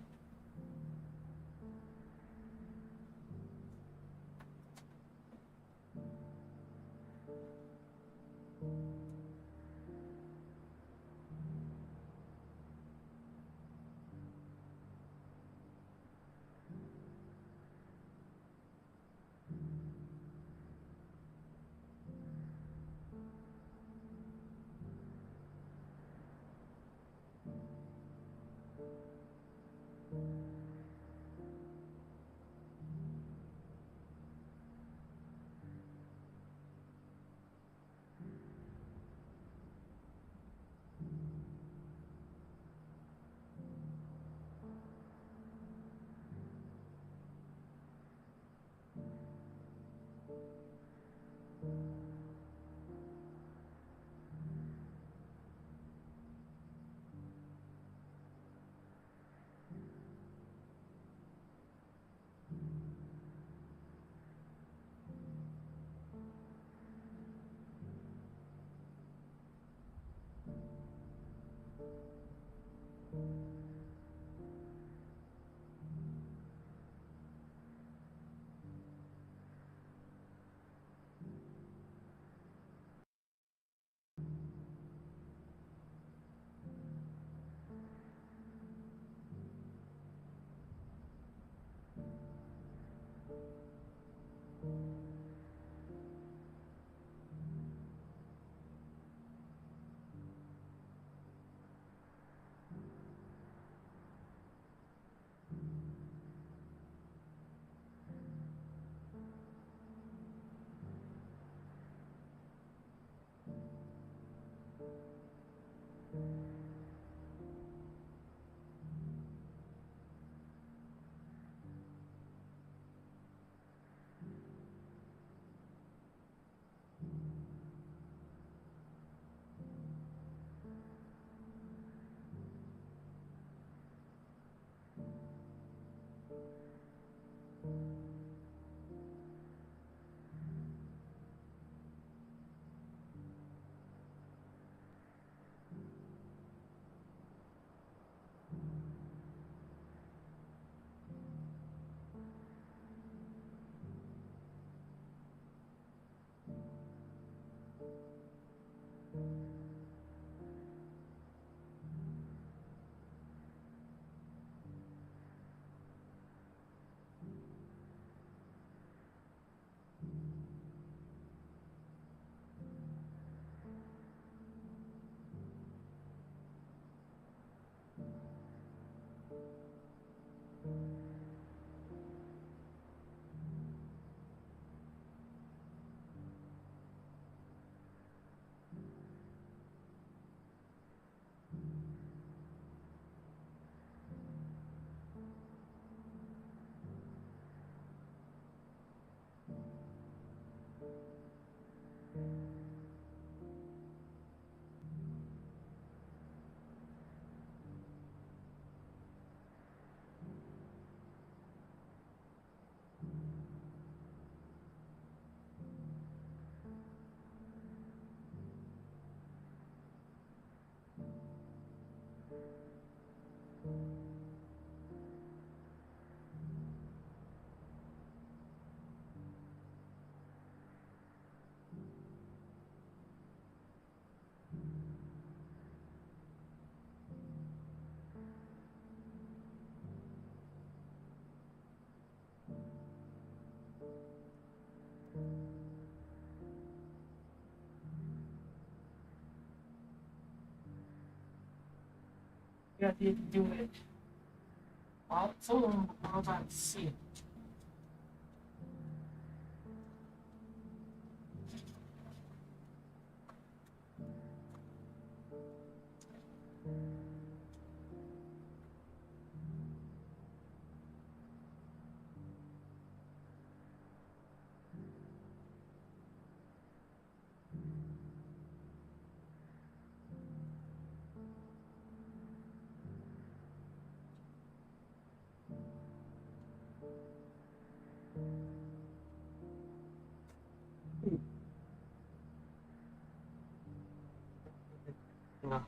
You have to do it. Well, so I'm about to see. No.